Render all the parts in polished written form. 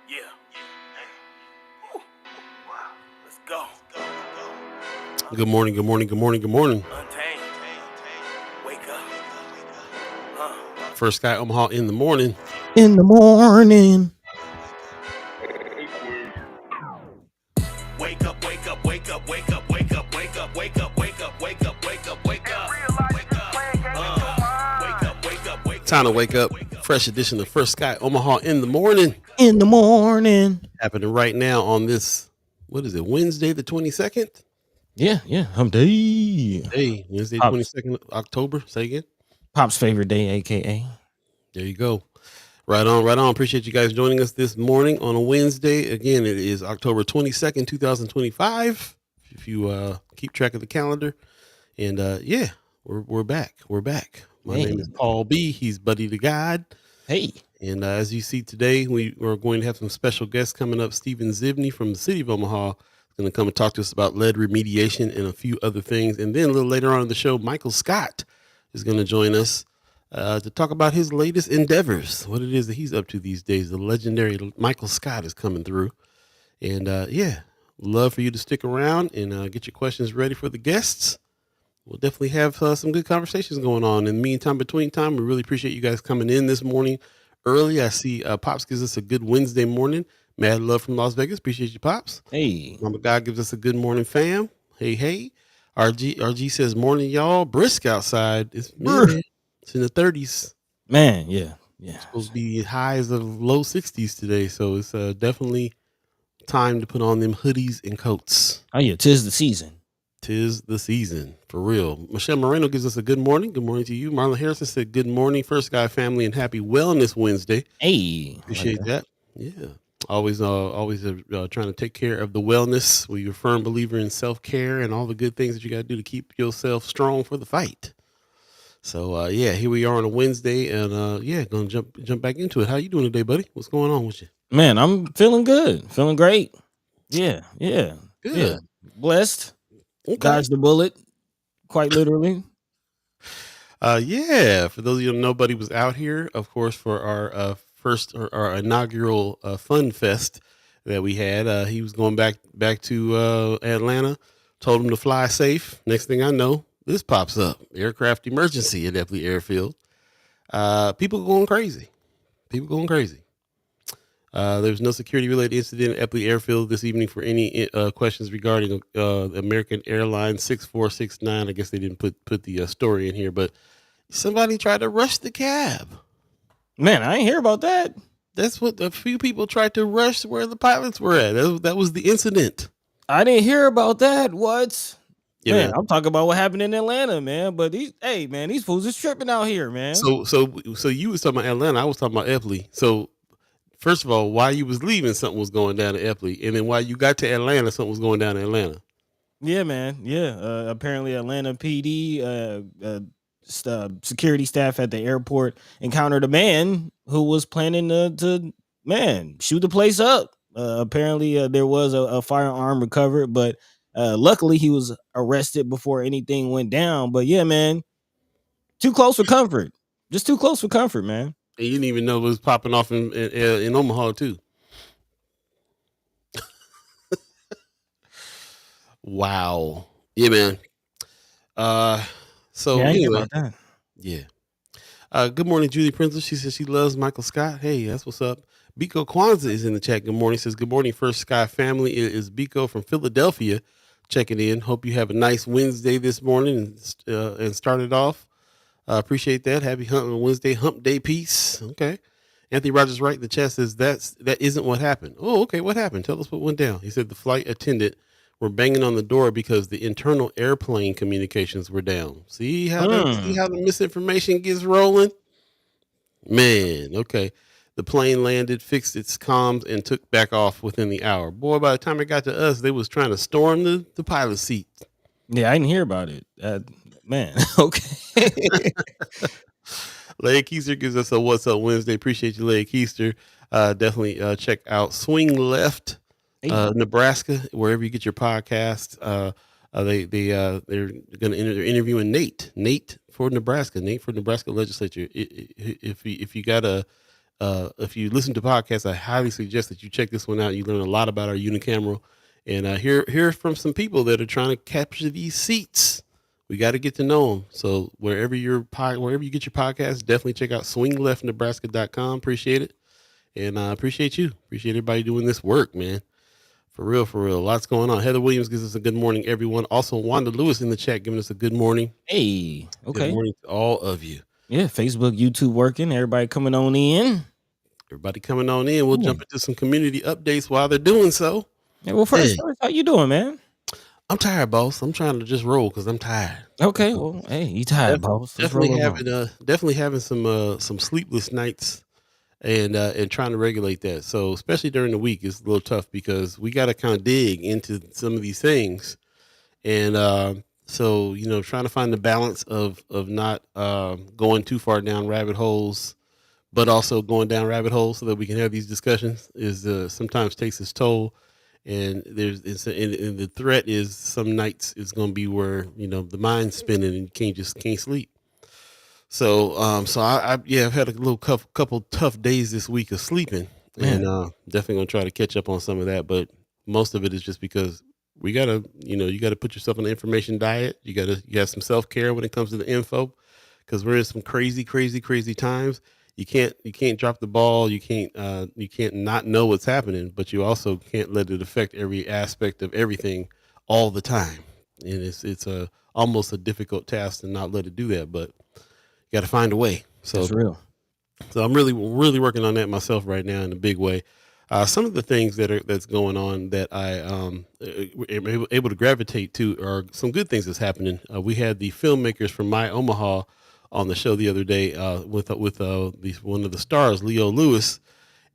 Yeah. Woo. Wow. Let's go. Good morning, good morning, good morning, good morning. Untamed. Wake up. First Sky Omaha in the morning. In the morning. Wake up, wake up, wake up, wake up, wake up, wake up, wake up, wake up, wake up, wake up, wake up. Wake up, wake up, wake up. Time to wake up. Fresh edition of First Sky Omaha in the morning. In the morning. Happening right now on this, what is it, Wednesday the 22nd? Yeah. Hump day. Hey, Wednesday Pops. 22nd October. Say again. Pop's favorite day, aka. There you go. Right on, right on. Appreciate you guys joining us this morning on a Wednesday. Again, it is October 22nd, 2025. If you keep track of the calendar. And yeah, we're back. We're back. My name is Paul B. He's Buddy the Gawd. Hey. And as you see today, we are going to have some special guests coming up. Stephen Zivny from the city of Omaha is going to come and talk to us about lead remediation and a few other things. And then a little later on in the show, Michael Scott is going to join us to talk about his latest endeavors, what it is that he's up to these days. The legendary Michael Scott is coming through. And yeah, love for you to stick around and get your questions ready for the guests. We'll definitely have some good conversations going on. In the meantime, between time, we really appreciate you guys coming in this morning early. I see Pops gives us a good Wednesday morning. Mad love from Las Vegas. Appreciate you, Pops. Hey. Mama God gives us a good morning, fam. Hey. RG says, morning, y'all. Brisk outside. It's in the 30s. Man, yeah. It's supposed to be highs of low 60s today. So it's definitely time to put on them hoodies and coats. Oh, yeah. 'Tis the season. 'Tis the season, for real. Michelle Moreno gives us a good morning. Good morning to you. Marlon Harrison said, good morning, First Guy family, and happy Wellness Wednesday. Hey. Appreciate that. Yeah. Always trying to take care of the wellness. We're a firm believer in self-care and all the good things that you got to do to keep yourself strong for the fight. So, yeah, here we are on a Wednesday, and, yeah, going to jump back into it. How you doing today, buddy? What's going on with you? Man, I'm feeling good. Feeling great. Yeah. Good. Yeah. Blessed. Okay. Dodged the bullet, quite literally. Yeah, for those of you who know, Buddy was out here, of course, for our our inaugural Fun Fest that we had. He was going back to Atlanta. Told him to fly safe. Next thing I know, this pops up: aircraft emergency at Epley Airfield. People going crazy. There's no security-related incident at Epley Airfield this evening. For any questions regarding American Airlines 6469, I guess they didn't put the story in here, but somebody tried to rush the cab. Man, I ain't hear about that. That's what a few people tried to rush where the pilots were at. That was the incident. I didn't hear about that. What? Yeah, man, I'm talking about what happened in Atlanta, man. But these fools is tripping out here, man. So you was talking about Atlanta, I was talking about Epley. So first of all, while you was leaving, something was going down at Epley, and then while you got to Atlanta, something was going down in Atlanta. Yeah, man. Yeah. Apparently, Atlanta PD security staff at the airport encountered a man who was planning to shoot the place up. Apparently, there was a firearm recovered, but luckily he was arrested before anything went down. But yeah, man, too close for comfort. Just too close for comfort, man. And you didn't even know it was popping off in Omaha too. Wow. Yeah, man. So yeah, anyway, yeah. Good morning, Julie Princess. She says she loves Michael Scott. Hey, that's what's up. Biko Kwanzaa is in the chat. Good morning. Says good morning, First Sky family. It is Biko from Philadelphia checking in. Hope you have a nice Wednesday this morning and started off. Appreciate that. Happy Wednesday, hump day peace. Okay. Anthony Rogers right in the chat says that isn't what happened. Oh, okay. What happened? Tell us what went down. He said the flight attendant were banging on the door because the internal airplane communications were down. See how the misinformation gets rolling? Man, okay. The plane landed, fixed its comms, and took back off within the hour. Boy, by the time it got to us, they was trying to storm the pilot seat. Yeah, I didn't hear about it. Man, okay. Leigh Keister gives us a What's Up Wednesday. Appreciate you, Leigh Keister. Definitely check out Swing Left, Nebraska, wherever you get your podcast. They're going to interviewing Nate for Nebraska legislature. If you got a if you listen to podcasts, I highly suggest that you check this one out. You learn a lot about our unicameral, and hear from some people that are trying to capture these seats. We got to get to know them. So wherever wherever you get your podcast, definitely check out swingleftnebraska.com. Appreciate it. And I appreciate you. Appreciate everybody doing this work, man. For real, for real. Lots going on. Heather Williams gives us a good morning, everyone. Also, Wanda Lewis in the chat giving us a good morning. Hey, okay. Good morning to all of you. Yeah, Facebook, YouTube working. Everybody coming on in. Everybody coming on in. We'll jump into some community updates while they're doing so. Yeah, well, first, how you doing, man? I'm tired, boss. I'm trying to just roll because I'm tired. Okay, well, hey, you tired, boss? Definitely having some sleepless nights, and trying to regulate that. So especially during the week, it's a little tough because we got to kind of dig into some of these things, and so trying to find the balance of not going too far down rabbit holes, but also going down rabbit holes so that we can have these discussions is sometimes takes its toll. And and the threat is some nights is going to be where the mind's spinning and you can't sleep. So I've had a little couple tough days this week of sleeping, and definitely gonna try to catch up on some of that. But most of it is just because we gotta you gotta put yourself on an information diet. You got some self-care when it comes to the info, because we're in some crazy times. You can't drop the ball. You can't not know what's happening, but you also can't let it affect every aspect of everything all the time. And it's almost a difficult task to not let it do that, but you got to find a way. So that's real. So I'm really working on that myself right now in a big way. Some of the things that's going on that I am able to gravitate to are some good things that's happening. We had the filmmakers from My Omaha on the show the other day with one of the stars, Leo Lewis,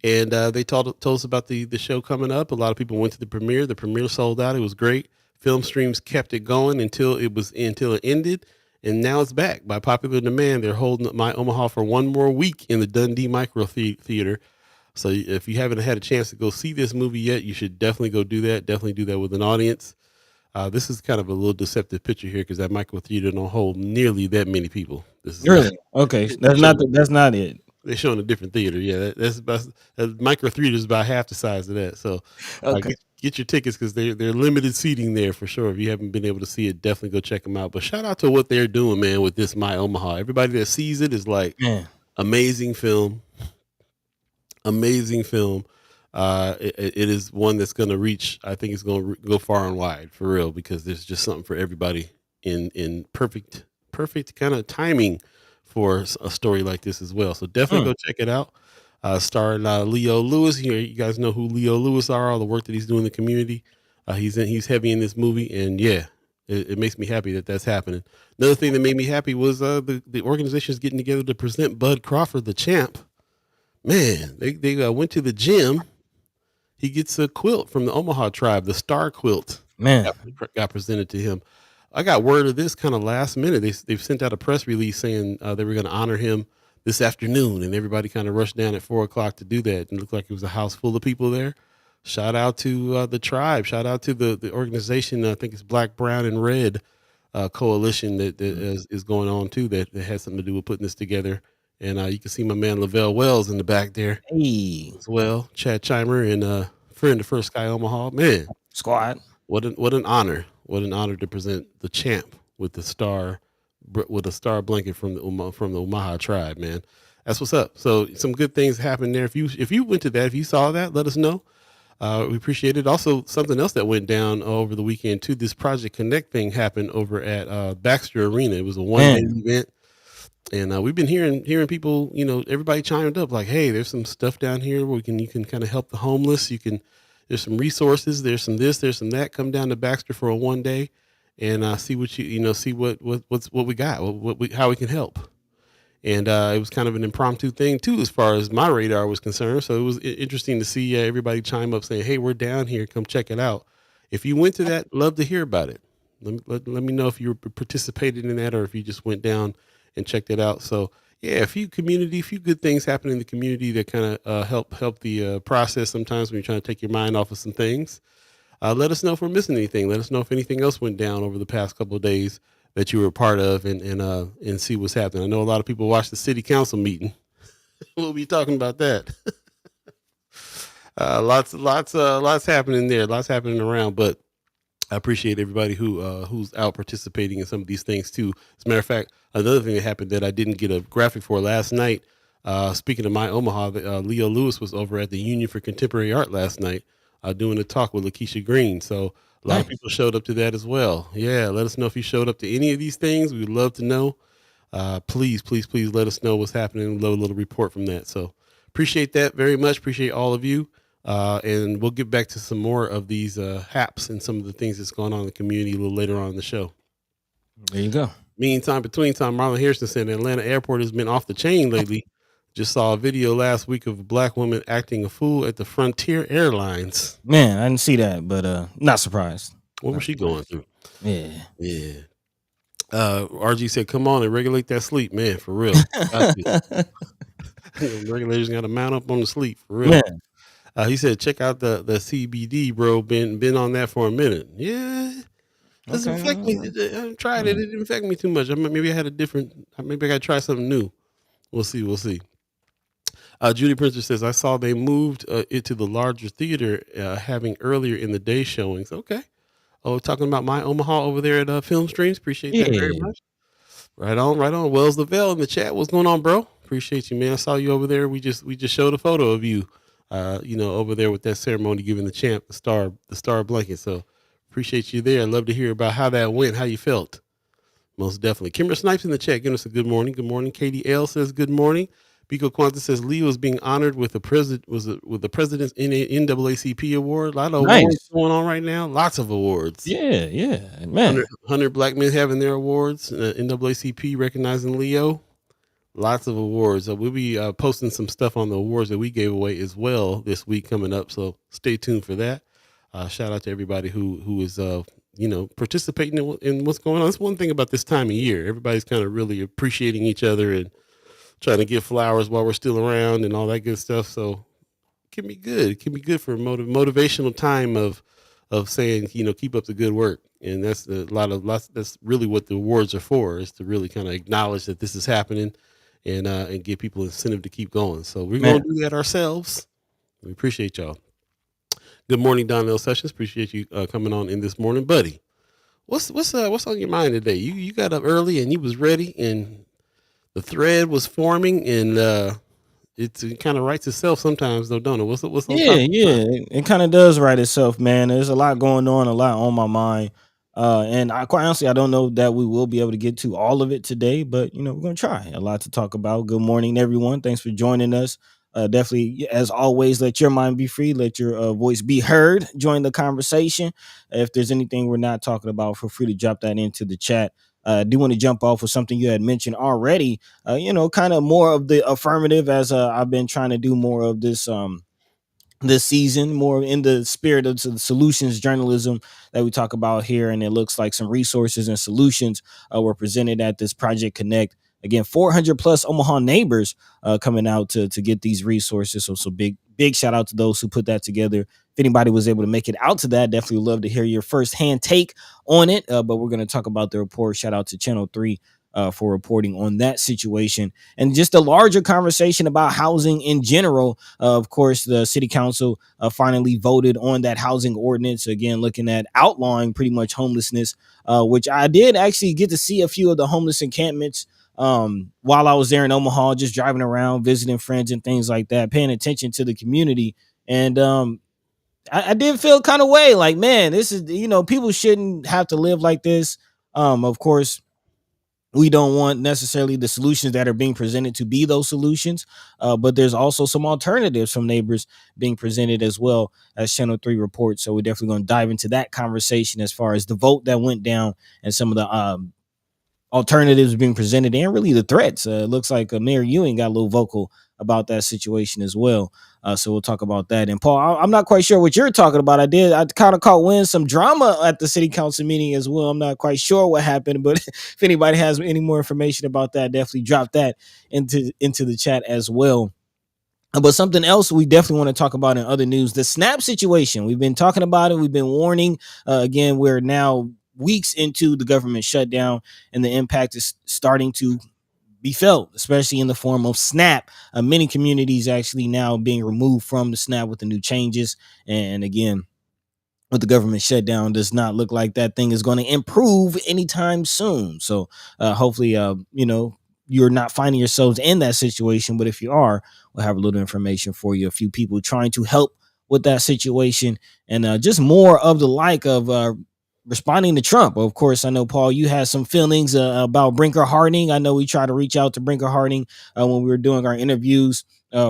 and they told us about the show coming up. A lot of people went to the premiere. The premiere sold out. It was great. Film streams kept it going until it ended, and now it's back by popular demand. They're holding My Omaha for one more week in the Dundee Micro Theater. So if you haven't had a chance to go see this movie yet, you should definitely go do that. Definitely do that with an audience. This is kind of a little deceptive picture here because that micro theater don't hold nearly that many people. This is really okay. That's not it. They're showing a different theater. Yeah, that micro theater is about half the size of that. So get your tickets because they're limited seating there for sure. If you haven't been able to see it, definitely go check them out. But shout out to what they're doing, man, with this My Omaha. Everybody that sees it is like, amazing film. Amazing film. It is one that's going to reach, I think it's going to go far and wide for real, because there's just something for everybody in perfect kind of timing for a story like this as well. So definitely go check it out. Starring Leo Lewis here. You guys know who Leo Lewis are, all the work that he's doing in the community. He's heavy in this movie, and it makes me happy that that's happening. Another thing that made me happy was the organization's getting together to present Bud Crawford, the champ. Man, they went to the gym. He gets a quilt from the Omaha tribe, the Star Quilt. Man, got presented to him. I got word of this kind of last minute. They've sent out a press release saying they were going to honor him this afternoon, and everybody kind of rushed down at 4:00 to do that. And it looked like it was a house full of people there. Shout out to the tribe. Shout out to the organization. I think it's Black, Brown, and Red coalition that is going on too. That has something to do with putting this together. And you can see my man Lavelle Wells in the back there as well. Chad Chimer and friend of First Sky Omaha. Man, squad. What an honor. What an honor to present the champ with a star blanket from the Omaha tribe, man. That's what's up. So some good things happened there. If you went to that, if you saw that, let us know. We appreciate it. Also, something else that went down over the weekend too. This Project Connect thing happened over at Baxter Arena. It was a one-day event. And we've been hearing people, everybody chimed up like, hey, there's some stuff down here where you can kind of help the homeless. There's some resources. There's some this, there's some that. Come down to Baxter for a one day and see what see what we got, how we can help. And it was kind of an impromptu thing too, as far as my radar was concerned. So it was interesting to see everybody chime up saying, hey, we're down here. Come check it out. If you went to that, love to hear about it. Let me know if you participated in that or if you just went down and checked it out. So a few good things happen in the community that kind of help the process sometimes when you're trying to take your mind off of some things. Let us know if we're missing anything. Let us know if anything else went down over the past couple of days that you were a part of and see what's happening. I know a lot of people watched the city council meeting. We'll be talking about that. Lots happening there. Lots happening around, but I appreciate everybody who's out participating in some of these things too. As a matter of fact, another thing that happened that I didn't get a graphic for last night. Speaking of my Omaha, Leo Lewis was over at the Union for Contemporary Art last night, doing a talk with Lakeisha Green. So a lot of people showed up to that as well. Yeah, let us know if you showed up to any of these things. We would love to know. Please let us know what's happening. We'll love a little report from that. So appreciate that very much. Appreciate all of you. And we'll get back to some more of these haps and some of the things that's going on in the community a little later on in the show. There you go. Meantime, between time, Marlon Harrison said Atlanta airport has been off the chain lately. Just saw a video last week of a black woman acting a fool at the Frontier Airlines. Man, I didn't see that, but not surprised. What was she going through? Yeah. RG said, come on and regulate that sleep, man, for real. Regulators got to mount up on the sleep, for real. Man. He said, check out the CBD, bro. Been on that for a minute. Yeah. Doesn't affect me. I tried it. It didn't affect me too much. Maybe I had maybe I got to try something new. We'll see. Judy Printer says, I saw they moved it to the larger theater, having earlier in the day showings. Okay. Oh, talking about my Omaha over there at Film Streams. Appreciate that very much. Right on. Wells Lavelle in the chat. What's going on, bro? Appreciate you, man. I saw you over there. We just showed a photo of you, over there with that ceremony, giving the champ the star blanket. So appreciate you there. I'd love to hear about how that went, how you felt. Most definitely. Kimber Snipes in the chat, giving us a good morning. Good morning. Katie L says good morning. Biko Kwanzaa says Leo is being honored with the president's NAACP award. A lot of awards going on right now. Lots of awards. Yeah, man. 100 black men having their awards. NAACP recognizing Leo. Lots of awards. We'll be posting some stuff on the awards that we gave away as well this week coming up. So stay tuned for that. Shout out to everybody who is participating in what's going on. That's one thing about this time of year. Everybody's kind of really appreciating each other and trying to give flowers while we're still around and all that good stuff. So it can be good. It can be good for a motivational time of saying, keep up the good work. And that's that's really what the awards are for, is to really kind of acknowledge that this is happening and give people incentive to keep going. So we're going to do that ourselves. We appreciate y'all. Good morning, Donnell Sessions. Appreciate you coming on in this morning, buddy. What's on your mind today? You got up early and you was ready and the thread was forming, and it kind of writes itself sometimes, though, don't it? What's on Yeah. It kind of does write itself, man. There's a lot going on, a lot on my mind. And quite honestly, I don't know that we will be able to get to all of it today, but we're gonna try. A lot to talk about. Good morning, everyone. Thanks for joining us. Definitely, as always, let your mind be free, let your voice be heard. Join the conversation. If there's anything we're not talking about, feel free to drop that into the chat. I do want to jump off with something you had mentioned already. Kind of more of the affirmative, as I've been trying to do more of this season, more in the spirit of the solutions journalism that we talk about here. And it looks like some resources and solutions were presented at this Project Connect. Again, 400 plus Omaha neighbors coming out to get these resources. So big shout out to those who put that together. If anybody was able to make it out to that, definitely love to hear your firsthand take on it. But we're going to talk about the report. Shout out to Channel 3 for reporting on that situation, and just a larger conversation about housing in general. Of course, the city council finally voted on that housing ordinance, again, looking at outlawing pretty much homelessness, which I did actually get to see a few of the homeless encampments while I was there in Omaha, just driving around, visiting friends and things like that, paying attention to the community. And I did feel kind of way like, man, this is, people shouldn't have to live like this. Of course, we don't want necessarily the solutions that are being presented to be those solutions, but there's also some alternatives from neighbors being presented as well, as Channel 3 reports. So we're definitely going to dive into that conversation as far as the vote that went down and some of the alternatives being presented and really the threats. It looks like Mayor Ewing got a little vocal about that situation as well. So we'll talk about that. And Paul, I'm not quite sure what you're talking about. I kind of caught wind some drama at the city council meeting as well. I'm not quite sure what happened, but if anybody has any more information about that, definitely drop that into the chat as well. But something else we definitely want to talk about in other news, the SNAP situation. We've been talking about it. We've been warning. Again, we're now weeks into the government shutdown, and the impact is starting to be felt, especially in the form of SNAP. Many communities actually now being removed from the SNAP with the new changes. And again, with the government shutdown, does not look like that thing is going to improve anytime soon. So hopefully, you're not finding yourselves in that situation. But if you are, we'll have a little information for you. A few people trying to help with that situation, and just more of the like of responding to Trump. Of course, I know, Paul, you had some feelings about Brinker Harding. I know we tried to reach out to Brinker Harding when we were doing our interviews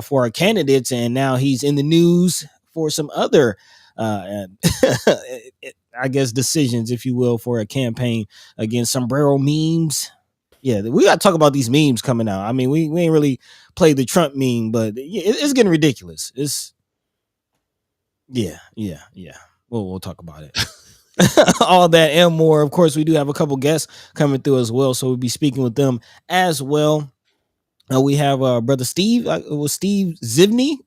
for our candidates, and now he's in the news for some other I guess decisions, if you will, for a campaign against sombrero memes. Yeah, we got to talk about these memes coming out. I mean, we ain't really played the Trump meme, but it's getting ridiculous. It's yeah. We'll talk about it. All that and more. Of course, we do have a couple guests coming through as well, so we'll be speaking with them as well. We have brother Steve. Was Steve Zivny?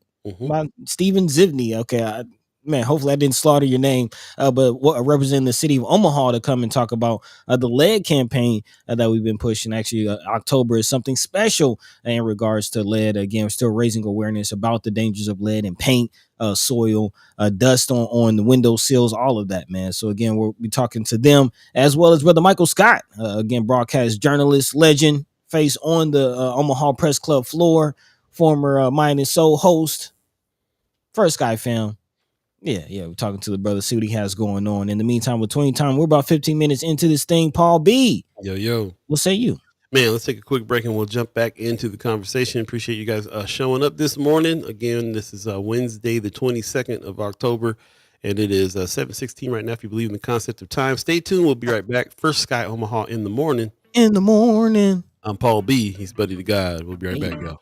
Steven Zivny. Okay, man, hopefully I didn't slaughter your name, but representing the city of Omaha to come and talk about the lead campaign that we've been pushing. Actually, October is something special in regards to lead. Again, we're still raising awareness about the dangers of lead in paint, soil, dust on the window sills, all of that, man. So again, we'll be talking to them as well as brother Michael Scott, again, broadcast journalist, legend, face on the Omaha Press Club floor, former Mind and Soul host, First Guy fam. Yeah, we're talking to the brother, see what he has going on. In the meantime, with 20 time, we're about 15 minutes into this thing. Paul B. Yo. What say you? Man, let's take a quick break and we'll jump back into the conversation. Appreciate you guys showing up this morning. Again, this is Wednesday, the 22nd of October, and it is 7:16 right now, if you believe in the concept of time. Stay tuned. We'll be right back. First Sky Omaha in the morning. I'm Paul B. He's Buddy to God. We'll be right back, y'all.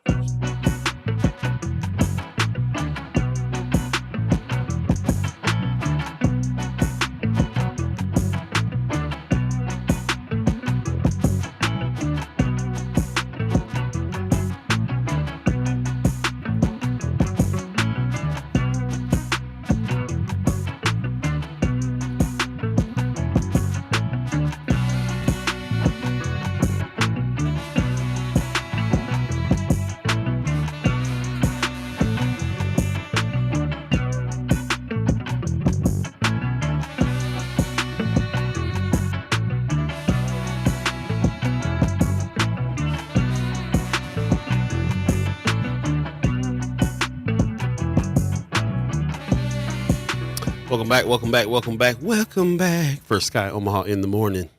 Welcome back. First Sky Omaha in the morning.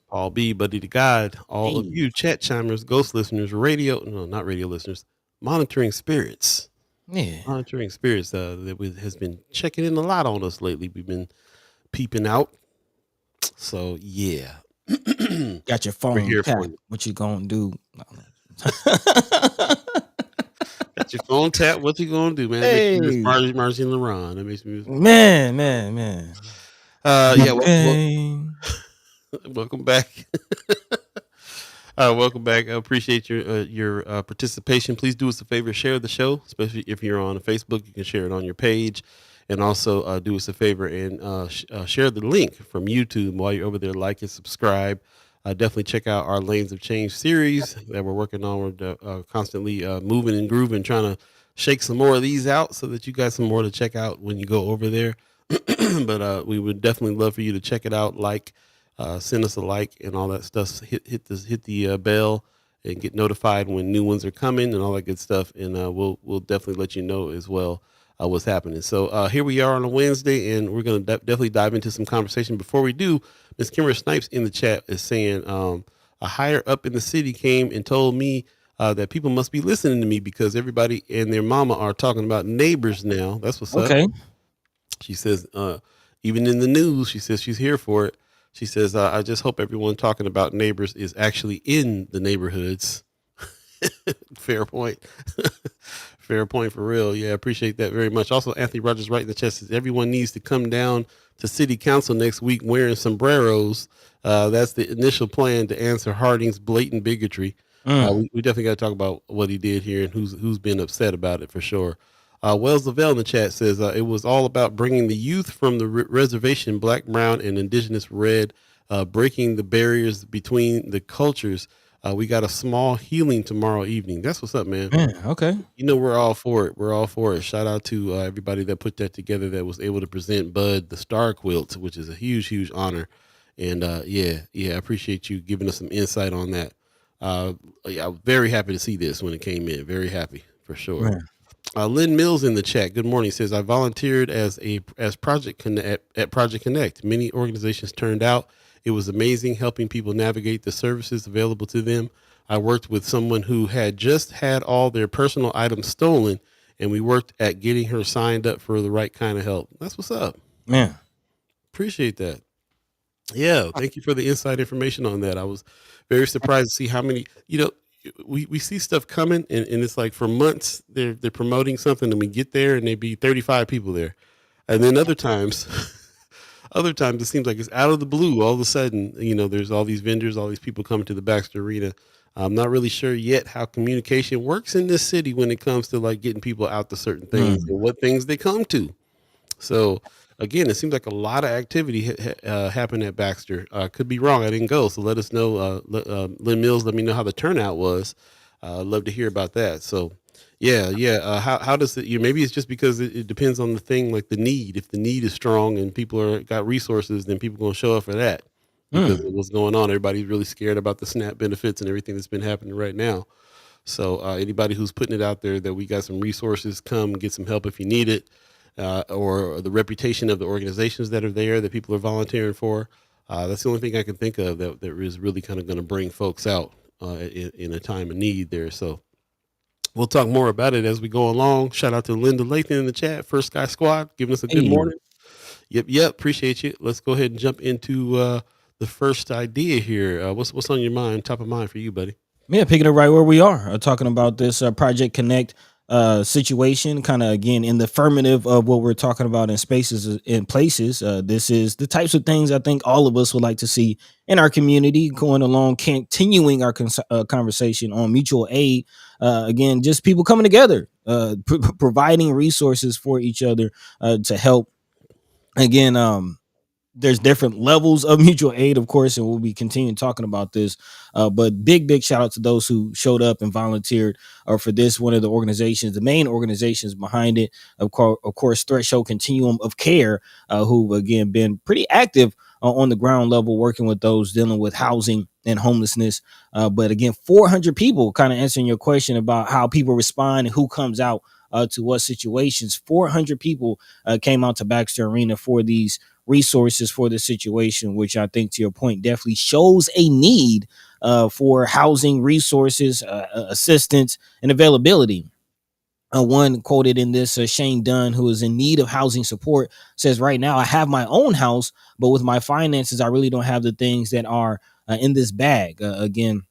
Paul B, Buddy to God. All of you chat chimers, ghost listeners, not radio listeners, monitoring spirits. Yeah. Monitoring spirits that has been checking in a lot on us lately. We've been peeping out. So, yeah. Got your phone tapped. What you gonna do? Got your phone tapped. What you gonna do, man? Hey. Margie and LaRon. That makes me man. Welcome back. Welcome back. I appreciate your participation. Please do us a favor, share the show, especially if you're on Facebook. You can share it on your page, and also do us a favor and share the link from YouTube while you're over there. Like and subscribe. Definitely check out our Lanes of Change series that we're working on. We're constantly moving and grooving, trying to shake some more of these out so that you got some more to check out when you go over there. But we would definitely love for you to check it out. Send us a like and all that stuff. Hit the bell and get notified when new ones are coming and all that good stuff. And we'll definitely let you know as well what's happening. So here we are on a Wednesday, and we're going to definitely dive into some conversation. Before we do, Miss Kimber Snipes in the chat is saying a higher up in the city came and told me that people must be listening to me because everybody and their mama are talking about neighbors now. That's what's up. She says, even in the news, she says she's here for it. She says, I just hope everyone talking about neighbors is actually in the neighborhoods. Fair point. Fair point for real. Yeah, appreciate that very much. Also, Anthony Rogers right in the chat says everyone needs to come down to city council next week wearing sombreros. That's the initial plan to answer Harding's blatant bigotry. We definitely got to talk about what he did here and who's been upset about it for sure. Wells Lavelle in the chat says it was all about bringing the youth from the reservation, black, brown, and indigenous red, breaking the barriers between the cultures. We got a small healing tomorrow evening. That's what's up, man. Man, okay. You know, we're all for it. We're all for it. Shout out to everybody that put that together, that was able to present Bud the Star Quilt, which is a huge, huge honor. And I appreciate you giving us some insight on that. Yeah, I'm very happy to see this when it came in. Very happy for sure. Man. Lynn Mills in the chat. Good morning. Says I volunteered as Project Connect at Project Connect. Many organizations turned out. It was amazing helping people navigate the services available to them. I worked with someone who had just had all their personal items stolen, and we worked at getting her signed up for the right kind of help. That's what's up. Man. Appreciate that. Yeah, thank you for the inside information on that. I was very surprised to see how many, we see stuff coming, and it's like for months they're promoting something, and we get there and they be 35 people there. And then other times it seems like it's out of the blue. All of a sudden, there's all these vendors, all these people coming to the Baxter Arena. I'm not really sure yet how communication works in this city when it comes to like getting people out to certain things and what things they come to. So again, it seems like a lot of activity happened at Baxter. Could be wrong. I didn't go. So let us know. Lynn Mills, let me know how the turnout was. Love to hear about that. So yeah. How does it, maybe it's just because it depends on the thing, like the need. If the need is strong and people got resources, then people going to show up for that. Because of what's going on. Everybody's really scared about the SNAP benefits and everything that's been happening right now. So anybody who's putting it out there that we got some resources, come get some help if you need it, or the reputation of the organizations that are there that people are volunteering for. That's the only thing I can think of that is really kind of going to bring folks out in a time of need there. So we'll talk more about it as we go along. Shout out to Linda Lathan in the chat, First Sky Squad, giving us a good morning. Yep. Appreciate you. Let's go ahead and jump into the first idea here. What's on your mind, top of mind for you, buddy? Yeah, picking it right where we are, talking about this Project Connect situation, kind of again in the affirmative of what we're talking about in spaces and places. This is the types of things I think all of us would like to see in our community, going along, continuing our conversation on mutual aid. Again, just people coming together, providing resources for each other to help. Again, there's different levels of mutual aid, of course, and we'll be continuing talking about this. But big shout out to those who showed up and volunteered for this. One of the organizations, the main organizations behind it, of course, Threshold Continuum of Care, who've again been pretty active on the ground level, working with those dealing with housing and homelessness. But again, 400 people, kind of answering your question about how people respond and who comes out to what situations. 400 people came out to Baxter Arena for these resources for the situation, which I think, to your point, definitely shows a need for housing resources, assistance, and availability. One quoted in this, Shane Dunn, who is in need of housing support, says, right now, I have my own house, but with my finances, I really don't have the things that are in this bag. Again,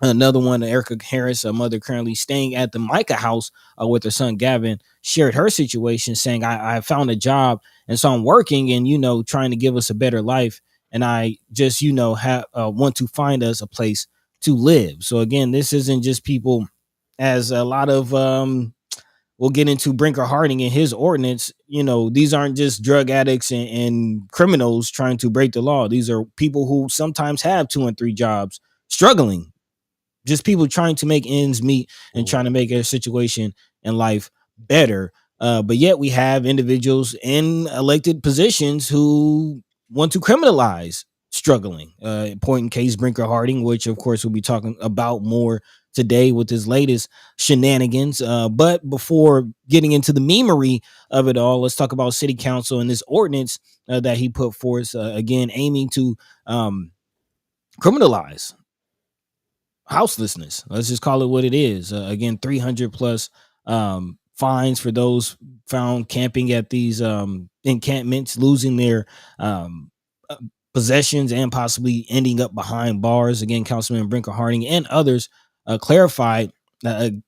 another one, Erica Harris, a mother currently staying at the Micah house with her son Gavin, shared her situation, saying, I found a job, and so I'm working and, trying to give us a better life. And I just, want to find us a place to live. So again, this isn't just people, as a lot of, we'll get into Brinker Harding and his ordinance. These aren't just drug addicts and criminals trying to break the law. These are people who sometimes have 2 and 3 jobs, struggling. Just people trying to make ends meet and trying to make a situation in life better. But yet we have individuals in elected positions who want to criminalize struggling. Point in case Brinker Harding, which of course we'll be talking about more today with his latest shenanigans. But before getting into the memery of it all, let's talk about City Council and this ordinance that he put forth, again, aiming to criminalize houselessness. Let's just call it what it is. Again, 300 plus fines for those found camping at these encampments, losing their possessions and possibly ending up behind bars. Again, Councilman Brinker Harding and others clarified to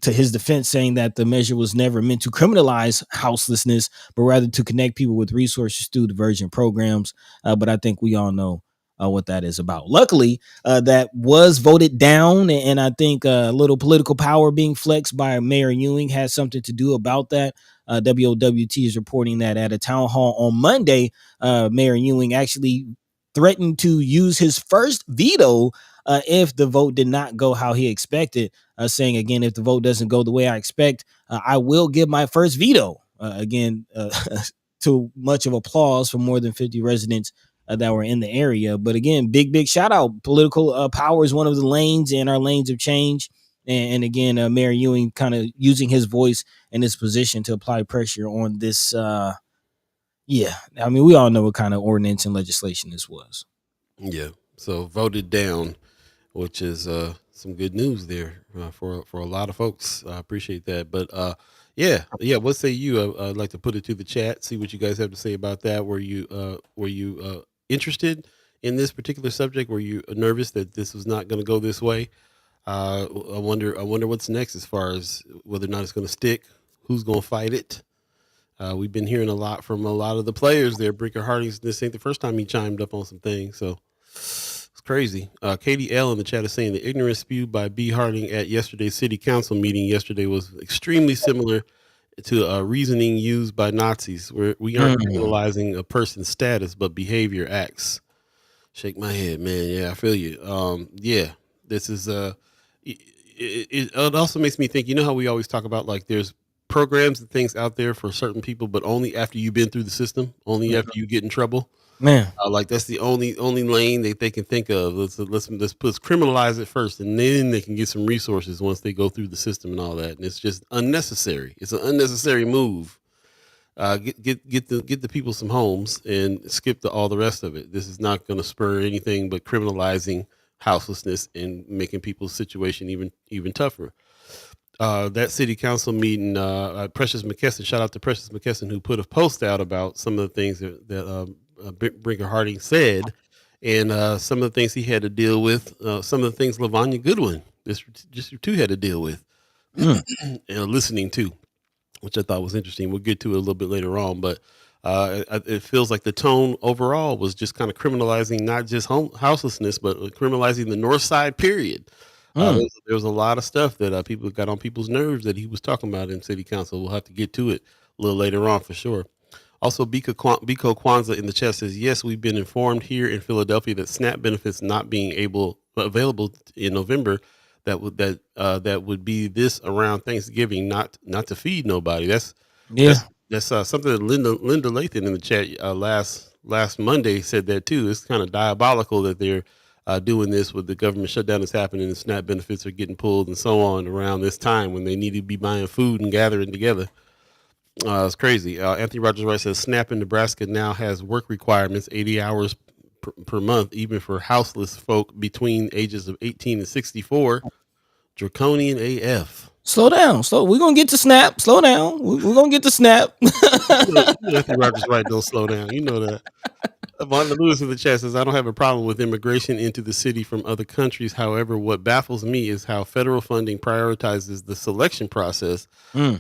his defense, saying that the measure was never meant to criminalize houselessness, but rather to connect people with resources through diversion programs. But I think we all know what that is about. Luckily, that was voted down, and I think a little political power being flexed by Mayor Ewing has something to do about that. WOWT is reporting that at a town hall on Monday, Mayor Ewing actually threatened to use his first veto if the vote did not go how he expected, saying, again, if the vote doesn't go the way I expect, I will give my first veto. Again, to much of applause from more than 50 residents that were in the area. But again, big shout out. Political power is one of the lanes in our lanes of change. And again, Mayor Ewing kind of using his voice and his position to apply pressure on this. Yeah, I mean, we all know what kind of ordinance and legislation this was. Yeah, so voted down, which is some good news there for a lot of folks. I appreciate that. But yeah. What say you? I'd like to put it to the chat. See what you guys have to say about that. Were you interested in this particular subject? Were you nervous that this was not going to go this way? I wonder what's next as far as whether or not it's going to stick. Who's going to fight it? We've been hearing a lot from a lot of the players there. Brinker Harding, this ain't the first time he chimed up on some things, so it's crazy. Katie L in the chat is saying the ignorance spewed by Beeee Harding at yesterday's city council meeting yesterday was extremely similar to reasoning used by Nazis, where we aren't criminalizing a person's status but behavior acts. Shake my head, man. Yeah, I feel you. Yeah, this is it also makes me think, you know how we always talk about like there's programs and things out there for certain people, but only after you've been through the system, only after you get in trouble. Man, Like that's the only lane that they can think of. Let's criminalize it first, and then they can get some resources once they go through the system and all that. And it's just unnecessary. It's an unnecessary move. Get the people some homes and skip all the rest of it. This is not going to spur anything but criminalizing houselessness and making people's situation even tougher. That city council meeting, Precious McKesson, shout out to Precious McKesson, who put a post out about some of the things that Brinker Harding said, and some of the things he had to deal with, some of the things LaVanya Goodwin, just two had to deal with, and listening to, which I thought was interesting. We'll get to it a little bit later on, but it feels like the tone overall was just kind of criminalizing not just houselessness, but criminalizing the North Side period. There was a lot of stuff that people got on people's nerves that he was talking about in city council. We'll have to get to it a little later on for sure. Also, Biko Kwanzaa in the chat says, yes, we've been informed here in Philadelphia that SNAP benefits not being available in November. That would be this around Thanksgiving, not to feed nobody. That's something that Linda Lathan in the chat last Monday said that too. It's kind of diabolical that they're doing this with the government shutdown that's happening and SNAP benefits are getting pulled and so on around this time when they need to be buying food and gathering together. It's crazy. Anthony Rogers Wright says SNAP in Nebraska now has work requirements, 80 hours per month, even for houseless folk between ages of 18 and 64. Draconian AF. Slow down. We're going to get to SNAP. Slow down. We're going to get to SNAP. Anthony Rogers Wright, don't slow down. You know that. Vonda Lewis in the chat says, I don't have a problem with immigration into the city from other countries. However, what baffles me is how federal funding prioritizes the selection process.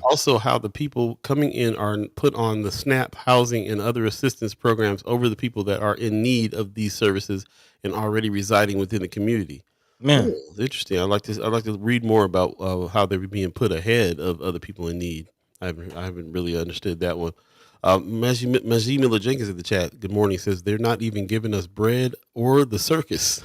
Also, how the people coming in are put on the SNAP, housing, and other assistance programs over the people that are in need of these services and already residing within the community. Man, it's interesting. I'd like to read more about how they're being put ahead of other people in need. I haven't really understood that one. Majee Miller Jenkins in the chat, good morning, says they're not even giving us bread or the circus.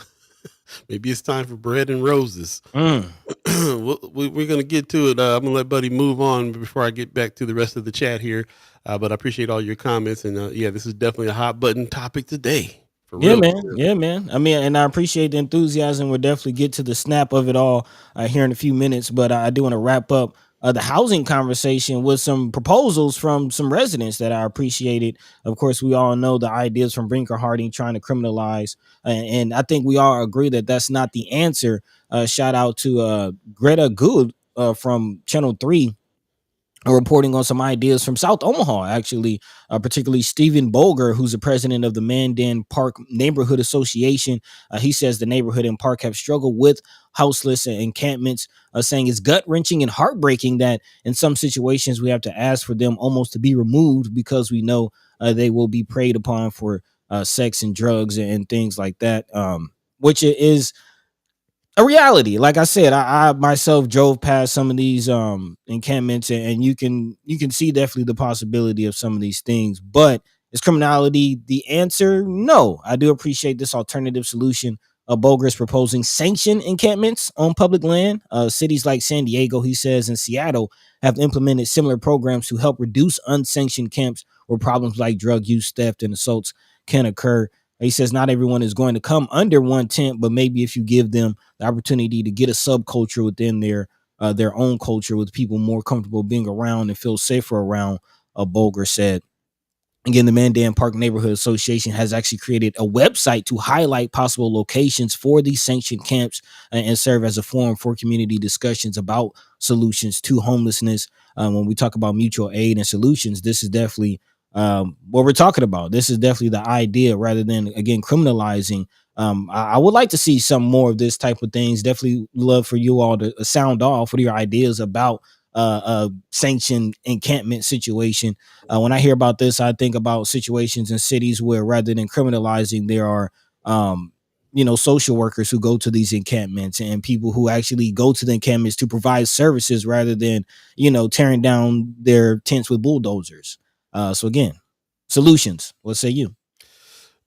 Maybe it's time for bread and roses. We're going to get to it. I'm going to let Buddy move on before I get back to the rest of the chat here. But I appreciate all your comments. And this is definitely a hot button topic today. Yeah, man. I mean, and I appreciate the enthusiasm. We'll definitely get to the snap of it all here in a few minutes. But I do want to wrap up the housing conversation with some proposals from some residents that I appreciated. Of course, we all know the ideas from Brinker Harding trying to criminalize. And I think we all agree that that's not the answer. Shout out to Greta Gawd from Channel 3. Reporting on some ideas from South Omaha, actually, particularly Stephen Bolger, who's the president of the Mandan Park Neighborhood Association. He says the neighborhood and park have struggled with houseless encampments, saying it's gut-wrenching and heartbreaking that in some situations we have to ask for them almost to be removed because we know they will be preyed upon for sex and drugs and things like that, which is a reality. Like I said, I myself drove past some of these encampments, and you can see definitely the possibility of some of these things. But Is criminality the answer? No. I do appreciate this alternative solution. Boger is proposing sanctioned encampments on public land. Cities like San Diego, he says, and Seattle have implemented similar programs to help reduce unsanctioned camps where problems like drug use, theft, and assaults can occur. He says not everyone is going to come under one tent, but maybe if you give them the opportunity to get a subculture within their own culture with people more comfortable being around and feel safer around, Boger said. Again, the Mandan Park Neighborhood Association has actually created a website to highlight possible locations for these sanctioned camps and serve as a forum for community discussions about solutions to homelessness. When we talk about mutual aid and solutions, this is definitely what we're talking about. This is definitely the idea rather than, again, criminalizing. I would like to see some more of this type of things. Definitely love for you all to sound off. What are your ideas about sanctioned encampment situation? When I hear about this, I think about situations in cities where rather than criminalizing, there are social workers who go to these encampments and people who actually go to the encampments to provide services rather than tearing down their tents with bulldozers. So again, solutions. What say you?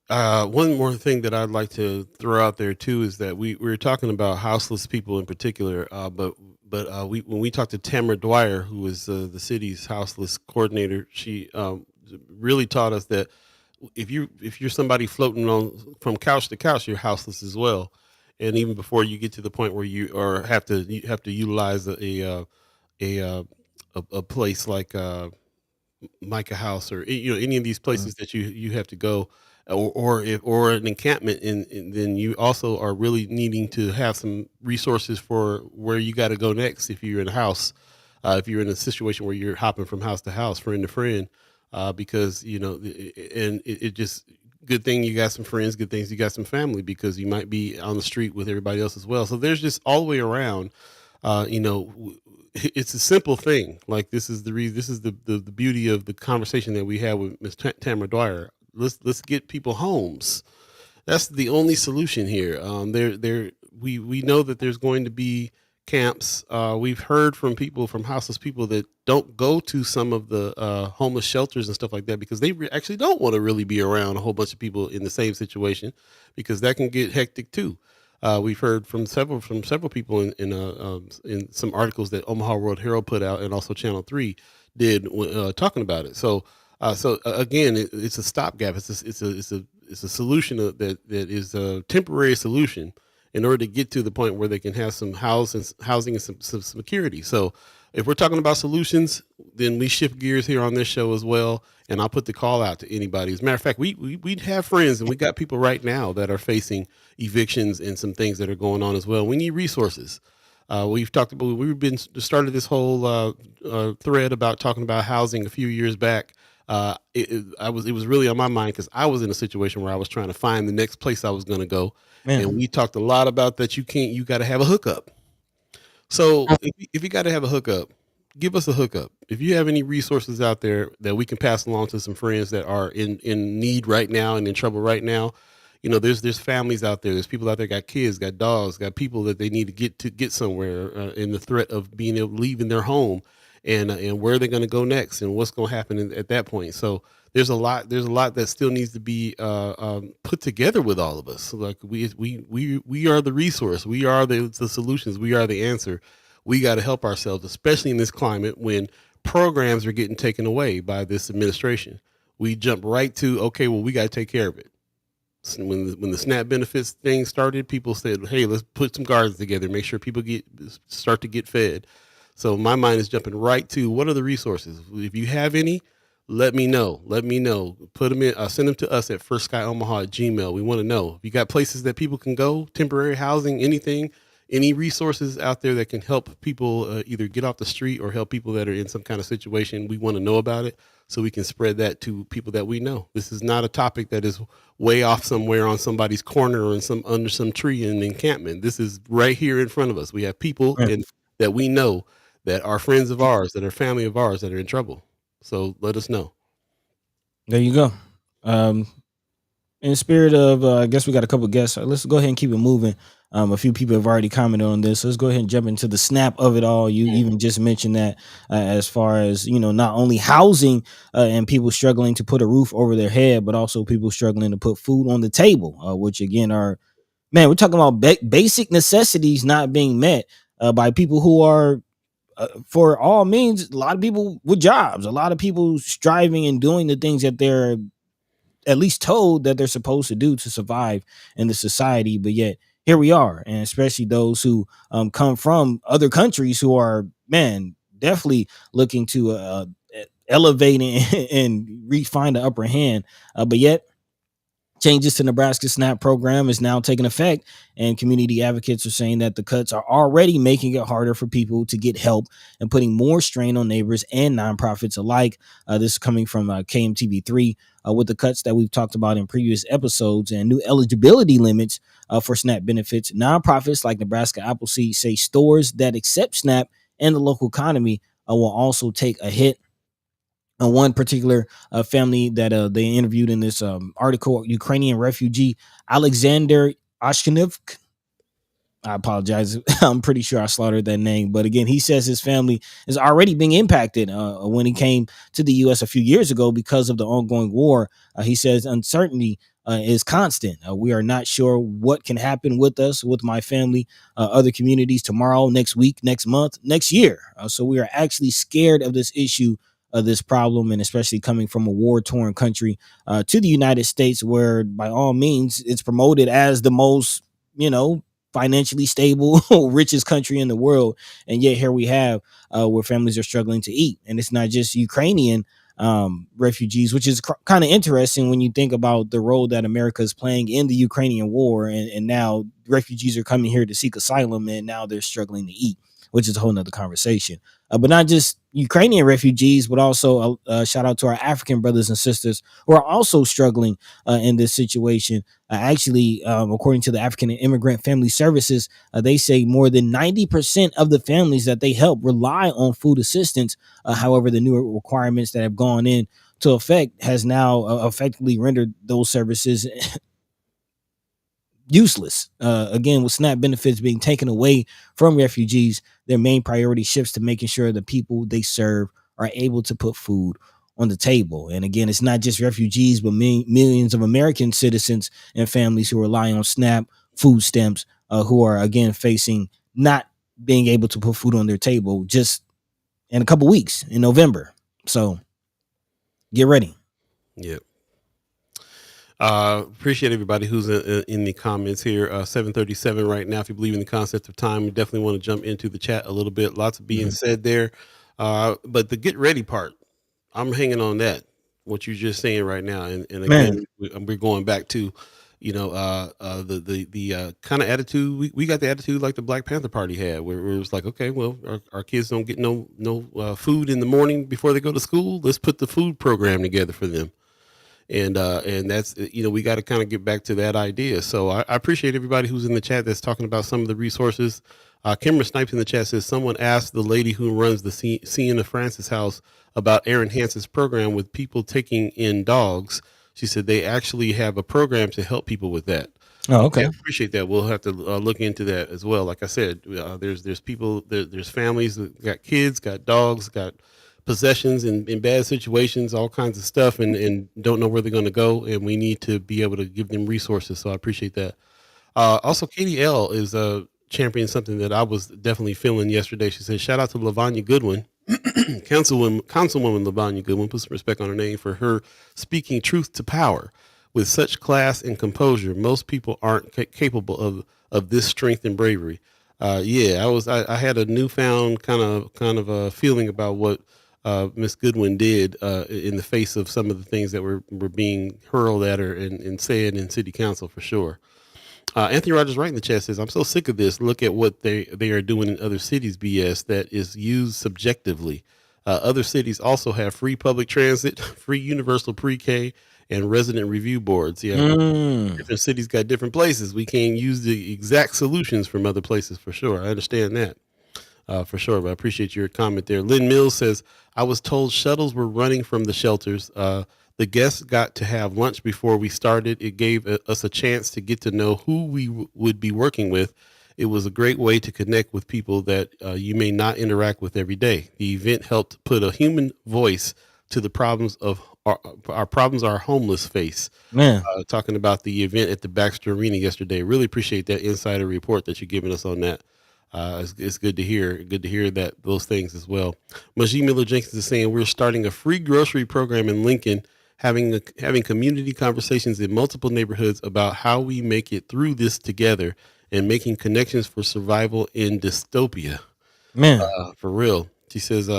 One more thing that I'd like to throw out there too is that we're talking about houseless people in particular, but when we talked to Tamara Dwyer, who is the city's houseless coordinator, she really taught us that if you're somebody floating on from couch to couch, you're houseless as well. And even before you get to the point where you have to utilize a place like Micah House or any of these places that you have to go, or an encampment, and then you also are really needing to have some resources for where you got to go next if you're in a house, if you're in a situation where you're hopping from house to house, friend to friend, because it just good thing you got some friends, good things you got some family, because you might be on the street with everybody else as well. So there's just all the way around, it's a simple thing. Like this is the beauty of the conversation that we had with Miss Tamara Dwyer. Let's get people homes. That's the only solution here. We know that there's going to be camps. We've heard from houseless people that don't go to some of the homeless shelters and stuff like that because they actually don't want to really be around a whole bunch of people in the same situation, because that can get hectic too. We've heard from several people in some articles that Omaha World Herald put out, and also Channel 3 did, talking about it. So again, it's a stopgap. It's a solution that is a temporary solution in order to get to the point where they can have some housing and some security. So if we're talking about solutions, then we shift gears here on this show as well. And I'll put the call out to anybody. As a matter of fact, we have friends, and we got people right now that are facing evictions and some things that are going on as well. We need resources. We've started this whole thread about talking about housing a few years back. It was really on my mind because I was in a situation where I was trying to find the next place I was going to go. Man. And we talked a lot about that. You got to have a hookup. So if you got to have a hookup, give us a hookup. If you have any resources out there that we can pass along to some friends that are in need right now and in trouble right now, there's families out there. There's people out there got kids, got dogs, got people that they need to get somewhere, in the threat of being able to leave in their home, and where they're going to go next and what's going to happen at that point. So there's a lot that still needs to be put together with all of us. Like we are the resource. We are the solutions. We are the answer. We got to help ourselves, especially in this climate when programs are getting taken away by this administration. We jump right to, okay, well, we got to take care of it. So when the SNAP benefits thing started, people said, hey, let's put some gardens together, make sure people start to get fed. So my mind is jumping right to, what are the resources? If you have any, let me know. Put them in, send them to us at firstsky.omaha@gmail.com. We want to know if you got places that people can go, temporary housing, anything, any resources out there that can help people either get off the street or help people that are in some kind of situation. We want to know about it so we can spread that to people that we know. This is not a topic that is way off somewhere on somebody's corner or under some tree in an encampment. This is right here in front of us. We have people that we know that are friends of ours, that are family of ours, that are in trouble. So let us know. There you go. In spirit of, I guess we got a couple guests. Let's go ahead and keep it moving. A few people have already commented on this. So let's go ahead and jump into the snap of it all. You even just mentioned that as far as, not only housing and people struggling to put a roof over their head, but also people struggling to put food on the table, which again are, man, we're talking about basic necessities not being met by people who are, for all means, a lot of people with jobs, a lot of people striving and doing the things that they're at least told that they're supposed to do to survive in the society. But yet here we are, and especially those who come from other countries who are, man, definitely looking to elevate and find the upper hand. But yet changes to Nebraska SNAP program is now taking effect, and community advocates are saying that the cuts are already making it harder for people to get help and putting more strain on neighbors and nonprofits alike. This is coming from KMTV3. With the cuts that we've talked about in previous episodes and new eligibility limits for SNAP benefits, nonprofits like Nebraska Appleseed say stores that accept SNAP and the local economy will also take a hit. One particular family that they interviewed in this article, Ukrainian refugee Alexander Ashkenov. I apologize. I'm pretty sure I slaughtered that name. But again, he says his family is already being impacted when he came to the U.S. a few years ago because of the ongoing war. He says uncertainty is constant. We are not sure what can happen with us, with my family, other communities tomorrow, next week, next month, next year. So we are actually scared of this issue, this problem, and especially coming from a war-torn country to the United States, where by all means it's promoted as the most, financially stable, richest country in the world. And yet here we have where families are struggling to eat. And it's not just Ukrainian refugees, which is kind of interesting when you think about the role that America is playing in the Ukrainian war. And now refugees are coming here to seek asylum, and now they're struggling to eat, which is a whole nother conversation. But not just Ukrainian refugees, but also shout out to our African brothers and sisters who are also struggling in this situation. Actually, according to the African Immigrant Family Services, they say more than 90% of the families that they help rely on food assistance. However, the new requirements that have gone into effect has now effectively rendered those services useless. Again, with SNAP benefits being taken away from refugees, their main priority shifts to making sure the people they serve are able to put food on the table. And again, it's not just refugees, but millions of American citizens and families who rely on SNAP food stamps, who are again facing not being able to put food on their table just in a couple weeks in November. So get ready. Yep. Appreciate everybody who's in the comments here. 7:37 right now. If you believe in the concept of time, we definitely want to jump into the chat a little bit. Lots of being said there. But the get ready part, I'm hanging on that, what you're just saying right now. And again, we're going back to, the kind of attitude. We got the attitude like the Black Panther Party had, where it was like, okay, well, our kids don't get no food in the morning before they go to school. Let's put the food program together for them. And that's, we got to kind of get back to that idea. So I appreciate everybody who's in the chat that's talking about some of the resources. Cameron Snipes in the chat says someone asked the lady who runs the Sienna Francis house about Aaron Hans's program with people taking in dogs. She said they actually have a program to help people with that. Oh, okay. I appreciate that. We'll have to look into that as well. Like I said, there's people, there's families that got kids, got dogs, got possessions in bad situations, all kinds of stuff, and don't know where they're going to go. And we need to be able to give them resources. So I appreciate that. Also, Katie L is championing something that I was definitely feeling yesterday. She said, shout out to Lavanya Goodwin, Councilwoman Lavanya Goodwin, put some respect on her name, for her speaking truth to power with such class and composure. Most people aren't capable of this strength and bravery. I had a newfound kind of a feeling about what Miss Goodwin did in the face of some of the things that were being hurled at her and said in city council, for sure. Anthony Rogers right in the chat says, I'm so sick of this. Look at what they are doing in other cities, BS, that is used subjectively. Other cities also have free public transit, free universal pre-K, and resident review boards. Yeah, different cities got different places. We can't use the exact solutions from other places, for sure. I understand that. For sure, but I appreciate your comment there. Lynn Mills says, I was told shuttles were running from the shelters. The guests got to have lunch before we started. It gave us a chance to get to know who we would be working with. It was a great way to connect with people that you may not interact with every day. The event helped put a human voice to the problems of our problems our homeless face. Man, Talking about the event at the Baxter Arena yesterday. Really appreciate that insider report that you're giving us on that. It's good to hear. Good to hear that those things as well. Majee Miller Jenkins is saying we're starting a free grocery program in Lincoln, having community conversations in multiple neighborhoods about how we make it through this together and making connections for survival in dystopia. man. For real. She says,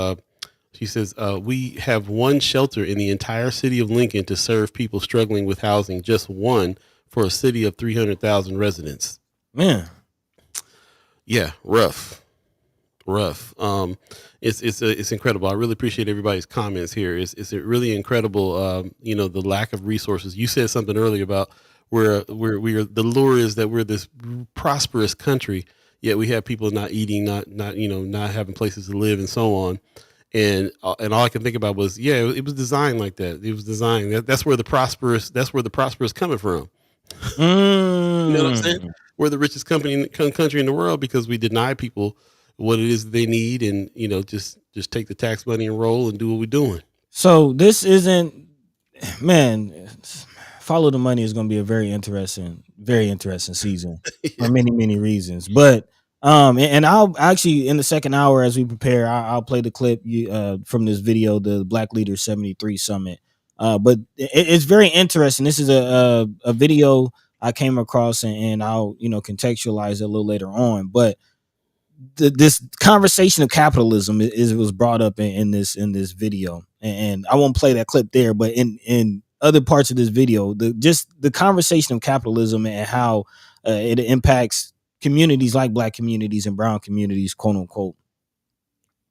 we have one shelter in the entire city of Lincoln to serve people struggling with housing, just one for a city of 300,000 residents. Man. Yeah, rough. It's incredible. I really appreciate everybody's comments here. It's really incredible. The lack of resources. You said something earlier about where the lure is that we're this prosperous country, yet we have people not eating, not having places to live, and so on. And all I can think about was, it was designed like that. It was designed. That's where the prosperous coming from. You know what I'm saying? We're the richest country in the world because we deny people what it is that they need, and just take the tax money and roll and do what we're doing. So this isn't, man. Follow the Money is going to be a very interesting season for many reasons. But and I'll actually, in the second hour as we prepare, I'll play the clip from this video, the Black Leaders 73 Summit. But it's very interesting. This is a video I came across, and I'll contextualize it a little later on. But this conversation of capitalism was brought up in this video, and I won't play that clip there, but in other parts of this video, the conversation of capitalism and how it impacts communities like Black communities and brown communities, quote unquote,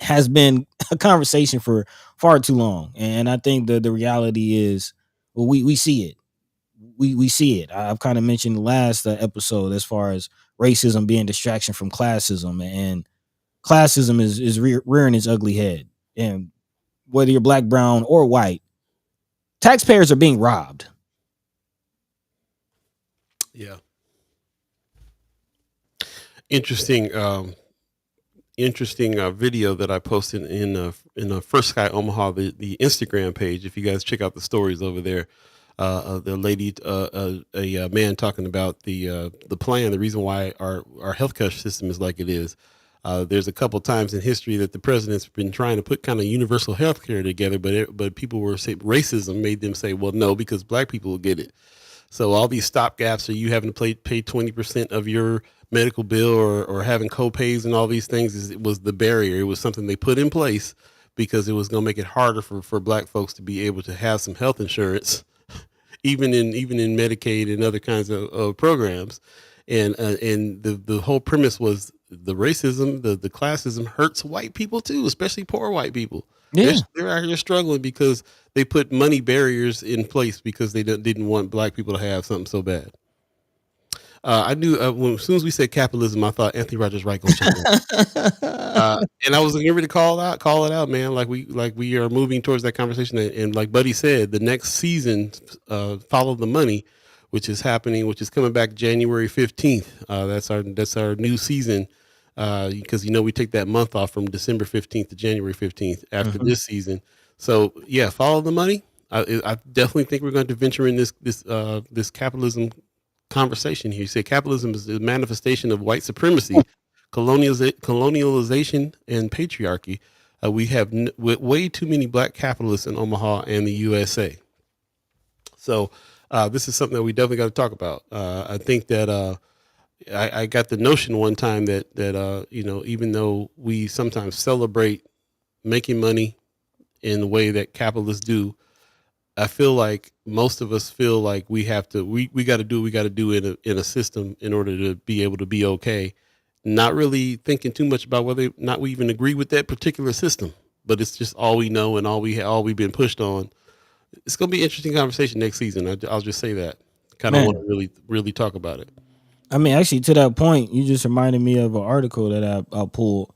has been a conversation for far too long. And I think the reality is, well, we see it. We see it. I've kind of mentioned the last episode as far as racism being distraction from classism, and classism is rearing its ugly head. And whether you're Black, brown, or white, taxpayers are being robbed. Yeah. Interesting video that I posted in First Sky Omaha, the Instagram page. If you guys check out the stories over there, the lady, a man talking about the plan, the reason why our healthcare system is like it is. There's a couple times in history that the president's been trying to put kind of universal health care together, but people were saying racism made them say, well, no, because Black people will get it. So all these stopgaps are you having to pay 20% of your medical bill or having co-pays and all these things it was the barrier. It was something they put in place because it was going to make it harder for Black folks to be able to have some health insurance, even in Medicaid and other kinds of programs. And the whole premise was the racism, the classism hurts white people too, especially poor white people. Yeah. They're out here struggling because they put money barriers in place because they didn't want Black people to have something so bad. I knew as soon as we said capitalism, I thought Anthony Rogers Wright gonna check in. And I was getting ready to call it out, man. Like we are moving towards that conversation, and like Buddy said, the next season, Follow the Money, which is coming back January 15th. That's our new season. Because we take that month off from December 15th to January 15th after this season. So yeah, Follow the Money. I definitely think we're going to venture in this capitalism conversation here. You say capitalism is the manifestation of white supremacy, colonialization, and patriarchy. We have way too many Black capitalists in Omaha and the USA. So this is something that we definitely got to talk about. I think that I got the notion one time that even though we sometimes celebrate making money in the way that capitalists do, I feel like most of us feel like we got to do what we got to do in a system in order to be able to be okay. Not really thinking too much about whether or not we even agree with that particular system, but it's just all we know and all we've been pushed on. It's going to be an interesting conversation next season. I'll just say that. Kind of want to really, really talk about it. I mean, actually, to that point, you just reminded me of an article that I pulled.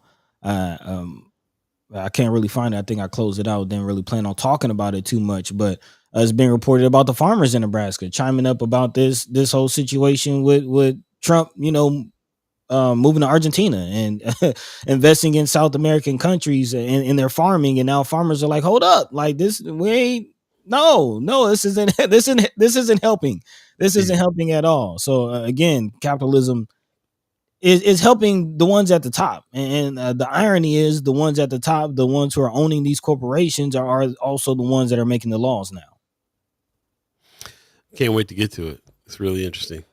I can't really find it. I think I closed it out. Didn't really plan on talking about it too much, but has been reported about the farmers in Nebraska chiming up about this whole situation with Trump, moving to Argentina and investing in South American countries in their farming, and now farmers are like, hold up, like this, we ain't, no, this isn't this isn't helping. This isn't helping at all. So again, capitalism is helping the ones at the top, and the irony is the ones at the top, the ones who are owning these corporations, are also the ones that are making the laws now. Can't wait to get to it. It's really interesting.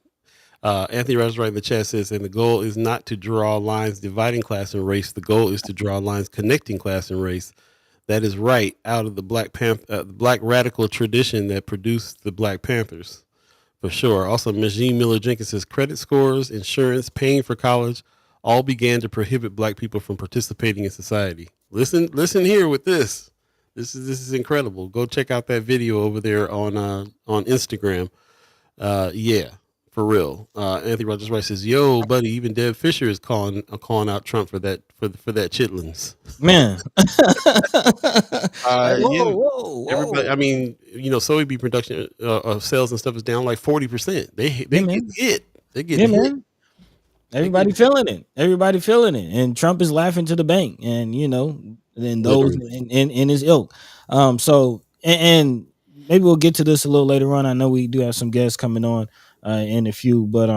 Anthony Rogers right in the chat says, and the goal is not to draw lines dividing class and race. The goal is to draw lines connecting class and race. That is right out of the Black radical tradition that produced the Black Panthers, for sure. Also, Majeen Miller Jenkins says, credit scores, insurance, paying for college, all began to prohibit Black people from participating in society. Listen here with this. This is incredible. Go check out that video over there on Instagram. Yeah. For real. Anthony Rogers Wright says, yo, buddy, even Deb Fisher is calling out Trump for that chitlins. Man. Whoa. Everybody, I mean, soybean production of sales and stuff is down like 40%. They get hit. They get hit. Man. Everybody feeling it. And Trump is laughing to the bank, and then those in his ilk. So maybe we'll get to this a little later on. I know we do have some guests coming on in a few, but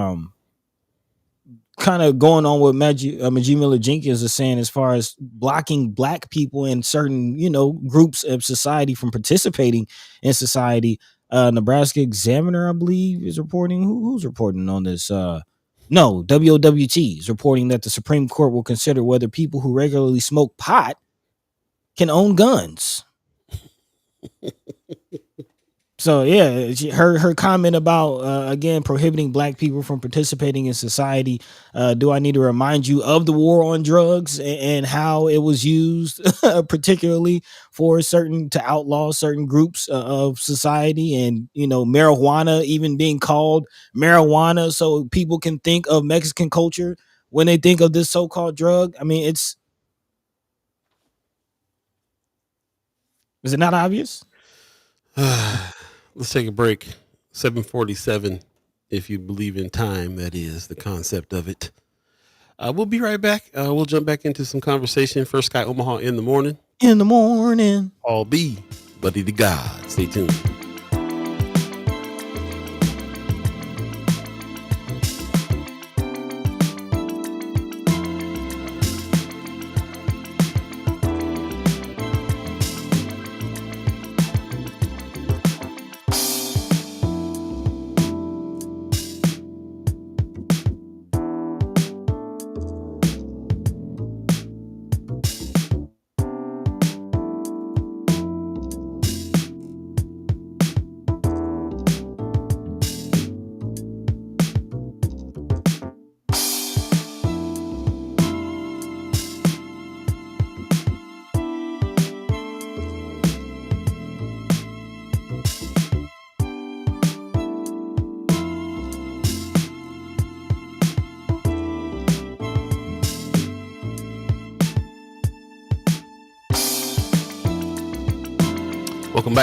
kind of going on what Majee Miller Jenkins is saying as far as blocking Black people and certain groups of society from participating in society. Nebraska Examiner, I believe, is reporting. Who's reporting on this? No, WOWT is reporting that the Supreme Court will consider whether people who regularly smoke pot can own guns. So yeah, her comment about again prohibiting Black people from participating in society. Do I need to remind you of the war on drugs and how it was used, particularly to outlaw certain groups of society, and marijuana even being called marijuana, so people can think of Mexican culture when they think of this so-called drug. I mean, is it not obvious? Let's take a break. 7:47, if you believe in time, that is the concept of it. We'll be right back. We'll jump back into some conversation. First Guy Omaha in the morning. All Beeee, Buddy to Gawd. Stay tuned.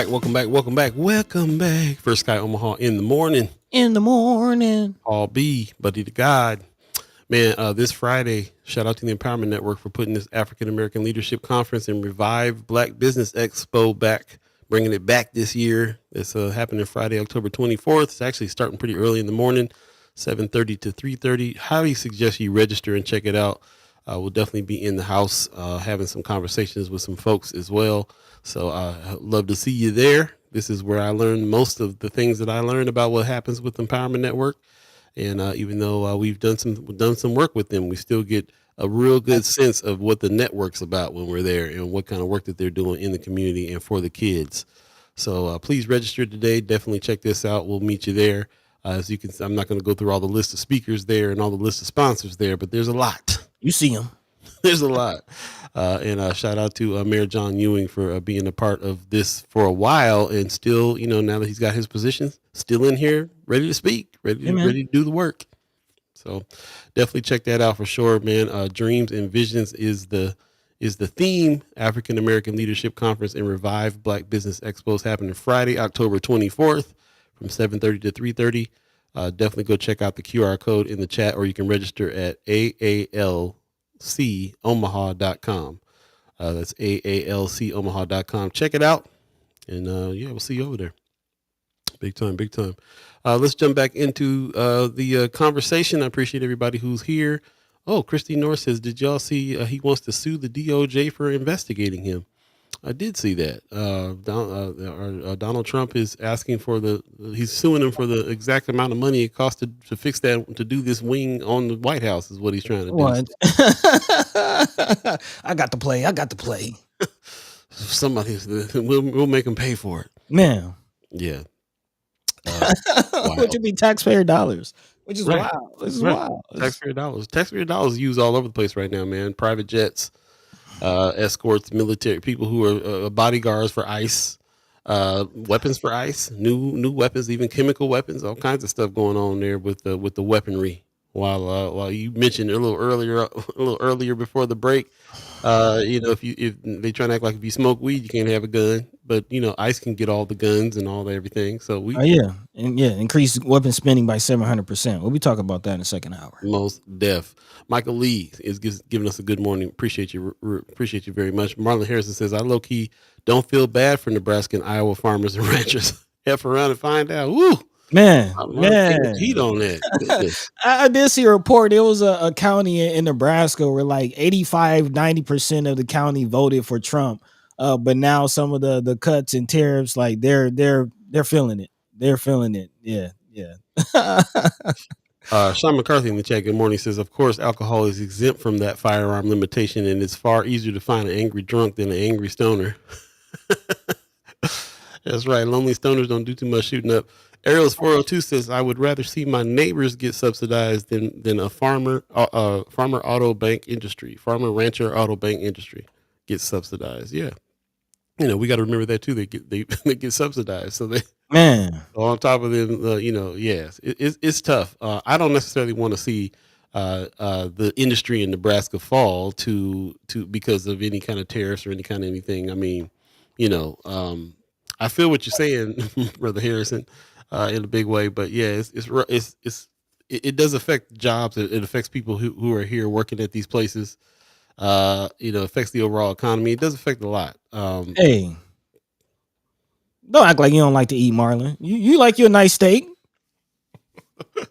Welcome back. First Guy Omaha in the morning. All Beeee, Buddy to Gawd. Man, this Friday, shout out to the Empowerment Network for putting this African American Leadership Conference and Revive Black Business Expo back, bringing it back this year. It's happening Friday, October 24th. It's actually starting pretty early in the morning, 7:30 to 3:30. Highly suggest you register and check it out. We'll definitely be in the house having some conversations with some folks as well. So I'd love to see you there. This is where I learned most of the things that I learned about what happens with Empowerment Network. And even though we've done some work with them, we still get a real good sense of what the network's about when we're there and what kind of work that they're doing in the community and for the kids. So please register today. Definitely check this out. We'll meet you there. As you can, I'm not going to go through all the list of speakers there and all the list of sponsors there, but there's a lot. You see them. There's a lot. And shout out to Mayor John Ewing for being a part of this for a while, and still, now that he's got his position, still in here, ready to speak, ready to do the work. So definitely check that out for sure, man. Dreams and Visions is the is the theme. African American Leadership Conference and Revive Black Business Expo is happening Friday, October 24th from 7:30 to 3:30. Definitely go check out the QR code in the chat, or you can register at aalcomaha.com. That's aalcomaha.com. Check it out. And yeah, we'll see you over there. Big time, big time. Let's jump back into the conversation. I appreciate everybody who's here. Oh, Christy North says, did y'all see he wants to sue the DOJ for investigating him? I did see that. Donald Trump is asking for he's suing him for the exact amount of money it cost to fix that, to do this wing on the White House is what he's trying to do. What? I got to play. Somebody, we'll make him pay for it. Man. Yeah. Which would be taxpayer dollars, which is right. wild. This is right. wild. Taxpayer dollars used all over the place right now, man. Private jets, escorts, military people who are bodyguards for ICE, weapons for ICE, new weapons, even chemical weapons, all kinds of stuff going on there with the weaponry. While you mentioned a little earlier before the break, if they try to act like if you smoke weed you can't have a gun, but ICE can get all the guns and all everything. So increase weapon spending by 700%. We'll be talking about that in the second hour. Most def. Michael Lee is giving us a good morning. Appreciate you very much. Marlon Harrison says, I low key don't feel bad for Nebraska and Iowa farmers and ranchers. F around and find out. Woo. Man, heat on that. I did see a report. There was a county in Nebraska where like 85-90% of the county voted for Trump, but now some of the cuts and tariffs, like they're feeling it. They're feeling it. Yeah. Sean McCarthy in the chat, good morning, says, of course, alcohol is exempt from that firearm limitation, and it's far easier to find an angry drunk than an angry stoner. That's right. Lonely stoners don't do too much shooting up. Ariel's 402 says, I would rather see my neighbors get subsidized than a farmer auto bank industry. Farmer rancher auto bank industry gets subsidized. Yeah. We got to remember that too. They get subsidized. So they, on top of them, yes, it's tough. I don't necessarily want to see the industry in Nebraska fall to because of any kind of tariffs or any kind of anything. I mean, I feel what you're saying, Brother Harrison, in a big way, but yeah, it does affect jobs. It affects people who are here working at these places. Affects the overall economy. It does affect a lot. Hey, don't act like you don't like to eat, Marlon. You like your nice steak.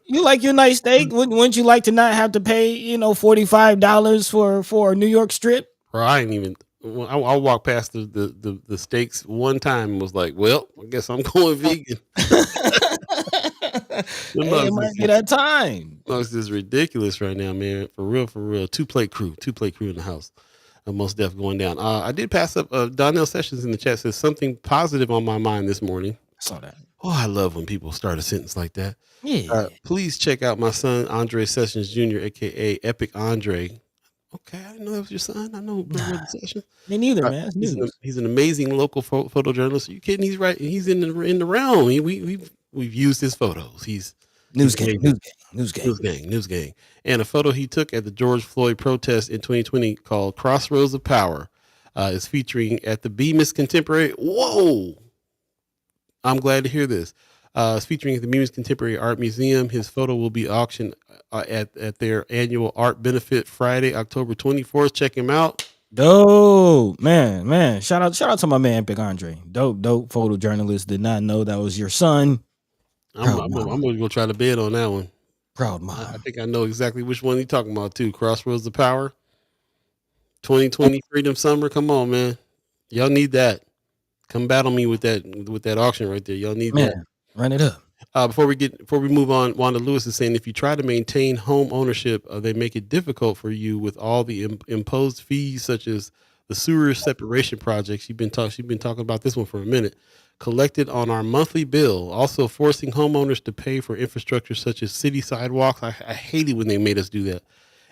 You like your nice steak. Wouldn't you like to not have to pay, $45 for a New York strip? Bro, I ain't even. I walked past the steaks one time and was like, well, I guess I'm going vegan. It might be that time. It's just ridiculous right now, man. For real. Two plate crew in the house. Most deaf going down. I did pass up Donnell Sessions in the chat says something positive on my mind this morning. I saw that. Oh, I love when people start a sentence like that. Yeah. Please check out my son, Andre Sessions Jr., aka Epic Andre. Okay, I didn't know that was your son. I know Sessions. Me neither, man. He's an amazing local photojournalist. Are you kidding? He's right. He's in the realm. We've used his photos. He's News gang. And a photo he took at the George Floyd protest in 2020 called Crossroads of Power is featuring at the Beeee Contemporary. Whoa! I'm glad to hear this. It's featuring at the Beeee Contemporary Art Museum. His photo will be auctioned at their annual art benefit Friday, October 24th. Check him out. Dope, man. Shout out to my man Epic Andre. Dope photojournalist. Did not know that was your son. I'm gonna go try to bid on that one. Proud mom. I think I know exactly which one you're talking about too. Crossroads of Power. 2020 Freedom Summer. Come on, man. Y'all need that. Come battle me with that auction right there. Y'all need that. Run it up. Before we move on, Wanda Lewis is saying if you try to maintain home ownership, they make it difficult for you with all the imposed fees such as the sewer separation project. She's been talking about this one for a minute. Collected on our monthly bill, also forcing homeowners to pay for infrastructure such as city sidewalks. I hate it when they made us do that,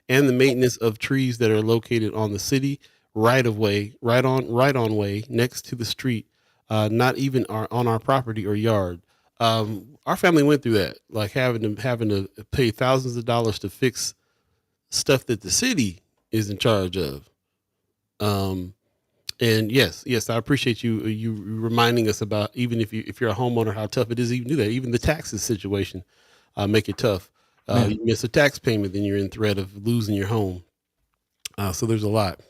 and the maintenance of trees that are located on the city right on way next to the street, not even on our property or yard. Our family went through that, like having to pay thousands of dollars to fix stuff that the city is in charge of. And yes, I appreciate you reminding us about, even if you're a homeowner, how tough it is to even do that. Even the taxes situation make it tough. Man. You miss a tax payment, then you're in threat of losing your home. So there's a lot.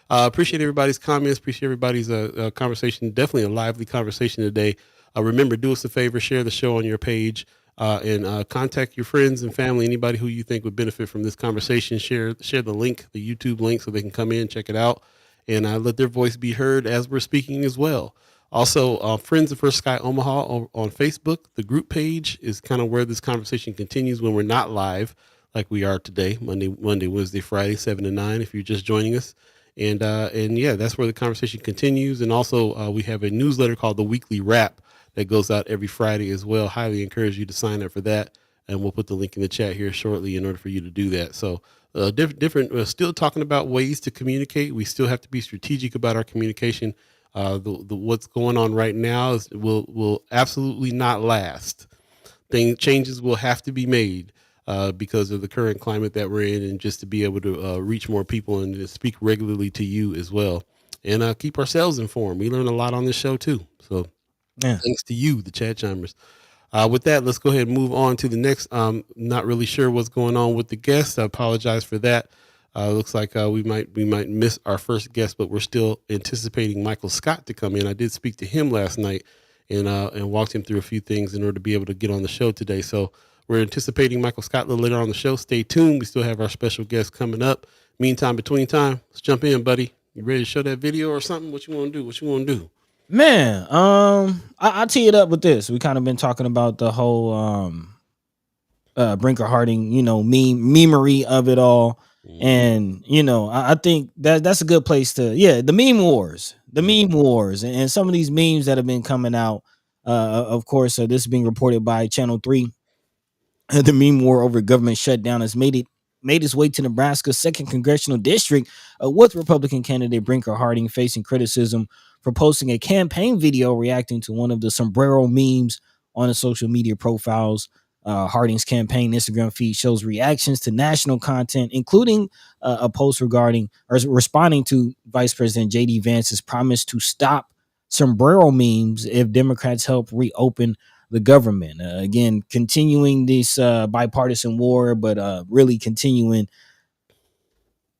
Appreciate everybody's comments. Appreciate everybody's conversation. Definitely a lively conversation today. Remember, do us a favor, share the show on your page, and contact your friends and family, anybody who you think would benefit from this conversation. Share the link, the YouTube link, so they can come in, check it out, and let their voice be heard as we're speaking as well. Also, Friends of First Sky Omaha on Facebook. The group page is kind of where this conversation continues when we're not live, like we are today, Monday, Wednesday, Friday, 7 to 9, if you're just joining us. And yeah, that's where the conversation continues. And also, we have a newsletter called The Weekly Wrap that goes out every Friday as well. Highly encourage you to sign up for that. And we'll put the link in the chat here shortly in order for you to do that. So we're still talking about ways to communicate. We still have to be strategic about our communication. What's going on right now will absolutely not last. Changes will have to be made because of the current climate that we're in, and just to be able to reach more people and to speak regularly to you as well, and keep ourselves informed. We learn a lot on this show too. So thanks to you, the Chat Chimers. With that, let's go ahead and move on to the next. Not really sure what's going on with the guests. I apologize for that. Looks like we might miss our first guest, but we're still anticipating Michael Scott to come in. I did speak to him last night and walked him through a few things in order to be able to get on the show today. So we're anticipating Michael Scott a little later on the show. Stay tuned. We still have our special guest coming up. Meantime, between time, let's jump in, buddy. You ready to show that video or something? What you want to do? Man, I tee it up with this. We kind of been talking about the whole Brinker Harding, memery of it all. And I think that's a good place to, the meme wars, and some of these memes that have been coming out. Of course, this is being reported by Channel 3. The meme war over government shutdown has made its way to Nebraska's 2nd congressional district, with Republican candidate Brinker Harding facing criticism for posting a campaign video reacting to one of the sombrero memes on his social media profiles. Harding's campaign Instagram feed shows reactions to national content, including a post responding to Vice President J.D. Vance's promise to stop sombrero memes if Democrats help reopen the government. Again, continuing this bipartisan war, but really continuing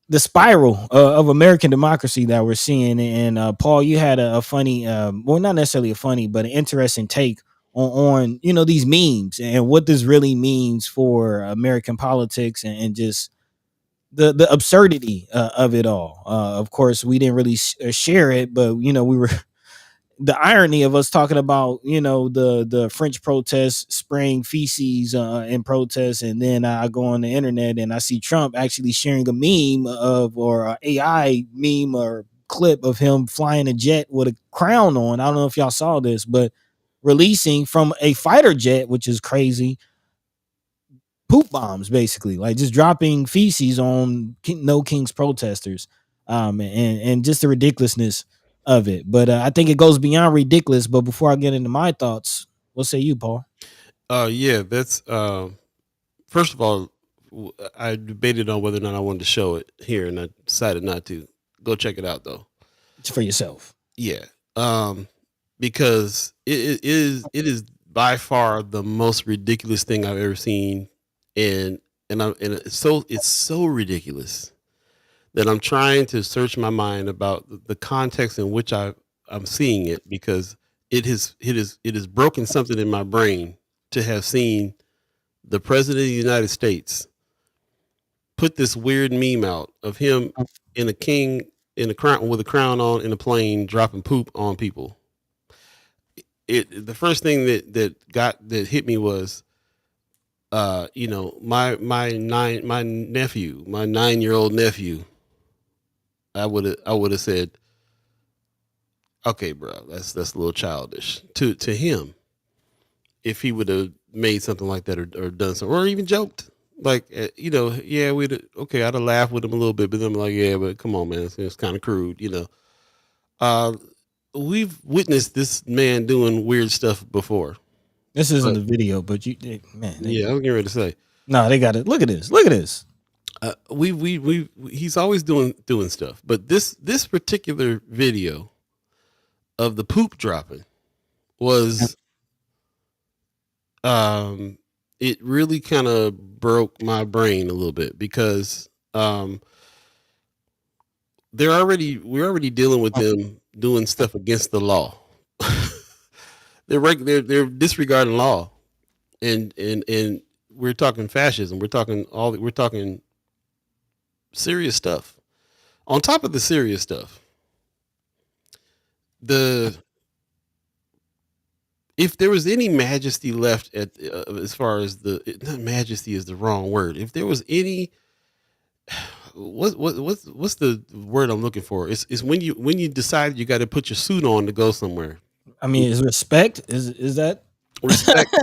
the spiral of American democracy that we're seeing. And Paul, you had a funny, well, not necessarily a funny, but an interesting take on these memes and what this really means for American politics, and just the absurdity of it all. Of course, we didn't really share it, but we were the irony of us talking about the French protests spraying feces in protests, and then I go on the internet and I see Trump actually sharing a meme or a AI meme or clip of him flying a jet with a crown on. I don't know if y'all saw this, but releasing from a fighter jet, which is crazy, poop bombs, basically, like just dropping feces on No King's protesters, and just the ridiculousness of it. But I think it goes beyond ridiculous. But before I get into my thoughts, what say you, Paul? Yeah, that's first of all, I debated on whether or not I wanted to show it here, and I decided not to. Go check it out though. It's for yourself. Yeah. Because it is by far the most ridiculous thing I've ever seen, and it's so ridiculous that I'm trying to search my mind about the context in which I'm seeing it, because it has broken something in my brain to have seen the president of the United States put this weird meme out of him in a king in a crown with a crown on in a plane dropping poop on people. The first thing that hit me was my 9-year-old nephew. I would have said, okay, bro, that's a little childish to him. If he would have made something like that or done something, or even joked, like, yeah, I'd have laughed with him a little bit, but then I'm like, yeah, but come on, man, it's kind of crude, We've witnessed this man doing weird stuff before. This isn't the video, but man. Yeah, I was getting ready to say. No, they got it. Look at this. He's always doing stuff, but this particular video of the poop dropping was, it really kind of broke my brain a little bit because we're already dealing with them doing stuff against the law. They're disregarding law, and we're talking fascism. We're talking serious stuff. On top of the serious stuff, if there was any majesty left at as far as not majesty is the wrong word. If there was any, what's the word I'm looking for? It's when you decide you got to put your suit on to go somewhere. I mean, is respect? Is that respect?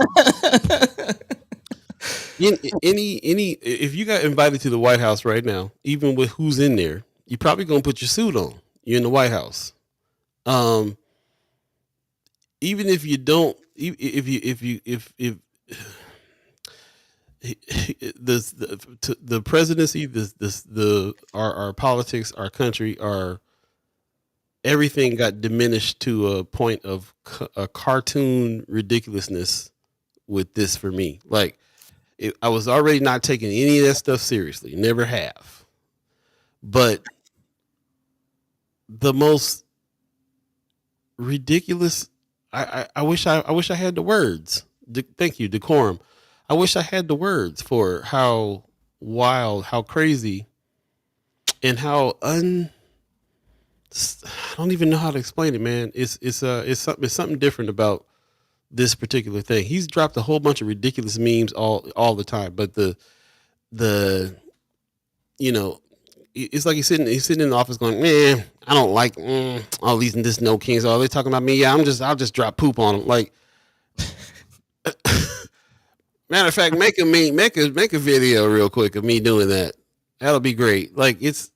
Any if you got invited to the White House right now, even with who's in there, you're probably gonna put your suit on. You're in the White House. Even if you don't, if the presidency, our politics, our country, everything got diminished to a point of a cartoon ridiculousness with this for me. Like, I was already not taking any of that stuff seriously, never have. But the most ridiculous, I wish I had the words. Thank you, decorum. I wish I had the words for how wild, how crazy, and how I don't even know how to explain it, man. It's something different about this particular thing. He's dropped a whole bunch of ridiculous memes all the time, but it's like he's sitting in the office going, man, I don't like all these and this no kings. All they talking about me. Yeah, I'll just drop poop on them. Like, matter of fact, make a video real quick of me doing that. That'll be great. Like, it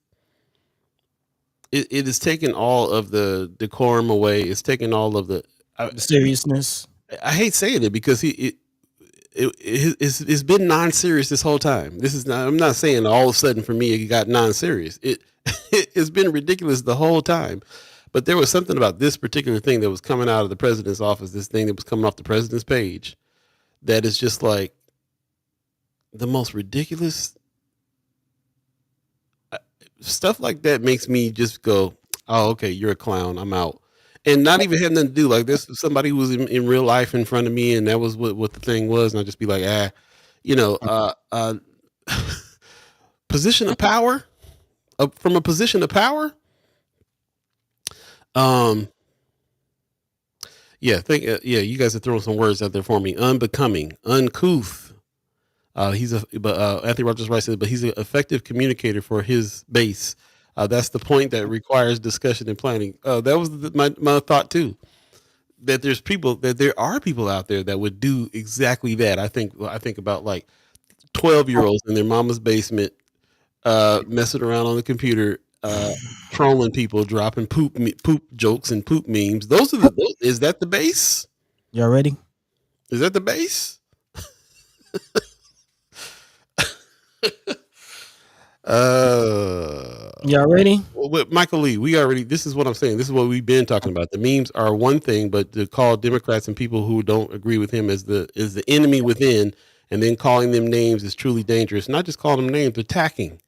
has taken all of the decorum away. It's taken all of the seriousness. I hate saying it because it's been non-serious this whole time. I'm not saying all of a sudden for me it got non-serious. It's been ridiculous the whole time. But there was something about this particular thing that was coming out of the president's office, this thing that was coming off the president's page, that is just like the most ridiculous stuff. Like that makes me just go, oh, okay, you're a clown, I'm out. And not even having nothing to do, like, this somebody who was in real life in front of me, and that was what the thing was, and I'd just be like, position of power, from a position of power. You guys are throwing some words out there for me. Unbecoming, uncouth. Anthony Rogers Rice said, but he's an effective communicator for his base. That's the point that requires discussion and planning. That was my thought too. That there are people out there that would do exactly that. I think about like 12-year-olds in their mama's basement, messing around on the computer, trolling people, dropping poop jokes and poop memes. Is that the base? Y'all ready? Is that the base? Y'all ready? With Michael Lee, this is what I'm saying. This is what we've been talking about. The memes are one thing, but to call Democrats and people who don't agree with him as the enemy within, and then calling them names is truly dangerous. Not just calling them names, attacking.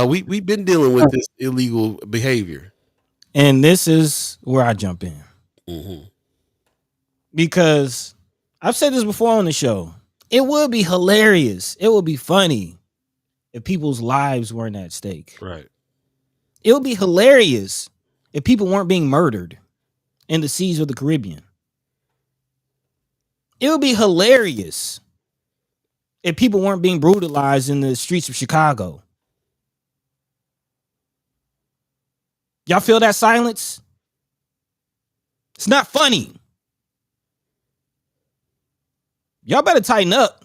We've been dealing with this illegal behavior. And this is where I jump in. Mm-hmm. Because I've said this before on the show. It would be hilarious. It would be funny if people's lives weren't at stake. Right. It would be hilarious if people weren't being murdered in the seas of the Caribbean. It would be hilarious if people weren't being brutalized in the streets of Chicago. Y'all feel that silence? It's not funny. Y'all better tighten up.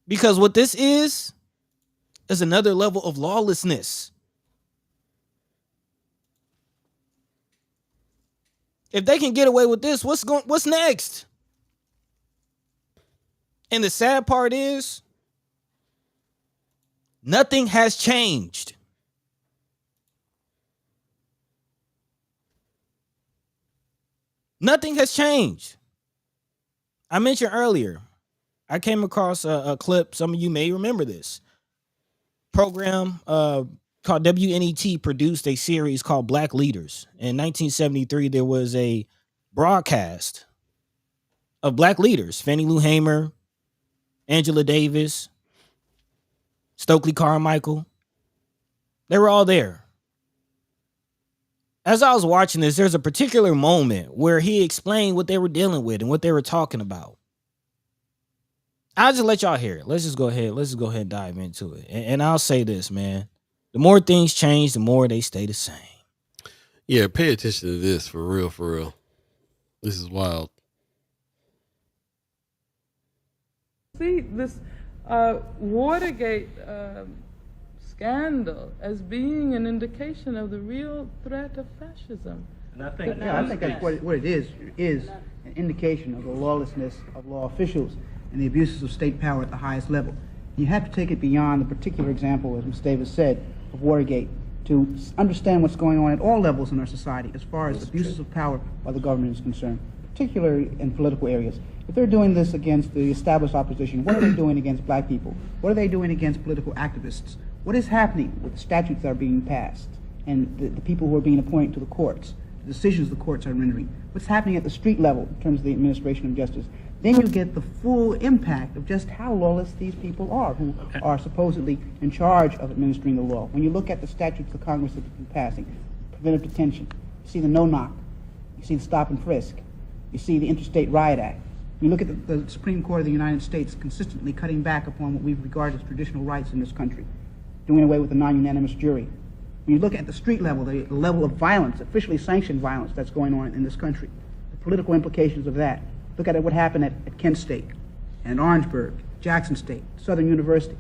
Because what this is another level of lawlessness. If they can get away with this, what's next? And the sad part is nothing has changed. Nothing has changed. I mentioned earlier, I came across a clip. Some of you may remember this program called WNET produced a series called Black Leaders. In 1973, there was a broadcast of Black leaders: Fannie Lou Hamer, Angela Davis, Stokely Carmichael. They were all there. As I was watching this, there's a particular moment where he explained what they were dealing with and what they were talking about. I'll just let y'all hear it. Let's just go ahead and dive into it. And I'll say this, man. The more things change, the more they stay the same. Yeah, pay attention to this for real, for real. This is wild. See this Watergate scandal as being an indication of the real threat of fascism. And I think that's what it is an indication of the lawlessness of law officials and the abuses of state power at the highest level. You have to take it beyond the particular example, as Ms. Davis said, of Watergate, to understand what's going on at all levels in our society as far as abuses of power by the government is concerned, particularly in political areas. If they're doing this against the established opposition, what are they doing against black people? What are they doing against political activists? What is happening with the statutes that are being passed and the people who are being appointed to the courts, the decisions the courts are rendering? What's happening at the street level in terms of the administration of justice? Then you get the full impact of just how lawless these people are who are supposedly in charge of administering the law. When you look at the statutes the Congress has been passing, preventive detention, you see the no-knock, you see the stop and frisk, you see the Interstate Riot Act. You look at the Supreme Court of the United States consistently cutting back upon what we regard as traditional rights in this country, doing away with the non-unanimous jury. When you look at the street level, the level of violence, officially sanctioned violence that's going on in this country, the political implications of that. Look at what happened at Kent State, and Orangeburg, Jackson State, Southern University,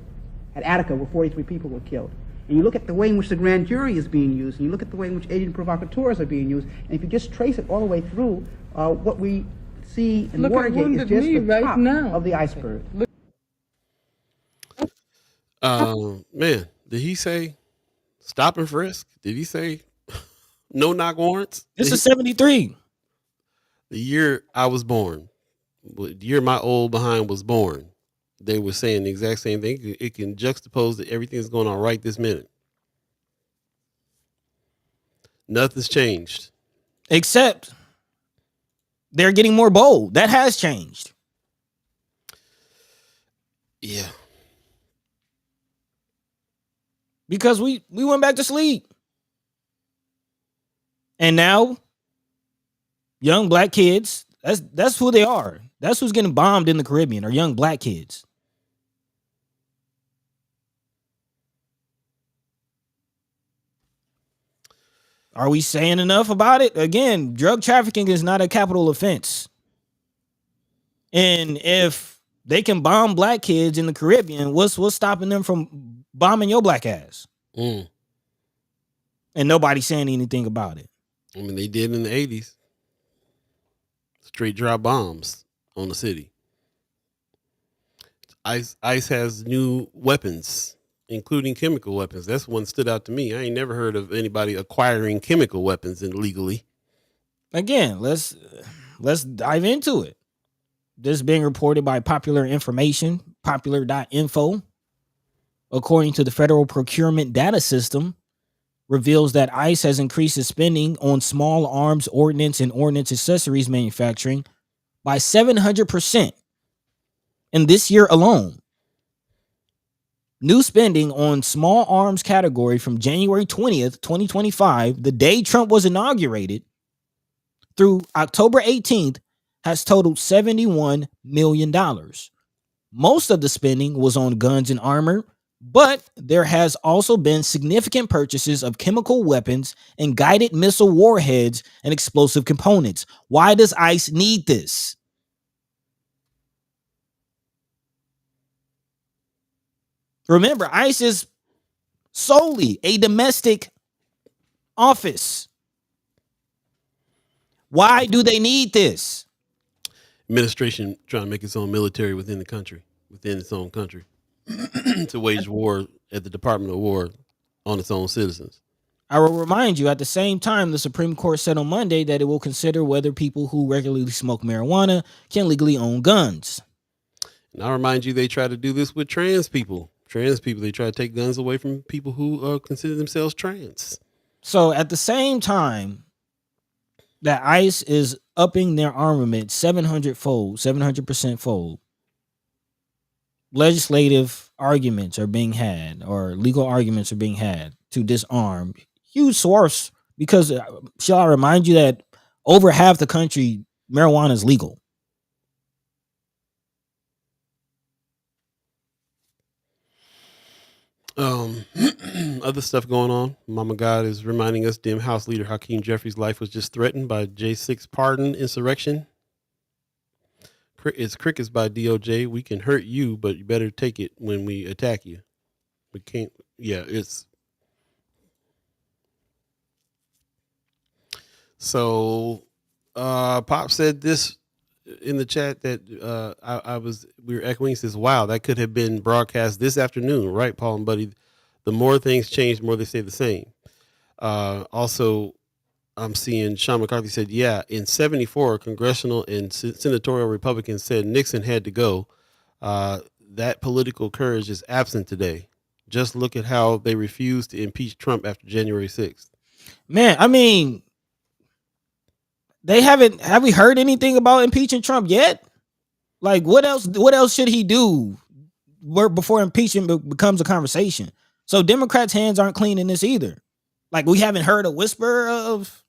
at Attica where 43 people were killed. And you look at the way in which the grand jury is being used, and you look at the way in which agent provocateurs are being used, and if you just trace it all the way through, what we see in Watergate is just the top of the iceberg. Man, did he say stop and frisk? Did he say no knock warrants? This is 73. The year I was born, the year my old behind was born, they were saying the exact same thing. It can juxtapose to everything that's going on right this minute. Nothing's changed. Except they're getting more bold. That has changed. Yeah. Because we went back to sleep. And now young black kids, that's who they are. That's who's getting bombed in the Caribbean, are young black kids. Are we saying enough about it? Again, drug trafficking is not a capital offense. And if they can bomb black kids in the Caribbean, what's stopping them from bombing your black ass? And nobody's saying anything about it. I mean, they did in the 80s. Straight drop bombs on the city. ICE has new weapons, including chemical weapons. That's one stood out to me. I ain't never heard of anybody acquiring chemical weapons illegally. Again, let's dive into it. This is being reported by Popular Information, popular.info. According to the Federal Procurement Data System, reveals that ICE has increased its spending on small arms ordnance and ordnance accessories manufacturing by 700% in this year alone. New spending on small arms category from January 20th, 2025, the day Trump was inaugurated, through October 18th, has totaled $71 million. Most of the spending was on guns and armor, but there has also been significant purchases of chemical weapons and guided missile warheads and explosive components. Why does ICE need this? Remember, ICE is solely a domestic office. Why do they need this? Administration trying to make its own military within the country. within its own country to wage war at the Department of War on its own citizens. I will remind you, at the same time, the Supreme Court said on Monday that it will consider whether people who regularly smoke marijuana can legally own guns. And I remind you, they try to do this with trans people. They try to take guns away from people who consider themselves trans. So at the same time that ICE is upping their armament 700% fold, legislative arguments are being had, or legal arguments are being had to disarm huge swaths, because shall I remind you that over half the country, marijuana is legal. Other stuff going on. Mama God is reminding us Dim House leader Hakeem Jeffries' life was just threatened by J6 pardon insurrection. It's crickets by DOJ. We can hurt you, but you better take it when we attack you. We can't. Yeah, it's. So, Pop said this in the chat that we were echoing. He says, wow, that could have been broadcast this afternoon, right, Paul and Buddy? The more things change, the more they stay the same. Also, I'm seeing Sean McCarthy said, yeah, in 74, congressional and senatorial Republicans said Nixon had to go. That political courage is absent today. Just look at how they refused to impeach Trump after January 6th. Man, I mean, have we heard anything about impeaching Trump yet? Like, what else should he do before impeachment becomes a conversation? So Democrats' hands aren't clean in this either. Like, we haven't heard a whisper of.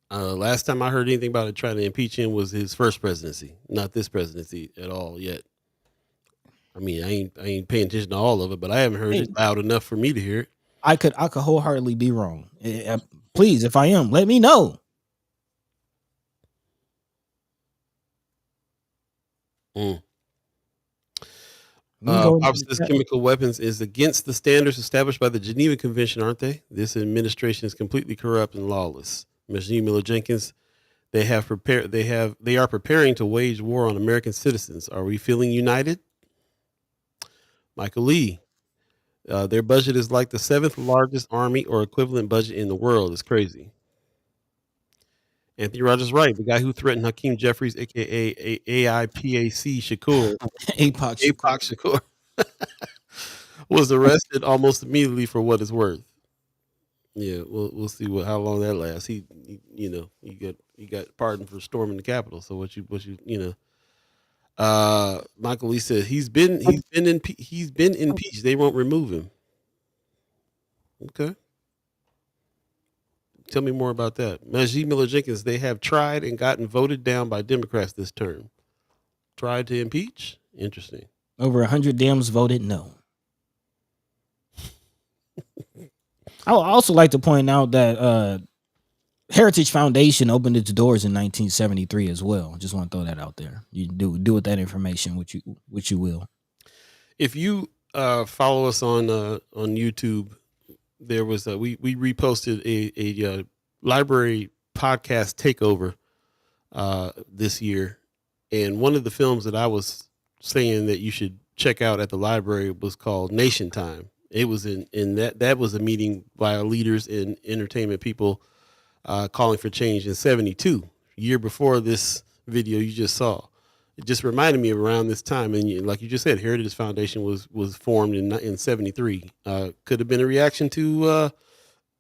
Last time I heard anything about it trying to impeach him was his first presidency, not this presidency at all yet. I mean, I ain't paying attention to all of it, but I haven't heard it loud enough for me to hear it. I could wholeheartedly be wrong. Please, if I am, let me know. Obvious chemical weapons is against the standards established by the Geneva Convention, aren't they? This administration is completely corrupt and lawless. Machine Miller Jenkins, they are preparing to wage war on American citizens. Are we feeling united? Michael Lee, their budget is like the 7th largest army or equivalent budget in the world. It's crazy. Anthony Rogers Wright, the guy who threatened Hakeem Jeffries, aka AIPAC Shakur, APOC Shakur, was arrested almost immediately for what it's worth. Yeah, we'll see how long that lasts. He got pardoned for storming the Capitol. So what you Michael Lee said he's been impeached. They won't remove him. Okay. Tell me more about that. Majid Miller Jenkins, they have tried and gotten voted down by Democrats this term. Tried to impeach? Interesting. Over 100 Dems voted no. I would also like to point out that Heritage Foundation opened its doors in 1973 as well. Just want to throw that out there. You do with that information what you will. If you follow us on YouTube, there was we reposted a library podcast takeover this year, and one of the films that I was saying that you should check out at the library was called Nation Time. It was in that was a meeting by leaders in entertainment people calling for change in 72, year before this video you just saw. It just reminded me of around this time, and like you just said, Heritage Foundation was formed in 73. Could have been a reaction to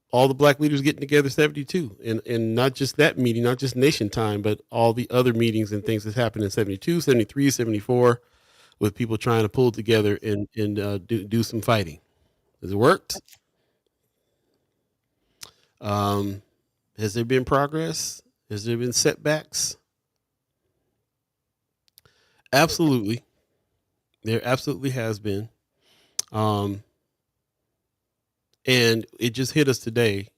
all the black leaders getting together 72, and not just that meeting, not just Nation Time, but all the other meetings and things that happened in 72, 73, 74, with people trying to pull together and do some fighting. Has it worked? Has there been progress? Has there been setbacks? Absolutely. There absolutely has been. And it just hit us today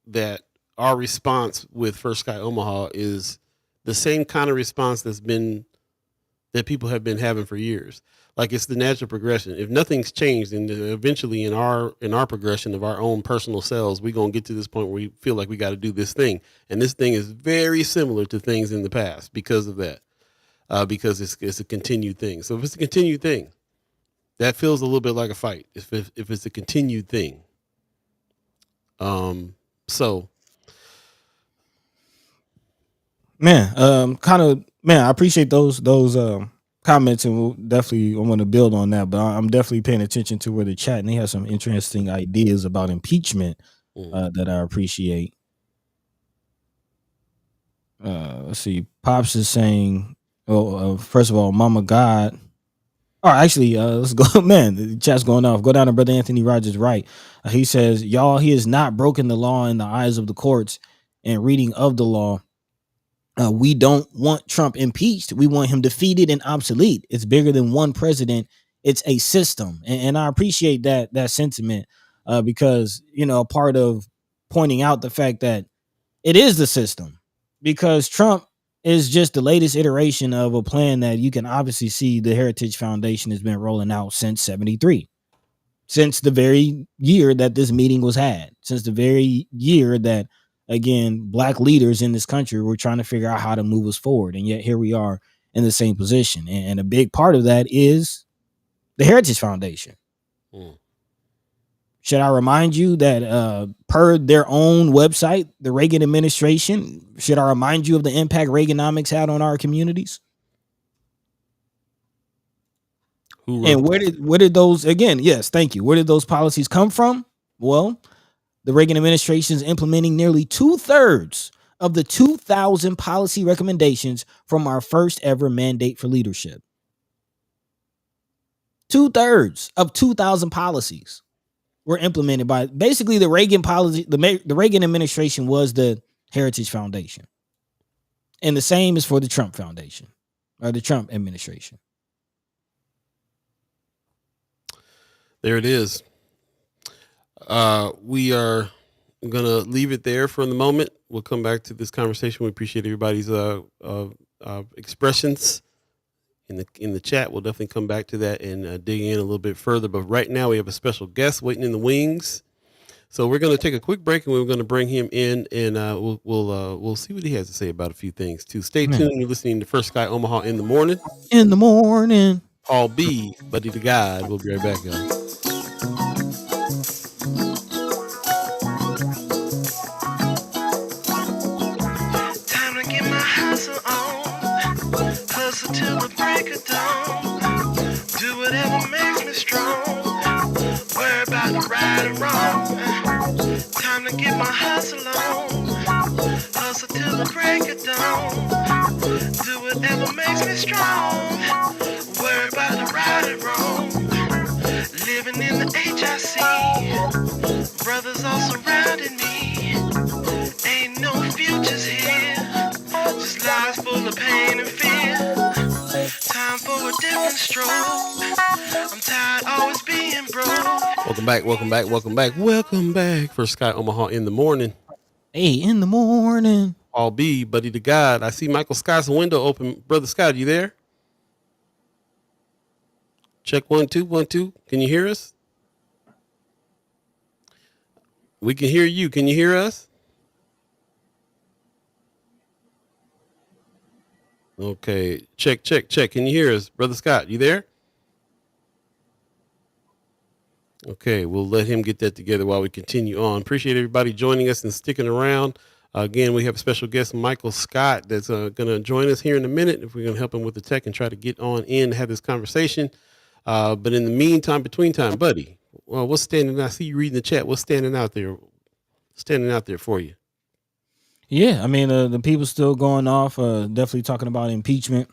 that our response with First Sky Omaha is the same kind of response that people have been having for years. Like, it's the natural progression. If nothing's changed, then eventually in our progression of our own personal selves, we're going to get to this point where we feel like we got to do this thing. And this thing is very similar to things in the past because of that. because it's a continued thing. So if it's a continued thing, that feels a little bit like a fight. If it's a continued thing, so Man, I appreciate those comments, and we'll definitely I want to build on that. But I'm definitely paying attention to where the chat, and they have some interesting ideas about impeachment that I appreciate. Let's see. Pops is saying, first of all, Mama God. Oh, actually, let's go. Man, the chat's going off. Go down to Brother Anthony Rogers right. He says, y'all, he has not broken the law in the eyes of the courts and reading of the law. We don't want Trump impeached. We want him defeated and obsolete. It's bigger than one president. It's a system. And I appreciate that sentiment because, part of pointing out the fact that it is the system, because Trump is just the latest iteration of a plan that you can obviously see the Heritage Foundation has been rolling out since 73, since the very year that this meeting was had, since the very year that, again, black leaders in this country were trying to figure out how to move us forward. And yet here we are in the same position. And a big part of that is the Heritage Foundation. Should I remind you that per their own website, the Reagan administration, should I remind you of the impact Reaganomics had on our communities? And where did those, again, yes, thank you. Where did those policies come from? Well, the Reagan administration is implementing nearly 2/3 of the 2,000 policy recommendations from our first ever mandate for leadership. 2/3 of 2,000 policies were implemented by basically the Reagan policy. The Reagan administration was the Heritage Foundation. And the same is for the Trump Foundation or the Trump administration. There it is. We are going to leave it there for the moment. We'll come back to this conversation. We appreciate everybody's expressions in the chat. We'll definitely come back to that and dig in a little bit further. But right now we have a special guest waiting in the wings. So we're going to take a quick break and we're going to bring him in, and we'll see what he has to say about a few things too. Stay tuned. You're listening to First Sky Omaha in the morning. In the morning. Paul Beeee, buddy to Gawd. We'll be right back, y'all. Till the break of dawn, do whatever makes me strong. Worry about the right and wrong. Time to get my hustle on. Hustle till the break of dawn. Do whatever makes me strong. Worry about the right and wrong. Living in the HIC, brothers all surrounding me. Ain't no futures here, just lives full of pain and fear. Time for a different stroke. I'm tired always being broke. Welcome back. First Sky Omaha in the morning. Hey, in the morning. Paul Beeee, buddy to Gawd. I see Michael Scott's window open. Brother Scott, you there? Check 1 2 1 2. Can you hear us? We can hear you. Can you hear us? Okay, check. Can you hear us? Brother Scott, you there? Okay, we'll let him get that together while we continue on. Appreciate everybody joining us and sticking around. Again, we have a special guest, Michael Scott, that's going to join us here in a minute. If we're going to help him with the tech and try to get on in, have this conversation. But in the meantime, between time, buddy, well, what's standing out? I see you reading the chat. What's standing out there? For you? Yeah, I mean, the people still going off, definitely talking about impeachment.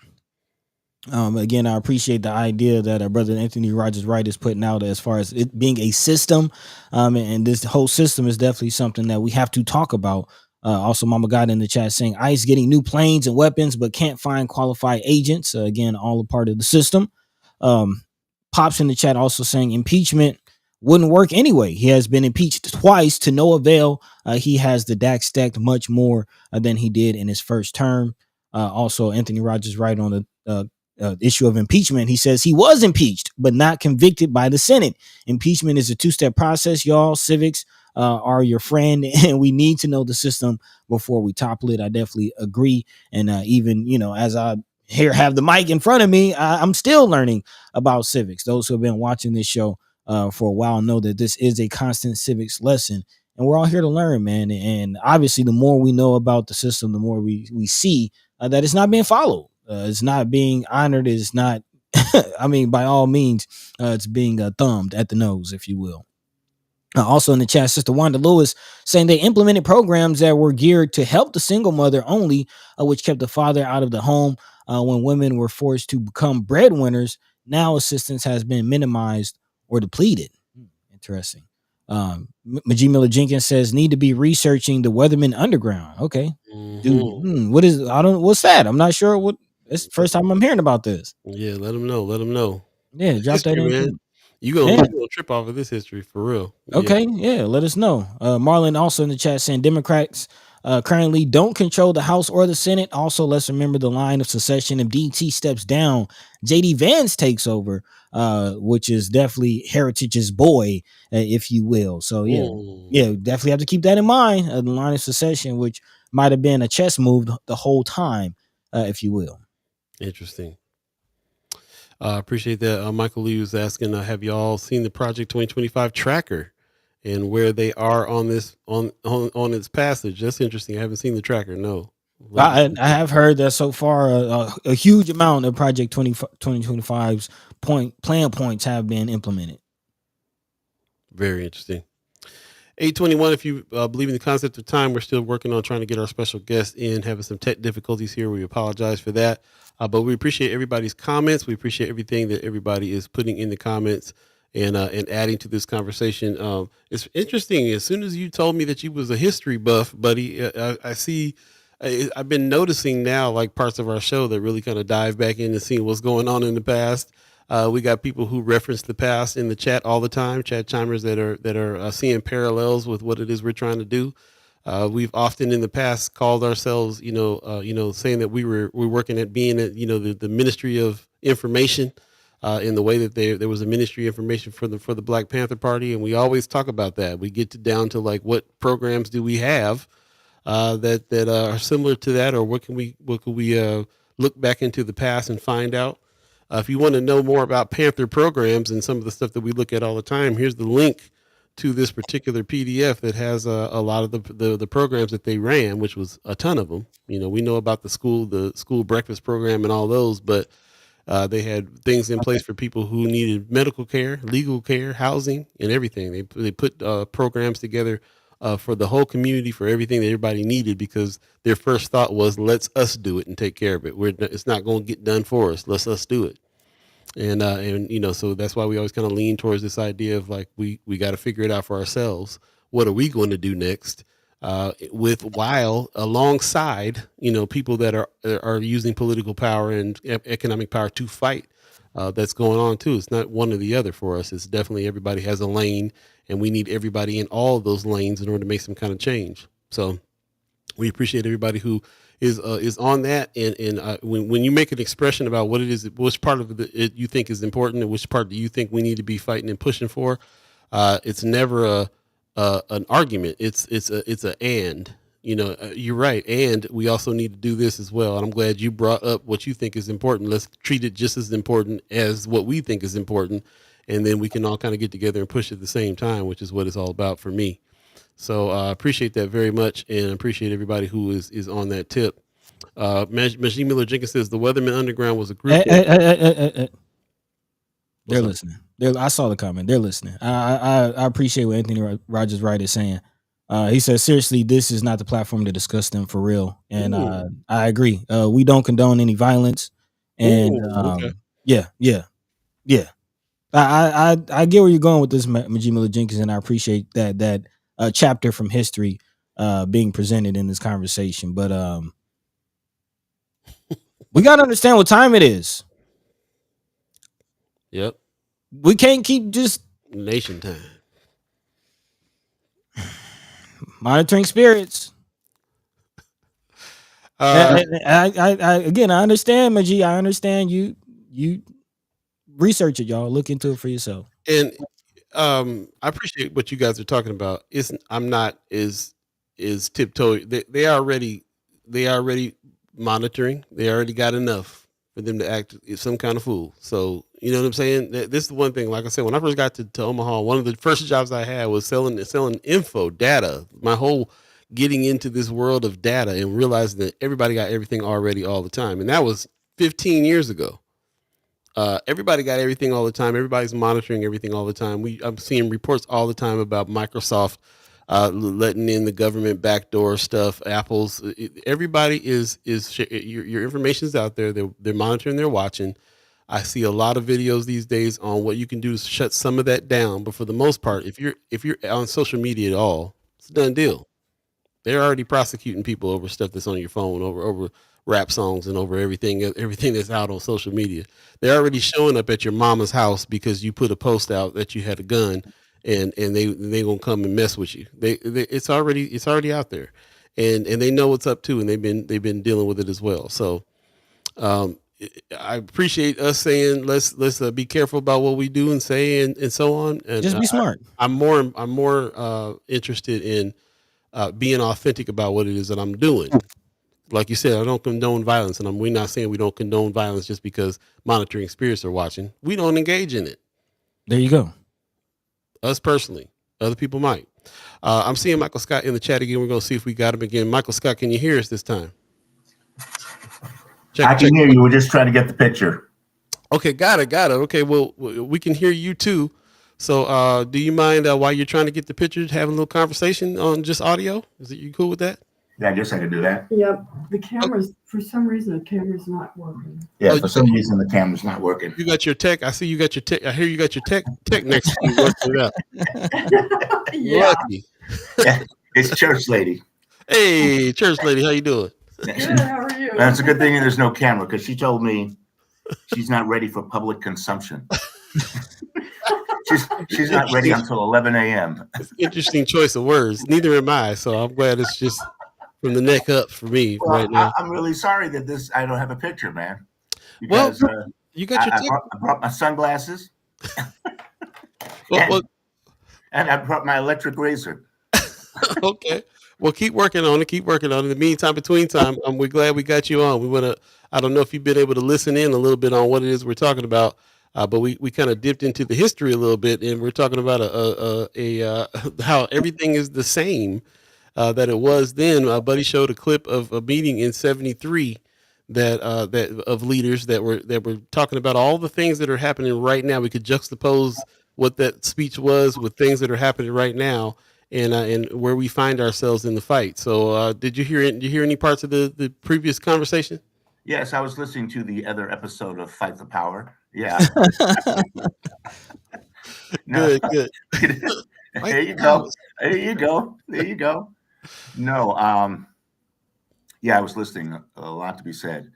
Again, I appreciate the idea that our brother Anthony Rogers Wright is putting out as far as it being a system. And this whole system is definitely something that we have to talk about. Also, Mama God in the chat saying ICE getting new planes and weapons, but can't find qualified agents. Again, all a part of the system. Pops in the chat also saying impeachment wouldn't work anyway. He has been impeached twice to no avail. He has the DAX stacked much more than he did in his first term. Also, Anthony Rogers Wright on the issue of impeachment. He says he was impeached, but not convicted by the Senate. Impeachment is a two-step process, y'all. Civics are your friend, and we need to know the system before we topple it. I definitely agree. And even, as I here have the mic in front of me, I'm still learning about civics. Those who have been watching this show for a while know that this is a constant civics lesson, and we're all here to learn, man. And obviously, the more we know about the system, the more we see that it's not being followed, it's not being honored, it's not. I mean, by all means, it's being thumbed at the nose, if you will. Also in the chat, Sister Wanda Lewis saying they implemented programs that were geared to help the single mother only, which kept the father out of the home when women were forced to become breadwinners. Now assistance has been minimized or depleted. Interesting. Majee Miller Jenkins says need to be researching the Weatherman Underground. Okay, dude, what is? I don't. What's that? I'm not sure. What? It's the first time I'm hearing about this. Yeah, let them know. Let them know. Yeah, drop History, that in. man. You gonna trip off of this history for real. Okay, yeah, let us know. Marlon also in the chat saying Democrats currently don't control the House or the Senate. Also, let's remember the line of succession. If DT steps down, JD Vance takes over, which is definitely Heritage's boy, if you will. So yeah, definitely have to keep that in mind. The line of succession, which might have been a chess move the whole time, if you will. Interesting. Appreciate that. Michael Lee was asking, have y'all seen the Project 2025 tracker and where they are on this on its passage? That's interesting. I haven't seen the tracker. No. I have heard that so far a huge amount of Project 2025's plan points have been implemented. Very interesting. 821, if you believe in the concept of time, we're still working on trying to get our special guest in, having some tech difficulties here. We apologize for that. But we appreciate everybody's comments. We appreciate everything that everybody is putting in the comments and adding to this conversation. It's interesting. As soon as you told me that you was a history buff, buddy, I see, I've been noticing now like parts of our show that really kind of dive back in and seeing what's going on in the past. We got people who reference the past in the chat all the time, chat chimers that are seeing parallels with what it is we're trying to do. We've often in the past called ourselves, saying that we're working at being at, the Ministry of Information, in the way that there was a Ministry of Information for the Black Panther Party, and we always talk about that. We get down to like what programs do we have that are similar to that, or what can we look back into the past and find out. If you want to know more about Panther programs and some of the stuff that we look at all the time, here's the link to this particular PDF that has a lot of the programs that they ran, which was a ton of them. We know about the school breakfast program and all those, but they had things in place for people who needed medical care, legal care, housing, and everything. They put programs together for the whole community, for everything that everybody needed, because their first thought was, let's us do it and take care of it. It's not going to get done for us. Let's us do it. And so that's why we always kind of lean towards this idea of like, we got to figure it out for ourselves. What are we going to do next? While alongside, people that are using political power and economic power to fight, that's going on too. It's not one or the other for us. It's definitely everybody has a lane, and we need everybody in all of those lanes in order to make some kind of change. So we appreciate everybody who is on that. And when you make an expression about what it is, which part of it you think is important and which part do you think we need to be fighting and pushing for, it's never an argument. It's a and. You're right, and we also need to do this as well. And I'm glad you brought up what you think is important. Let's treat it just as important as what we think is important, and then we can all kind of get together and push at the same time, which is what it's all about for me. So I appreciate that very much, and appreciate everybody who is on that tip. Majee Miller Jenkins says the Weatherman Underground was a group. They're listening. I saw the comment. They're listening. I appreciate what Anthony Rogers Wright is saying. He says, seriously, this is not the platform to discuss them for real. And I agree. We don't condone any violence. And okay. Yeah. I get where you're going with this, Majee Miller Jenkins, and I appreciate that chapter from history being presented in this conversation. But we got to understand what time it is. Yep. We can't keep just nation time. Monitoring spirits. I understand, Majee. I understand you research it, y'all. Look into it for yourself. And I appreciate what you guys are talking about. I'm not is tiptoe. They already monitoring. They already got enough. for them to act some kind of fool. So, you know what I'm saying? This is the one thing, like I said, when I first got to Omaha, one of the first jobs I had was selling info, data. My whole getting into this world of data and realizing that everybody got everything already all the time. And that was 15 years ago. Everybody got everything all the time. Everybody's monitoring everything all the time. I'm seeing reports all the time about Microsoft letting in the government backdoor stuff. Apple's everybody is your information's out there. They're monitoring. They're watching. I see a lot of videos these days on what you can do to shut some of that down. But for the most part, if you're on social media at all, it's a done deal. They're already prosecuting people over stuff that's on your phone, over rap songs, and over everything that's out on social media. They're already showing up at your mama's house because you put a post out that you had a gun, and they gonna come and mess with you. It's already out there, and they know what's up too, and they've been dealing with it as well. So, I appreciate us saying let's be careful about what we do and say and so on. And Just be smart. I'm more interested in being authentic about what it is that I'm doing. Like you said, I don't condone violence, and we're not saying we don't condone violence just because monitoring spirits are watching. We don't engage in it. There you go. Us personally, other people might. I'm seeing Michael Scott in the chat again. We're going to see if we got him again. Michael Scott, can you hear us this time? I can hear you. We're just trying to get the picture. Okay, got it. Okay, well, we can hear you too. So do you mind while you're trying to get the picture, having a little conversation on just audio? Is it you cool with that? Yeah, I guess I could do that. Yep. The camera's, for some reason, the camera's not working. Yeah, for some reason, the camera's not working. You got your tech. I see you got your tech. I hear you got your tech next to you. Working it out. Yeah. Lucky. Yeah, it's church lady. Hey, church lady, how you doing? Good, how are you? That's a good thing there's no camera, because she told me she's not ready for public consumption. She's not ready until 11 a.m. Interesting choice of words. Neither am I, so I'm glad it's just from the neck up for me right now. I'm really sorry that I don't have a picture, man. Because, you got your I brought my sunglasses. well, and I brought my electric razor. Okay. Well, keep working on it. In the meantime, between time, we're glad we got you on. I don't know if you've been able to listen in a little bit on what it is we're talking about, but we kind of dipped into the history a little bit, and we're talking about how everything is the same that it was then. Buddy showed a clip of a meeting in '73 that of leaders that were talking about all the things that are happening right now. We could juxtapose what that speech was with things that are happening right now, and where we find ourselves in the fight. So, did you hear any parts of the previous conversation? Yes, I was listening to the other episode of Fight the Power. Yeah. Good. There you go. No, yeah, I was listening. A lot to be said.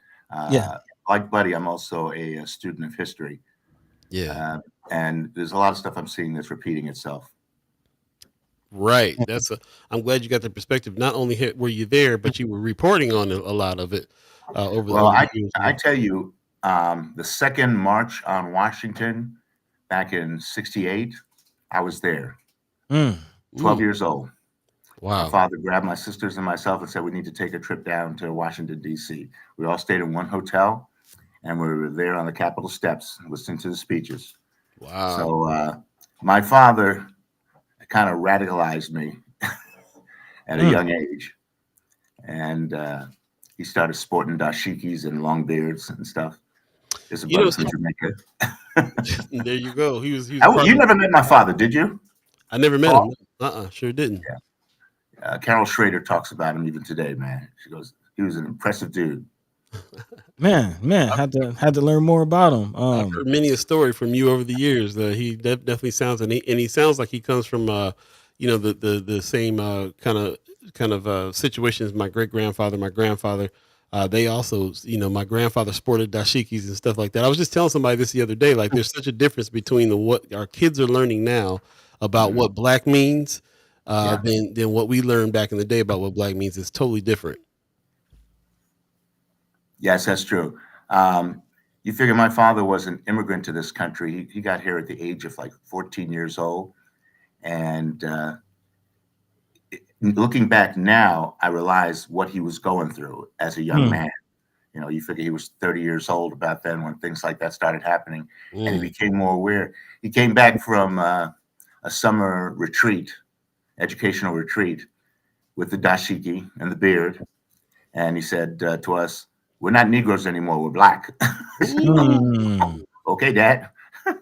Like Buddy, I'm also a student of history. Yeah. And there's a lot of stuff I'm seeing that's repeating itself. Right. I'm glad you got the perspective. Not only were you there, but you were reporting on a lot of it over the years. I tell you, the second March on Washington back in '68, I was there. 12 years old. Wow. My father grabbed my sisters and myself and said, we need to take a trip down to Washington, D.C. We all stayed in one hotel, and we were there on the Capitol steps listening to the speeches. Wow. So my father kind of radicalized me at a young age. And he started sporting dashikis and long beards and stuff. There's a brother from Jamaica. There you go. He was you never met my father, did you? I never met him. Sure didn't. Yeah. Carol Schrader talks about him even today, man. She goes, he was an impressive dude. Man, had to learn more about him. I've heard many a story from you over the years. He definitely sounds, and he sounds like he comes from, the same kind of situations. My great grandfather, my grandfather, they also, my grandfather sported dashikis and stuff like that. I was just telling somebody this the other day. Like, there's such a difference between what our kids are learning now about what black means, than what we learned back in the day about what black means. It's totally different. Yes, that's true. You figure my father was an immigrant to this country. He got here at the age of like 14 years old. And looking back now, I realize what he was going through as a young man. You know, you figure he was 30 years old about then when things like that started happening, and he became more aware. He came back from a summer retreat, educational retreat, with the dashiki and the beard, and he said to us, "We're not Negroes anymore. We're black." Mm. Okay, Dad. That's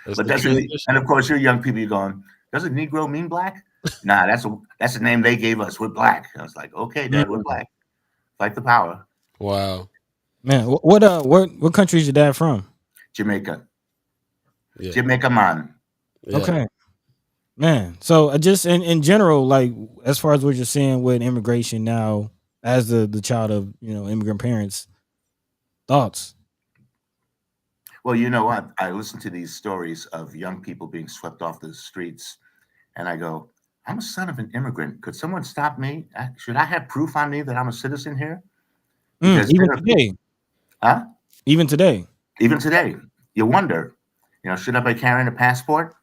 But the that's really, transition. and of course, you're young people. You're going, does a Negro mean black? Nah, that's the name they gave us. We're black. I was like, okay, Dad, we're black. Fight the power. Wow. Man, what country is your dad from? Jamaica. Yeah. Jamaica man. Yeah. Okay. Man, so just in general, like as far as what you're seeing with immigration now, as the child of immigrant parents, thoughts? Well, you know what? I listen to these stories of young people being swept off the streets, and I go, I'm a son of an immigrant. Could someone stop me? Should I have proof on me that I'm a citizen here? Because Even today, huh? even today. Even today, you wonder, should I be carrying a passport?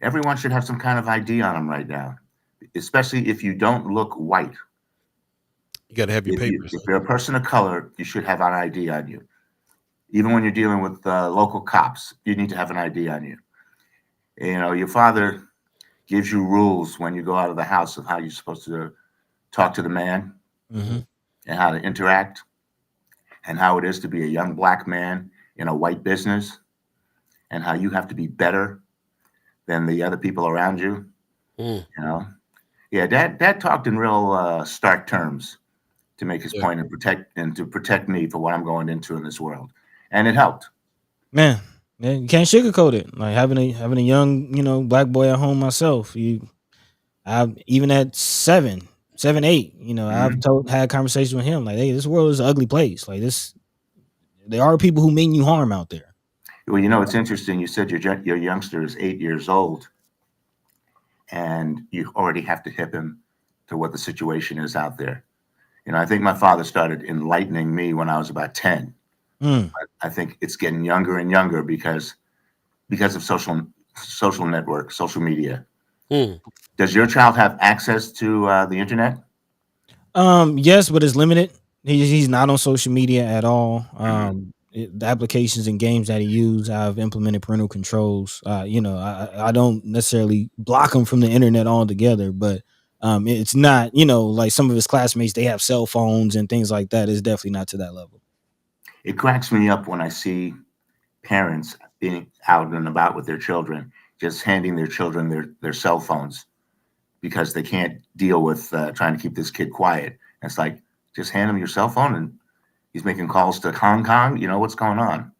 Everyone should have some kind of ID on them right now, especially if you don't look white. You got to have your papers. If you're a person of color, you should have an ID on you. Even when you're dealing with local cops, you need to have an ID on you. Your father gives you rules when you go out of the house of how you're supposed to talk to the man and how to interact and how it is to be a young black man in a white business and how you have to be better than the other people around you. Yeah, Dad talked in real stark terms to make his point and to protect me for what I'm going into in this world, and it helped. Man, you can't sugarcoat it. Like having a young black boy at home myself. I've even at 7, 8. I've had conversations with him like, hey, this world is an ugly place. Like this, there are people who mean you harm out there. Well, it's interesting. You said your youngster is 8 years old, and you already have to hip him to what the situation is out there. I think my father started enlightening me when I was about 10. But I think it's getting younger and younger because of social network, social media. Does your child have access to the internet? Yes, but it's limited. He's not on social media at all. The applications and games that he uses, I've implemented parental controls. I don't necessarily block him from the internet altogether, but it's not, like some of his classmates, they have cell phones and things like that. It's definitely not to that level. It cracks me up when I see parents being out and about with their children, just handing their children their cell phones because they can't deal with trying to keep this kid quiet. And it's like, just hand him your cell phone and he's making calls to Hong Kong. What's going on?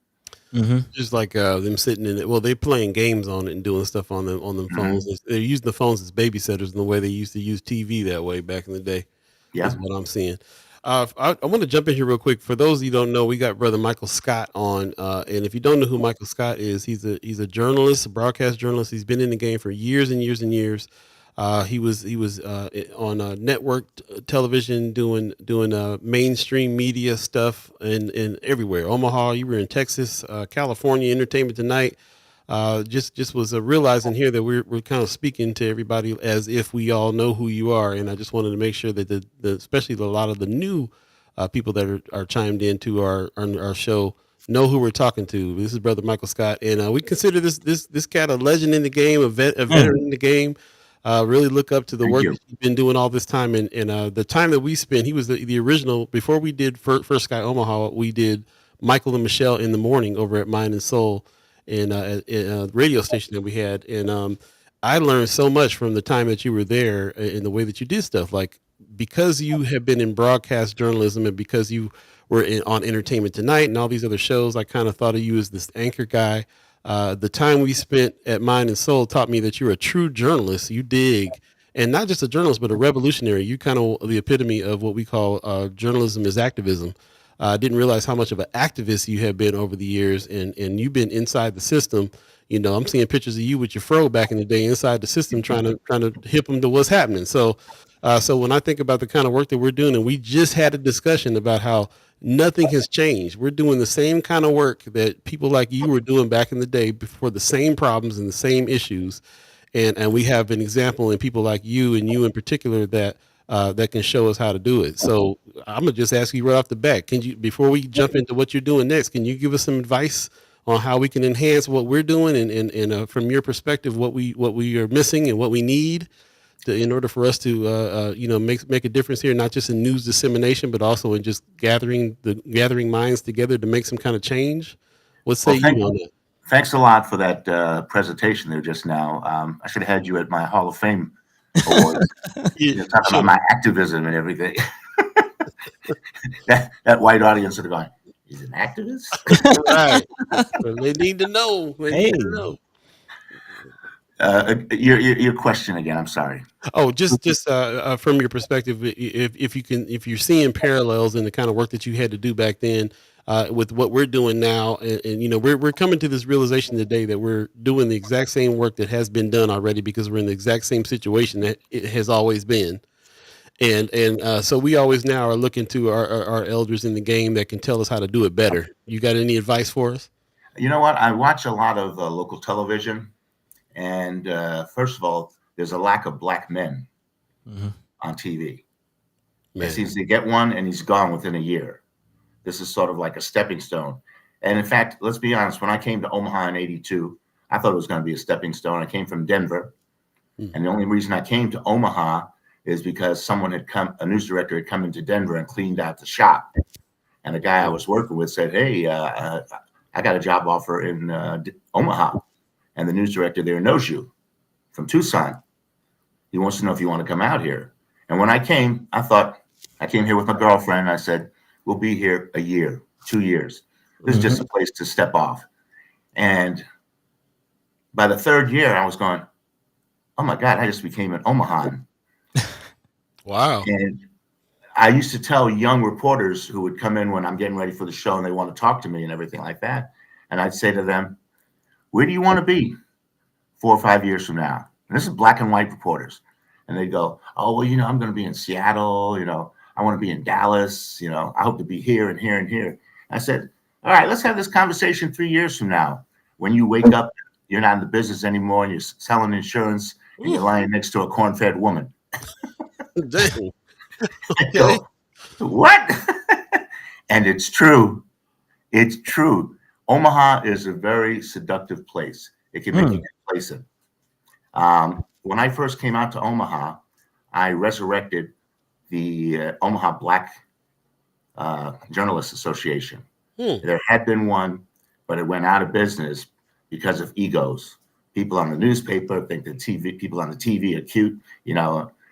Just like them sitting in it. Well, they're playing games on it and doing stuff on them phones. They're using the phones as babysitters in the way they used to use TV that way back in the day. Yeah. That's what I'm seeing. I want to jump in here real quick. For those of you who don't know, we got brother Michael Scott on. And if you don't know who Michael Scott is, he's a journalist, a broadcast journalist. He's been in the game for years and years and years. He was on network television doing mainstream media stuff in everywhere. Omaha, you were in Texas, California, Entertainment Tonight. Just was realizing here that we're kind of speaking to everybody as if we all know who you are, and I just wanted to make sure that especially a lot of the new people that are chimed into our show know who we're talking to. This is brother Michael Scott, and we consider this cat a legend in the game, a veteran in the game. Really look up to the work that he's been doing all this time, and the time that we spent. He was the original. Before we did First Sky Omaha, we did Michael and Michelle in the morning over at Mind and Soul, and a radio station that we had. And I learned so much from the time that you were there in the way that you did stuff. Like, because you have been in broadcast journalism and because you were on Entertainment Tonight and all these other shows, I kind of thought of you as this anchor guy. The time we spent at Mind and Soul taught me that you're a true journalist. You dig, and not just a journalist, but a revolutionary. You kind of the epitome of what we call journalism is activism. I didn't realize how much of an activist you have been over the years, and you've been inside the system. I'm seeing pictures of you with your fro back in the day inside the system, trying to hip them to what's happening. So when I think about the kind of work that we're doing, and we just had a discussion about how nothing has changed. We're doing the same kind of work that people like you were doing back in the day before the same problems and the same issues. And we have an example in people like you and you in particular that that can show us how to do it. So I'm gonna just ask you right off the bat, can you, before we jump into what you're doing next, can you give us some advice on how we can enhance what we're doing, and from your perspective, what we are missing and what we need in order for us to make a difference here, not just in news dissemination, but also in just gathering minds together to make some kind of change? What say you on that? Thanks a lot for that presentation there just now. I should have had you at my Hall of Fame award. Talking about my activism and everything. that white audience are going, he's an activist? Right. They need to know. Need to know. Your question again, I'm sorry. Oh, just from your perspective, if you're seeing parallels in the kind of work that you had to do back then with what we're doing now, and we're coming to this realization today that we're doing the exact same work that has been done already, because we're in the exact same situation that it has always been, and so we always now are looking to our elders in the game that can tell us how to do it better. You got any advice for us? You know what? I watch a lot of local television, and first of all, there's a lack of black men on TV. It seems to get one, and he's gone within a year. This is sort of like a stepping stone. And in fact, let's be honest, when I came to Omaha in '82, I thought it was going to be a stepping stone. I came from Denver. And the only reason I came to Omaha is because a news director had come into Denver and cleaned out the shop. And the guy I was working with said, hey, I got a job offer in Omaha. And the news director there knows you from Tucson. He wants to know if you want to come out here. And when I came, I came here with my girlfriend. I said, we'll be here a year, 2 years. This is just a place to step off. And by the third year, I was going, oh my God, I just became an Omahan. Wow. And I used to tell young reporters who would come in when I'm getting ready for the show and they want to talk to me and everything like that. And I'd say to them, where do you want to be 4 or 5 years from now? And this is black and white reporters. And they go, oh, well, I'm going to be in Seattle. I want to be in Dallas. I hope to be here and here and here. I said, all right, let's have this conversation 3 years from now. When you wake up, you're not in the business anymore, and you're selling insurance, and you're lying next to a corn-fed woman. Dang. I go, what? And it's true. It's true. Omaha is a very seductive place. It can make you complacent. When I first came out to Omaha, I resurrected the Omaha Black Journalists Association. There had been one, but it went out of business because of egos. People on the newspaper think that people on the TV are cute,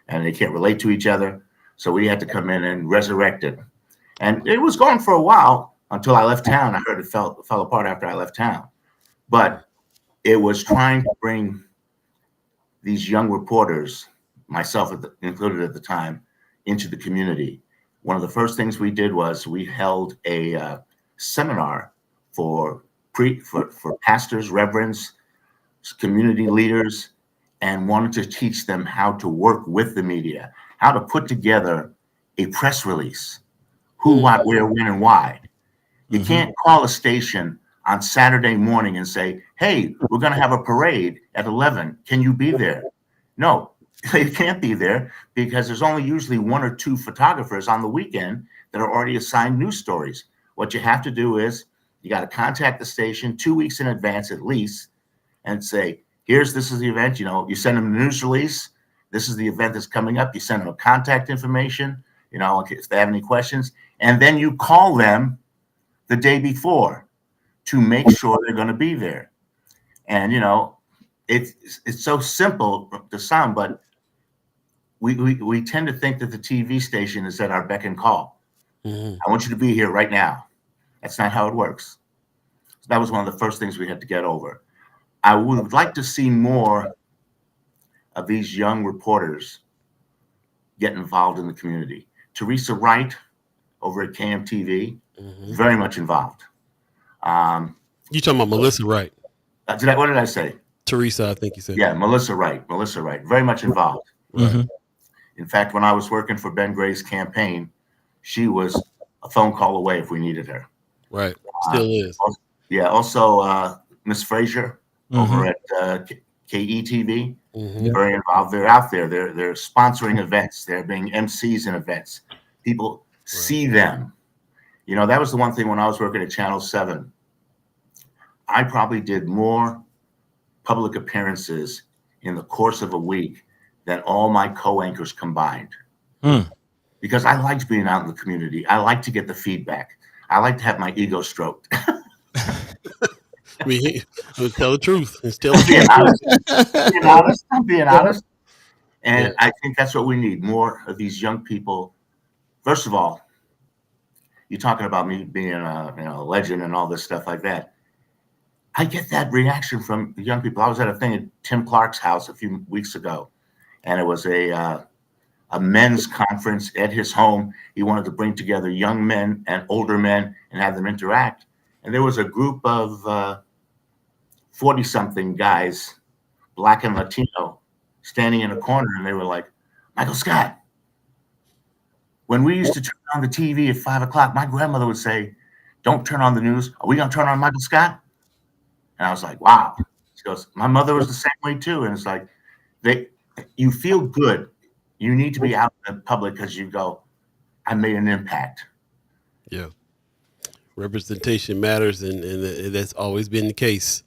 and they can't relate to each other. So we had to come in and resurrect it. And it was going for a while until I left town. I heard it fell apart after I left town. But it was trying to bring these young reporters, myself included at the time, into the community. One of the first things we did was we held a seminar for pastors, reverends, community leaders, and wanted to teach them how to work with the media, how to put together a press release, who, what, where, when, and why. You can't call a station on Saturday morning and say, hey, we're going to have a parade at 11. Can you be there? No, they can't be there because there's only usually 1 or 2 photographers on the weekend that are already assigned news stories. What you have to do is you got to contact the station 2 weeks in advance at least and say, this is the event. You send them a news release. This is the event that's coming up. You send them contact information, if they have any questions. And then you call them the day before to make sure they're going to be there. And, it's so simple to sound, but we tend to think that the TV station is at our beck and call. I want you to be here right now. That's not how it works. So that was one of the first things we had to get over. I would like to see more of these young reporters get involved in the community. Teresa Wright over at KMTV, very much involved. You talking about Melissa Wright? What did I say? Teresa, I think you said. Yeah, Melissa Wright, very much involved. Right. In fact, when I was working for Ben Gray's campaign, she was a phone call away if we needed her. Right, still is. Also, Miss Frazier over at KETV. Mhm. Very involved. They're out there. They're sponsoring events. They're being MCs in events. People see them. You know, that was the one thing when I was working at Channel 7. I probably did more public appearances in the course of a week than all my co-anchors combined. Because I liked being out in the community. I like to get the feedback. I like to have my ego stroked. I mean, tell the truth. It's tell being the honest, being honest. And Yeah. I think that's what we need, more of these young people. First of all, you're talking about me being a legend and all this stuff like that. I get that reaction from young people. I was at a thing at Tim Clark's house a few weeks ago, and it was a men's conference at his home. He wanted to bring together young men and older men and have them interact. And there was a group of 40-something guys, Black and Latino, standing in a corner, and they were like, Michael Scott, when we used to turn on the TV at 5 o'clock, my grandmother would say, don't turn on the news. Are we going to turn on Michael Scott? And I was like, wow. She goes, my mother was the same way too. And it's like, you feel good. You need to be out in the public because you go, I made an impact. Yeah. Representation matters, and that's always been the case.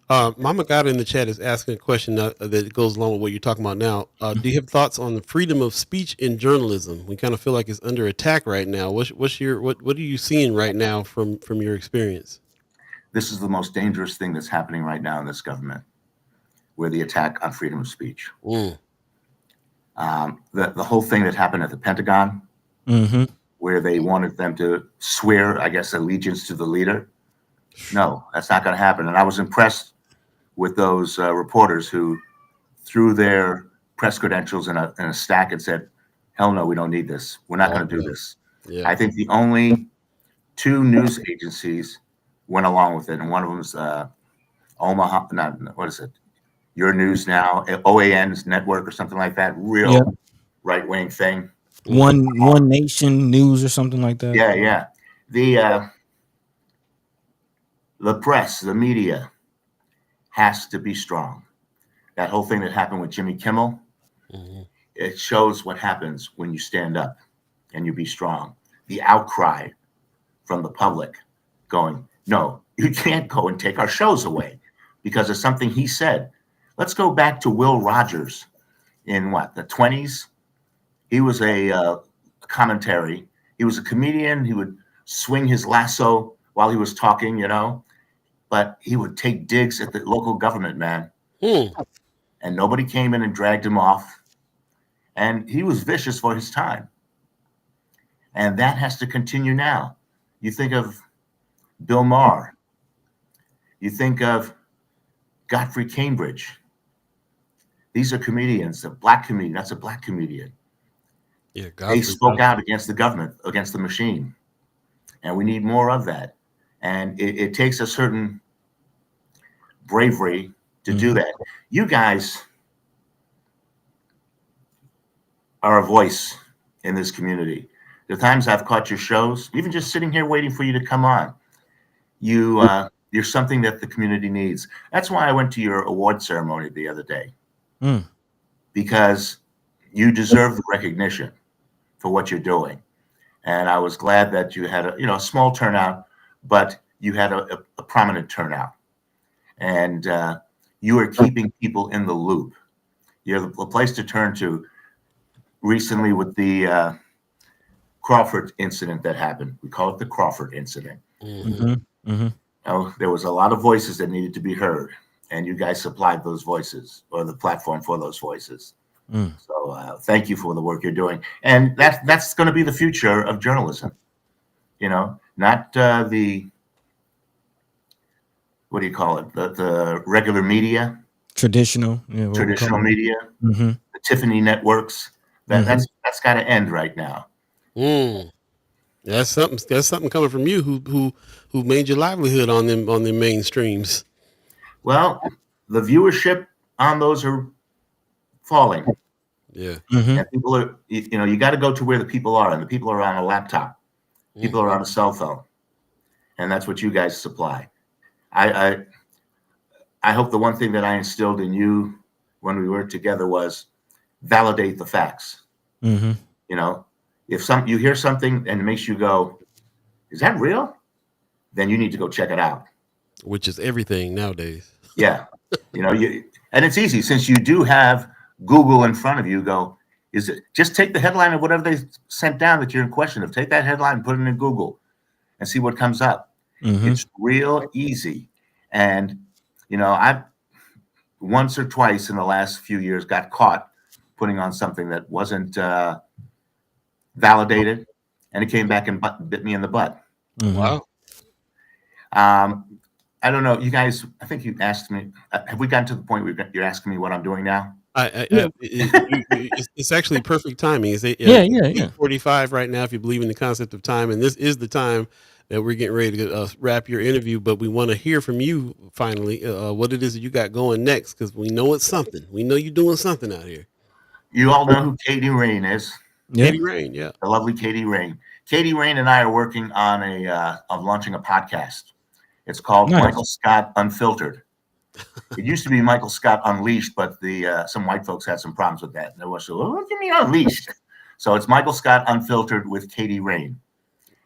Mama Gawd in the chat is asking a question that goes along with what you're talking about now. Do you have thoughts on the freedom of speech in journalism? We kind of feel like it's under attack right now. What are you seeing right now from your experience? This is the most dangerous thing that's happening right now in this government, where the attack on freedom of speech. The whole thing that happened at the Pentagon, where they wanted them to swear, I guess, allegiance to the leader. No, that's not going to happen. And I was impressed with those reporters who threw their press credentials in a stack and said, hell no, we don't need this. We're not going to do this. Yeah. I think the only two news agencies went along with it. And one of them is Omaha, what is it? Your News Now, OAN's network or something like that. Real right-wing thing. One Nation News or something like that. Yeah. The press, the media has to be strong. That whole thing that happened with Jimmy Kimmel, it shows what happens when you stand up and you be strong. The outcry from the public going, no, you can't go and take our shows away because of something he said. Let's go back to Will Rogers in the 20s? He was a commentary. He was a comedian. He would swing his lasso while he was talking, but he would take digs at the local government, man. And nobody came in and dragged him off. And he was vicious for his time. And that has to continue now. You think of Bill Maher. You think of Godfrey Cambridge. These are comedians, a black comedian. That's a black comedian. Yeah, they spoke out against the government, against the machine. And we need more of that. And it takes a certain bravery to do that. You guys are a voice in this community. The times I've caught your shows, even just sitting here waiting for you to come on, you're something that the community needs. That's why I went to your award ceremony the other day, because you deserve the recognition for what you're doing. And I was glad that you had a small turnout, but you had a prominent turnout. And you are keeping people in the loop. You're the place to turn to. Recently with the Crawford incident that happened. We call it the Crawford incident. There was a lot of voices that needed to be heard, and you guys supplied those voices, or the platform for those voices. So thank you for the work you're doing. And that's going to be the future of journalism. Not the, what do you call it? The regular media. Traditional media. The Tiffany networks. That's got to end right now. That's something coming from you who made your livelihood on them mainstreams. Well, the viewership on those are falling. Yeah. And people are, you got to go to where the people are, and the people are on a laptop. People are on a cell phone, and that's what you guys supply. I I hope the one thing that I instilled in you when we worked together was validate the facts. Mm-hmm. You know, if you hear something and it makes you go, is that real? Then you need to go check it out. Which is everything nowadays. Yeah. You know, and it's easy since you do have Google in front of you. Go, is it just take the headline of whatever they sent down that you're in question of, take that headline and put it in Google and see what comes up. Mm-hmm. It's real easy. And, you know, I've once or twice in the last few years got caught putting on something that wasn't validated, and it came back and bit me in the butt. Mm-hmm. Wow. I don't know, you guys. I think you asked me. Have we gotten to the point where you're asking me what I'm doing now? It's actually perfect timing. It's 8:45 right now, if you believe in the concept of time, and this is the time that we're getting ready to wrap your interview. But we want to hear from you finally, what it is that you got going next, because we know it's something. We know you're doing something out here. You all know who Katie Rain is. Yeah. Katie Rain, yeah, the lovely Katie Rain. Katie Rain and I are working on of launching a podcast. It's called Michael Scott Unfiltered. It used to be Michael Scott Unleashed, but some white folks had some problems with that. And they were so, what do you mean unleashed? So it's Michael Scott Unfiltered with Katie Rain.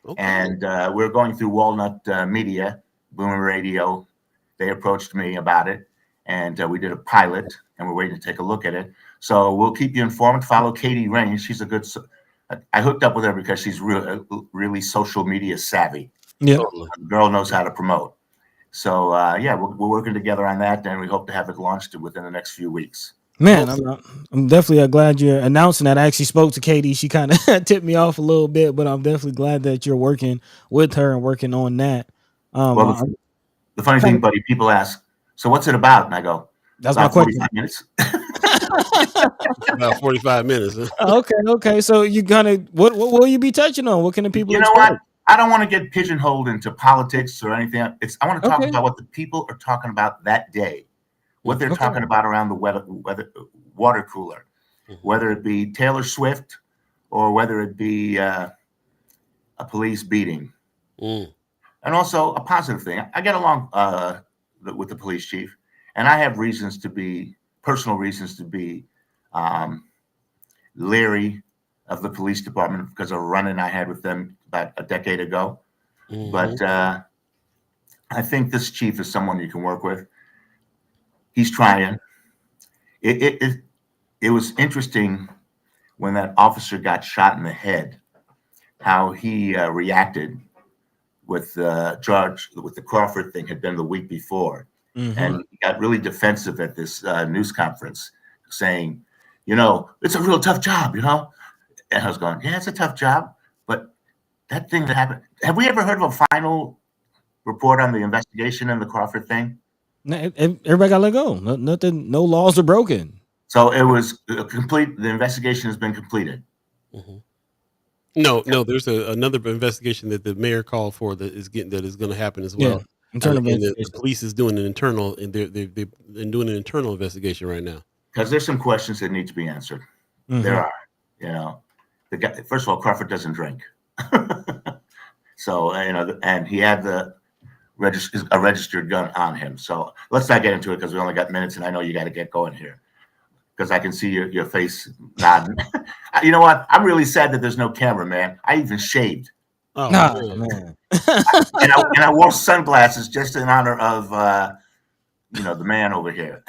Okay. And we're going through Walnut Media, Boomer Radio. They approached me about it, and we did a pilot, and we're waiting to take a look at it. So we'll keep you informed. Follow Katie Rain. She's a good. I hooked up with her because she's really social media savvy. Yeah, the girl knows how to promote. So we're working together on that, and we hope to have it launched within the next few weeks. Man, I'm definitely glad you're announcing that. I actually spoke to Katie. She kind of tipped me off a little bit, but I'm definitely glad that you're working with her and working on that. Well, the funny thing, buddy, people ask, so what's it about? And I go, that's my question. 45 minutes. About 45 minutes. Okay. So you what will you be touching on? What can the people expect? What? I don't want to get pigeonholed into politics or anything. I want to talk about what the people are talking about that day, what they're talking about around the water cooler, whether it be Taylor Swift or whether it be a police beating. And also a positive thing. I get along with the police chief, and I have personal reasons to be leery of the police department because of a run-in I had with them about a decade ago. Mm-hmm. But I think this chief is someone you can work with. He's trying. It was interesting when that officer got shot in the head, how he reacted with the Crawford thing had been the week before. Mm-hmm. And he got really defensive at this news conference saying, it's a real tough job, And I was going, yeah, it's a tough job. But that thing that happened, have we ever heard of a final report on the investigation in the Crawford thing? Everybody got let go. Nothing, no laws are broken. So it was complete. The investigation has been completed. Mm-hmm. No, there's another investigation that the mayor called for that is going to happen as well. Yeah, internal the police is doing an internal, and they're doing an internal investigation right now. Because there's some questions that need to be answered. Mm-hmm. There are, the guy. First of all, Crawford doesn't drink, so and he had a registered gun on him. So let's not get into it because we only got minutes, and I know you got to get going here. Because I can see your face nodding. You know what? I'm really sad that there's no camera, man. I even shaved. Oh, man. and I wore sunglasses just in honor of the man over here.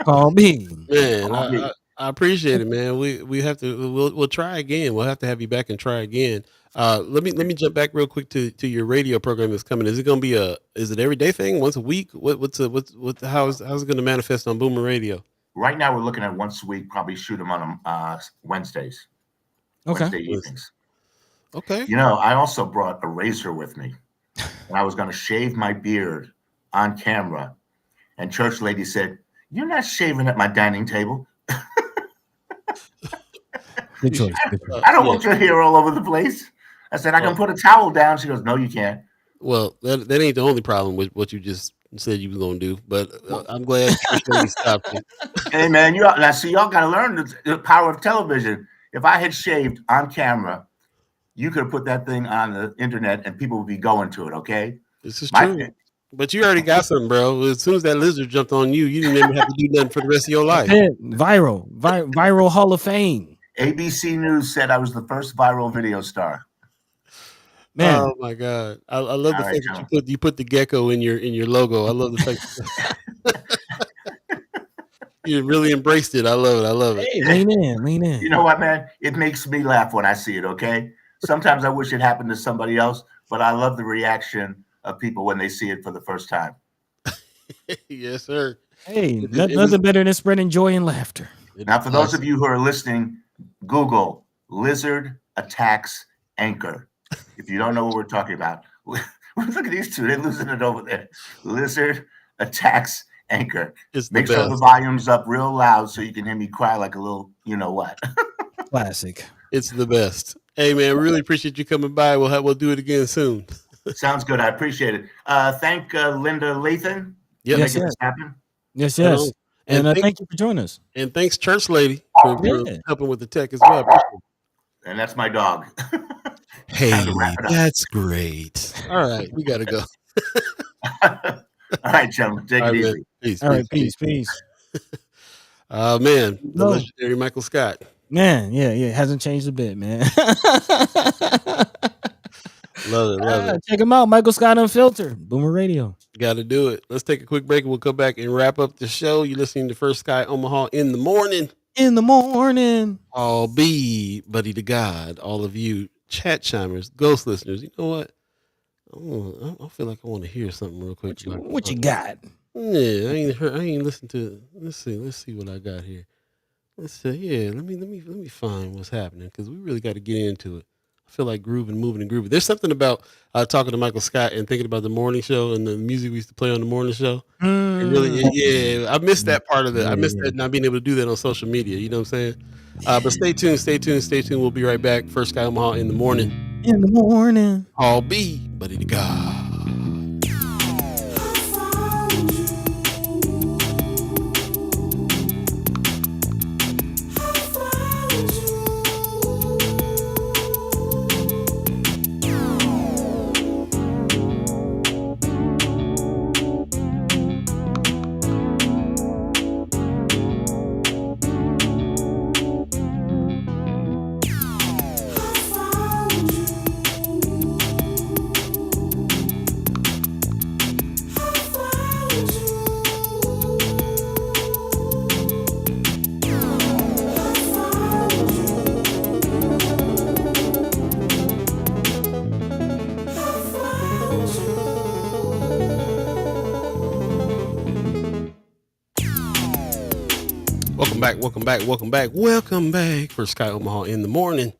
Call me. Man, I appreciate it, man. We have to we'll try again. We'll have to have you back and try again. Let me jump back real quick to your radio program that's coming. Is it going to be is it everyday thing, once a week? How's it going to manifest on Boomer Radio? Right now, we're looking at once a week. Probably shoot them on Wednesdays. Okay. Wednesday evenings. Okay. I also brought a razor with me, and I was going to shave my beard on camera. And church lady said, "You're not shaving at my dining table." Good choice. I don't want your hair all over the place. I said, "I can put a towel down." She goes, "No, you can't." Well, that ain't the only problem with what you just said you were going to do, but I'm glad you stopped it. Hey, man, y'all got to learn the power of television. If I had shaved on camera, you could have put that thing on the internet and people would be going to it, okay? This is true. But you already got something, bro. As soon as that lizard jumped on you, you didn't even have to do nothing for the rest of your life. Viral Hall of Fame. ABC News said I was the first viral video star. Man, Oh my God. I love the All right, fact John. that you put the gecko in your logo. I love the fact you really embraced it. I love it. hey, lean in. You know what, man? It makes me laugh when I see it, okay? Sometimes I wish it happened to somebody else, but I love the reaction of people when they see it for the first time. Yes, sir. Hey, It nothing better than spreading joy and laughter. Now, for those of you who are listening, Google lizard attacks anchor. If you don't know what we're talking about, look at these two. They're losing it over there. Lizard attacks anchor. Make sure the volume's up real loud so you can hear me cry like a little, you know what. Classic. It's the best. Hey, man, really appreciate you coming by. We'll do it again soon. Sounds good. I appreciate it. Thank Linda Lathan. Yep. Yes, Making this happen. Yes. And Thank you for joining us. And thanks, Church Lady, for Yeah. helping with the tech as well. Appreciate it. And that's my dog. Hey, that's great. All right, we got to go. All right, gentlemen, take it easy. Peace. All right, peace. Man, the legendary Michael Scott. Man, yeah, it hasn't changed a bit, man. Love it. Check him out, Michael Scott Unfiltered, Boomer Radio. Got to do it. Let's take a quick break and we'll come back and wrap up the show. You're listening to First Sky Omaha in the morning. All Beeee, buddy to God, all of you chat chimers, ghost listeners. You know what? I feel like I want to hear something real quick. What you got? Yeah, I ain't listened to it. Let's see what I got here. Let's see. Yeah, let me find what's happening because we really got to get into it. I feel like moving and grooving. There's something about talking to Michael Scott and thinking about the morning show and the music we used to play on the morning show. It really, yeah, I missed that part of it. I missed that not being able to do that on social media. You know what I'm saying? But stay tuned. We'll be right back. First Sky Omaha in the morning. All Beeee, buddy to God. Welcome back for Sky Omaha in the morning.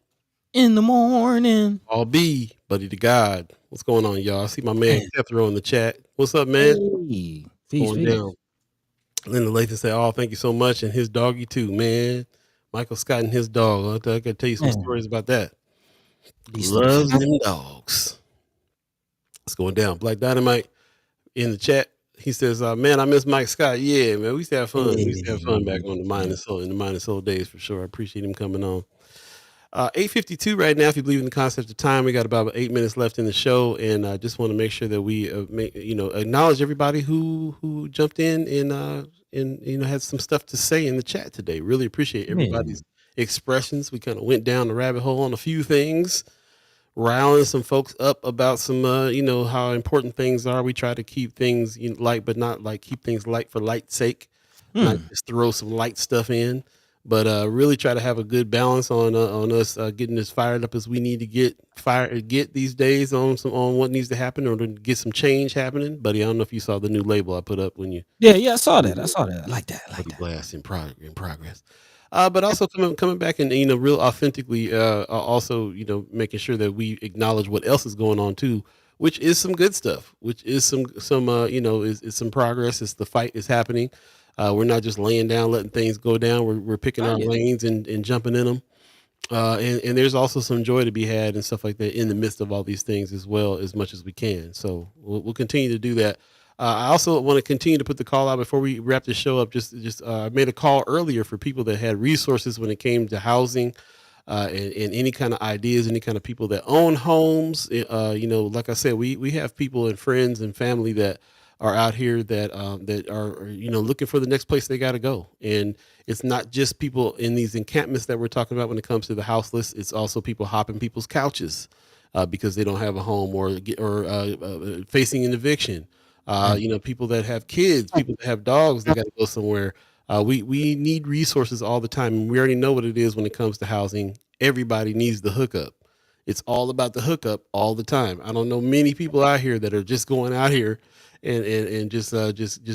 All Beeee, buddy to God. What's going on, y'all? I see my man Jethro in the chat. What's up, man? Hey, Going down. Linda Lathan said, "Oh, thank you so much," and his doggy too, man. Michael Scott and his dog. I gotta tell you some stories about that. Loves them dogs. It's going down. Black Dynamite in the chat. He says, "Man, I miss Mike Scott. Yeah, man, we used to have fun. We used to have fun back on the Mind and Soul in the Mind and Soul days for sure. I appreciate him coming on." 8:52 right now. If you believe in the concept of time, we got about 8 minutes left in the show, and I just want to make sure that we, acknowledge everybody who jumped in and had some stuff to say in the chat today. Really appreciate everybody's expressions. We kind of went down the rabbit hole on a few things, riling some folks up about some, how important things are. We try to keep things light, but not like keep things light for light's sake, not just throw some light stuff in. But really try to have a good balance on us getting as fired up as we need to get these days on what needs to happen or to get some change happening. Buddy, I don't know if you saw the new label I put up when you. Yeah, I saw that. I like that. Blast in progress. But also coming back and real authentically, also making sure that we acknowledge what else is going on too, which is some good stuff, which is some is some progress. It's the fight is happening. We're not just laying down, letting things go down. We're picking our lanes and jumping in them. And there's also some joy to be had and stuff like that in the midst of all these things as well, as much as we can. So we'll continue to do that. I also want to continue to put the call out before we wrap the show up. I made a call earlier for people that had resources when it came to housing and any kind of ideas, any kind of people that own homes. Like I said, we have people and friends and family that are out here that that are looking for the next place they got to go. And it's not just people in these encampments that we're talking about when it comes to the houseless. It's also people hopping people's couches because they don't have a home or facing an eviction. People that have kids, people that have dogs, they got to go somewhere. We need resources all the time, and we already know what it is when it comes to housing. Everybody needs the hookup. It's all about the hookup all the time. I don't know many people out here that are just going out here and just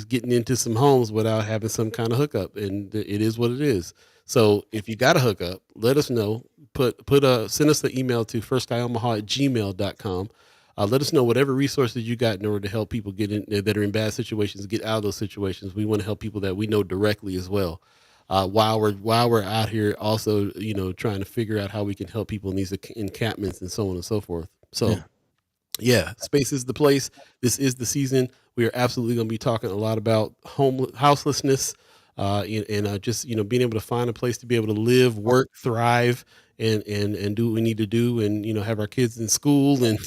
getting into some homes without having some kind of hookup, and it is what it is. So if you got a hookup, let us know. Send us the email to firstguyomaha@gmail.com. Let us know whatever resources you got in order to help people get in that are in bad situations, get out of those situations. We want to help people that we know directly as well. While we're out here also, trying to figure out how we can help people in these encampments and so on and so forth. So yeah, space is the place. This is the season. We are absolutely going to be talking a lot about houselessness, and just being able to find a place to be able to live, work, thrive, and do what we need to do, and have our kids in school and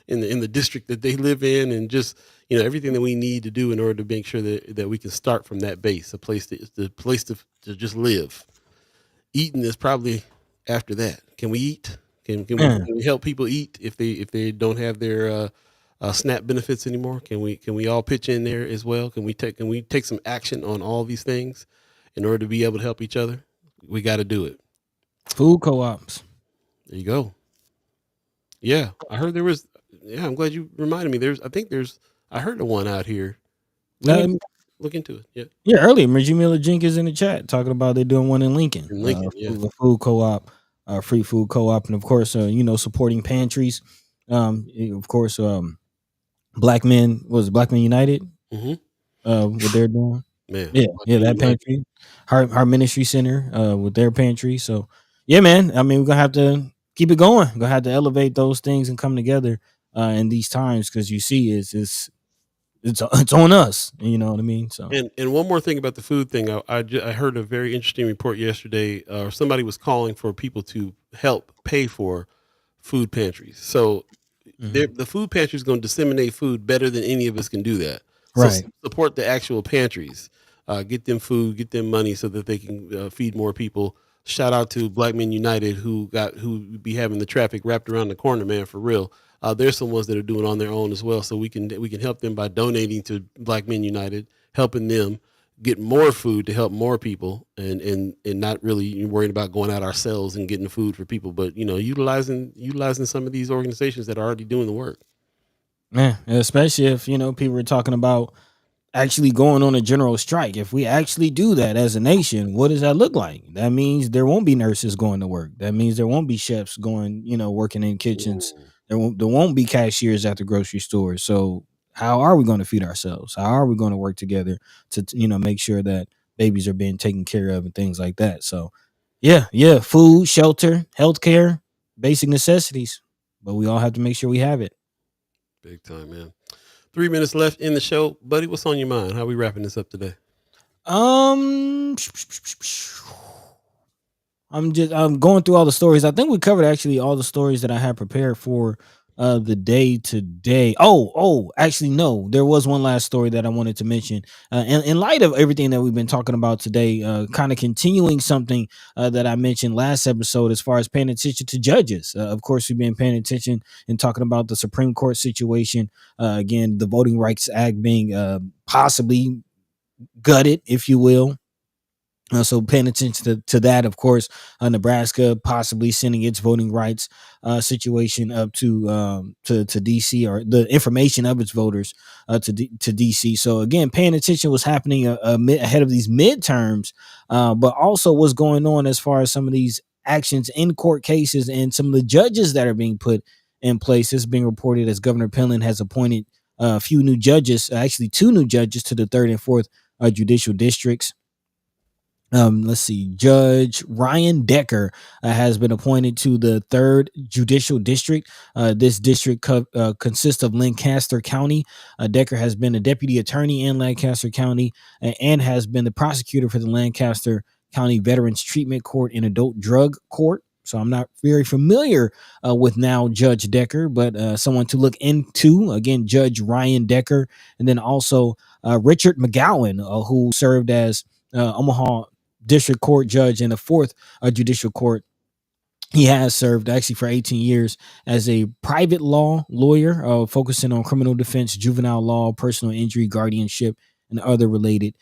in the district that they live in, and just everything that we need to do in order to make sure that we can start from that base, the place to just live. Eating is probably after that. Can we eat? Can we help people eat if they don't have their SNAP benefits anymore? Can we all pitch in there as well? Can we take some action on all these things in order to be able to help each other? We got to do it. Food co-ops. There you go. Yeah, I heard there was. Yeah, I'm glad you reminded me. I heard the one out here. Look into it. Yeah. Earlier, Reggie Miller Jenkins in the chat talking about they're doing one in Lincoln. The food co-op, free food co-op, and of course, supporting pantries. Of course, Black Men United. Mm-hmm. What they're doing. Man, that pantry, our ministry center, with their pantry. So, yeah, man. I mean, we're gonna have to keep it going. We're gonna have to elevate those things and come together in these times, because you see, it's on us. You know what I mean? So, and one more thing about the food thing, I heard a very interesting report yesterday. Somebody was calling for people to help pay for food pantries. So, the food pantry is going to disseminate food better than any of us can do that. So right. Support the actual pantries. Get them food, get them money so that they can feed more people. Shout out to Black Men United who be having the traffic wrapped around the corner, man, for real. There's some ones that are doing on their own as well. So we can help them by donating to Black Men United, helping them get more food to help more people, and not really worrying about going out ourselves and getting the food for people, but utilizing some of these organizations that are already doing the work. Yeah, especially if people are talking about actually going on a general strike. If we actually do that as a nation, what does that look like? That means there won't be nurses going to work. That means there won't be chefs going, working in kitchens. There won't be cashiers at the grocery store. So how are we going to feed ourselves? How are we going to work together to make sure that babies are being taken care of and things like that? So yeah, food, shelter, healthcare, basic necessities. But we all have to make sure we have it. Big time, man. 3 minutes left in the show, buddy. What's on your mind? How are we wrapping this up today? I'm going through all the stories. I think we covered actually all the stories that I had prepared for the day today. Actually, no, there was one last story that I wanted to mention. In light of everything that we've been talking about today, kind of continuing something that I mentioned last episode as far as paying attention to judges. Of course, we've been paying attention and talking about the Supreme Court situation. Again, the Voting Rights Act being possibly gutted, if you will. So paying attention to that, of course, Nebraska possibly sending its voting rights situation up to DC, or the information of its voters to DC. So again, paying attention what's happening ahead of these midterms, but also what's going on as far as some of these actions in court cases and some of the judges that are being put in place. It's being reported as Governor Penland has appointed a few new judges, actually 2 new judges to the 3rd and 4th judicial districts. Let's see. Judge Ryan Decker has been appointed to the 3rd Judicial District. This district consists of Lancaster County. Decker has been a deputy attorney in Lancaster County and has been the prosecutor for the Lancaster County Veterans Treatment Court and Adult Drug Court. So I'm not very familiar with now Judge Decker, but someone to look into. Again, Judge Ryan Decker, and then also Richard McGowan, who served as Omaha District Court Judge in the 4th Judicial Court. He has served actually for 18 years as a private law lawyer, focusing on criminal defense, juvenile law, personal injury, guardianship, and other related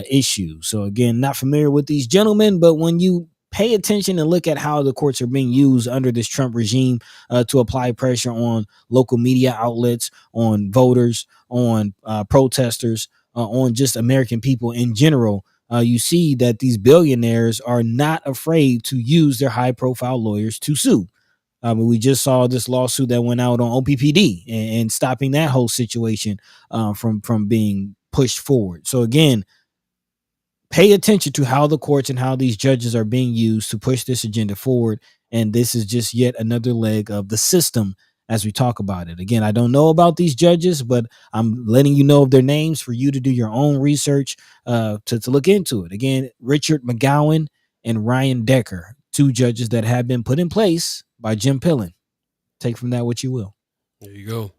issues. So again, not familiar with these gentlemen, but when you pay attention and look at how the courts are being used under this Trump regime to apply pressure on local media outlets, on voters, on protesters, on just American people in general, you see that these billionaires are not afraid to use their high-profile lawyers to sue. We just saw this lawsuit that went out on OPPD and stopping that whole situation from being pushed forward. So again, pay attention to how the courts and how these judges are being used to push this agenda forward. And this is just yet another leg of the system as we talk about it. Again, I don't know about these judges, but I'm letting you know of their names for you to do your own research to look into it. Again, Richard McGowan and Ryan Decker, 2 judges that have been put in place by Jim Pillen. Take from that what you will. There you go.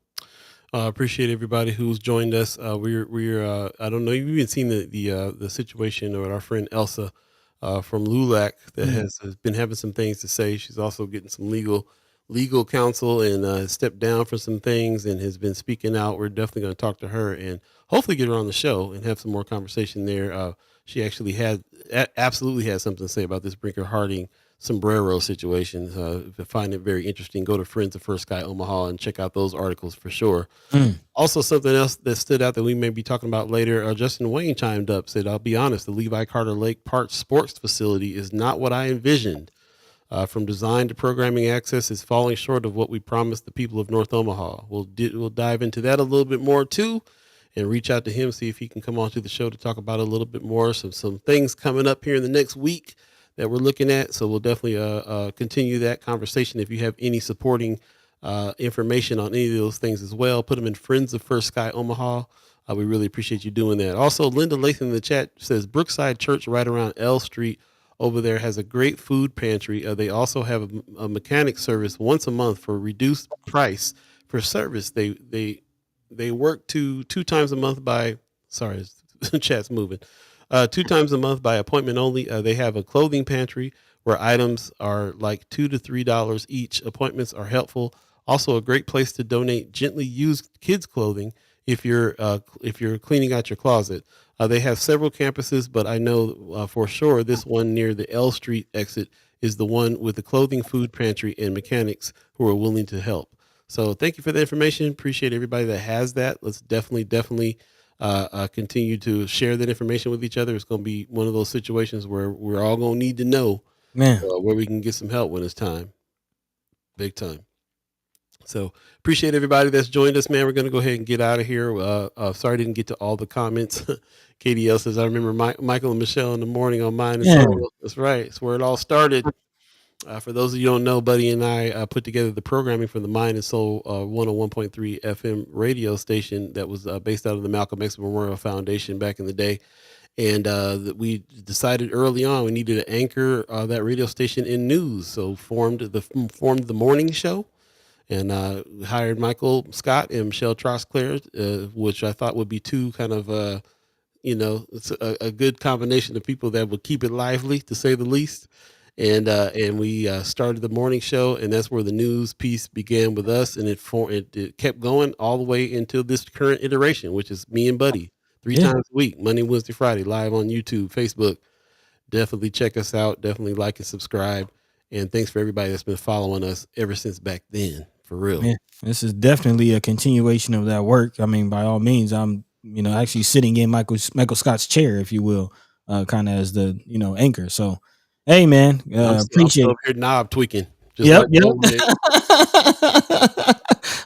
Appreciate everybody who's joined us. We're I don't know, you've even seen the situation with our friend Elsa from LULAC that has been having some things to say. She's also getting some legal counsel and stepped down for some things and has been speaking out. We're definitely going to talk to her and hopefully get her on the show and have some more conversation there. She actually absolutely had something to say about this Brinker Harding sombrero situation. If you find it very interesting, go to Friends of First Sky Omaha and check out those articles for sure. Also, something else that stood out that we may be talking about later, Justin Wayne chimed up, said, "I'll be honest, the Levi Carter Lake Park Sports Facility is not what I envisioned. From design to programming access is falling short of what we promised the people of North Omaha." We'll dive into that a little bit more too, and reach out to him, see if he can come on to the show to talk about it a little bit more. Some things coming up here in the next week that we're looking at. So we'll definitely continue that conversation. If you have any supporting information on any of those things as well, put them in Friends of First Sky Omaha. We really appreciate you doing that. Also, Linda Latham in the chat says Brookside Church right around L Street over there has a great food pantry. They also have a mechanic service once a month for reduced price for service. They work two times a month by, sorry, chat's moving. 2 times a month by appointment only. They have a clothing pantry where items are like $2 to $3 each. Appointments are helpful. Also a great place to donate gently used kids clothing if you're cleaning out your closet. They have several campuses, but I know for sure this one near the L Street exit is the one with the clothing, food pantry, and mechanics who are willing to help. So thank you for the information. Appreciate everybody that has that. Let's definitely continue to share that information with each other. It's going to be one of those situations where we're all going to need to know where we can get some help when it's time. Big time. So appreciate everybody that's joined us, man. We're going to go ahead and get out of here. Sorry I didn't get to all the comments. KDL says, I remember Michael and Michelle in the morning on Mine and Soul. That's right. It's where it all started. For those of you who don't know, Buddy and I put together the programming for the Mind and Soul 101.3 FM radio station that was based out of the Malcolm X Memorial Foundation back in the day. And we decided early on we needed to anchor that radio station in news. So formed the morning show and hired Michael Scott and Michelle Trosclair, which I thought would be two kind of, it's a good combination of people that would keep it lively, to say the least. And we started the morning show, and that's where the news piece began with us, and it kept going all the way until this current iteration, which is me and Buddy 3 times a week, Monday, Wednesday, Friday, live on YouTube, Facebook. Definitely check us out. Definitely like and subscribe. And thanks for everybody that's been following us ever since back then, for real. Yeah, this is definitely a continuation of that work. I mean, by all means, I'm actually sitting in Michael Scott's chair, if you will, kind of as the anchor. So. Hey man, appreciate I'm here knob tweaking. Yep.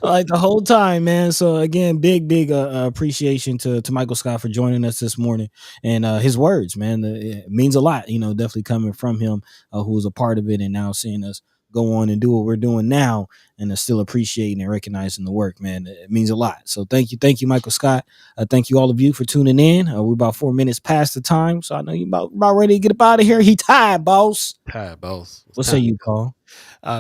Like the whole time, man. So again, big appreciation to Michael Scott for joining us this morning, and his words, man, it means a lot. Definitely coming from him, who was a part of it, and now seeing us go on and do what we're doing now, and still appreciating and recognizing the work, man. It means a lot. So thank you, Michael Scott. Thank you all of you for tuning in. We're about 4 minutes past the time, so I know you about ready to get up out of here. He tired, boss. Tired, boss. What say you, Paul?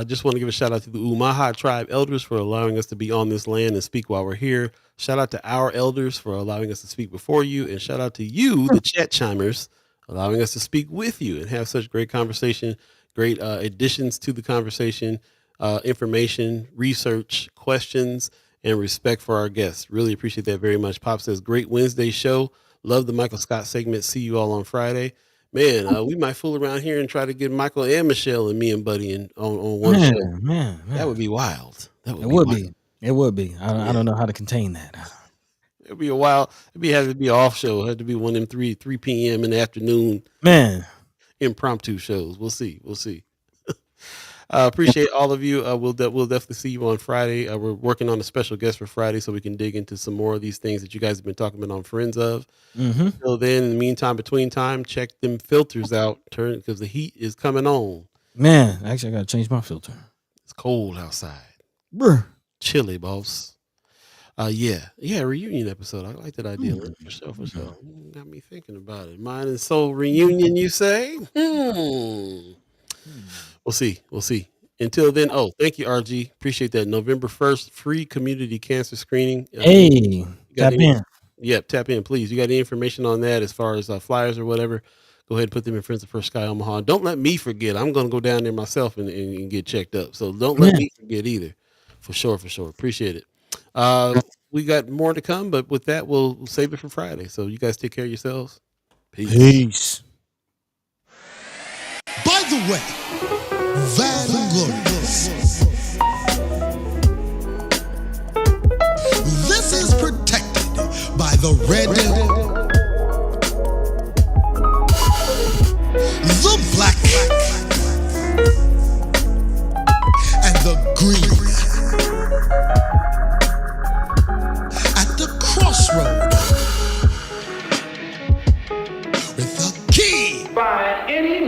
Just want to give a shout out to the Omaha tribe elders for allowing us to be on this land and speak while we're here. Shout out to our elders for allowing us to speak before you, and shout out to you, the chat chimers, allowing us to speak with you and have such great conversation, great additions to the conversation, information, research, questions, and respect for our guests. Really appreciate that very much. Pop says, great Wednesday show. Love the Michael Scott segment. See you all on Friday. Man, we might fool around here and try to get Michael and Michelle and me and Buddy on one show. Man. That would be wild. It would be. I don't know how to contain that. It'd be a while. Have to be an off show. It had to be one of them 3 p.m. in the afternoon. Man. Impromptu shows. We'll see. Appreciate all of you. We'll definitely see you on Friday. We're working on a special guest for Friday so we can dig into some more of these things that you guys have been talking about on Friends of. So then, in the meantime, between time, check them filters out. Because the heat is coming on. Man, actually, I gotta change my filter. It's cold outside. Brr. Chilly, boss. Reunion episode. I like that idea. For sure. Got me thinking about it. Mind and soul reunion, you say? We'll see. Until then, thank you, RG. Appreciate that. November 1st, free community cancer screening. Hey, tap in. Yep, tap in, please. You got any information on that as far as flyers or whatever? Go ahead and put them in Friends of First Sky Omaha. Don't let me forget. I'm going to go down there myself and get checked up. So don't let me forget either. For sure. Appreciate it. We got more to come, but with that, we'll save it for Friday. So you guys take care of yourselves. Peace. By the way, Vanglorious, this is protected by the red, the black, and the green. At the crossroad, with the key. By any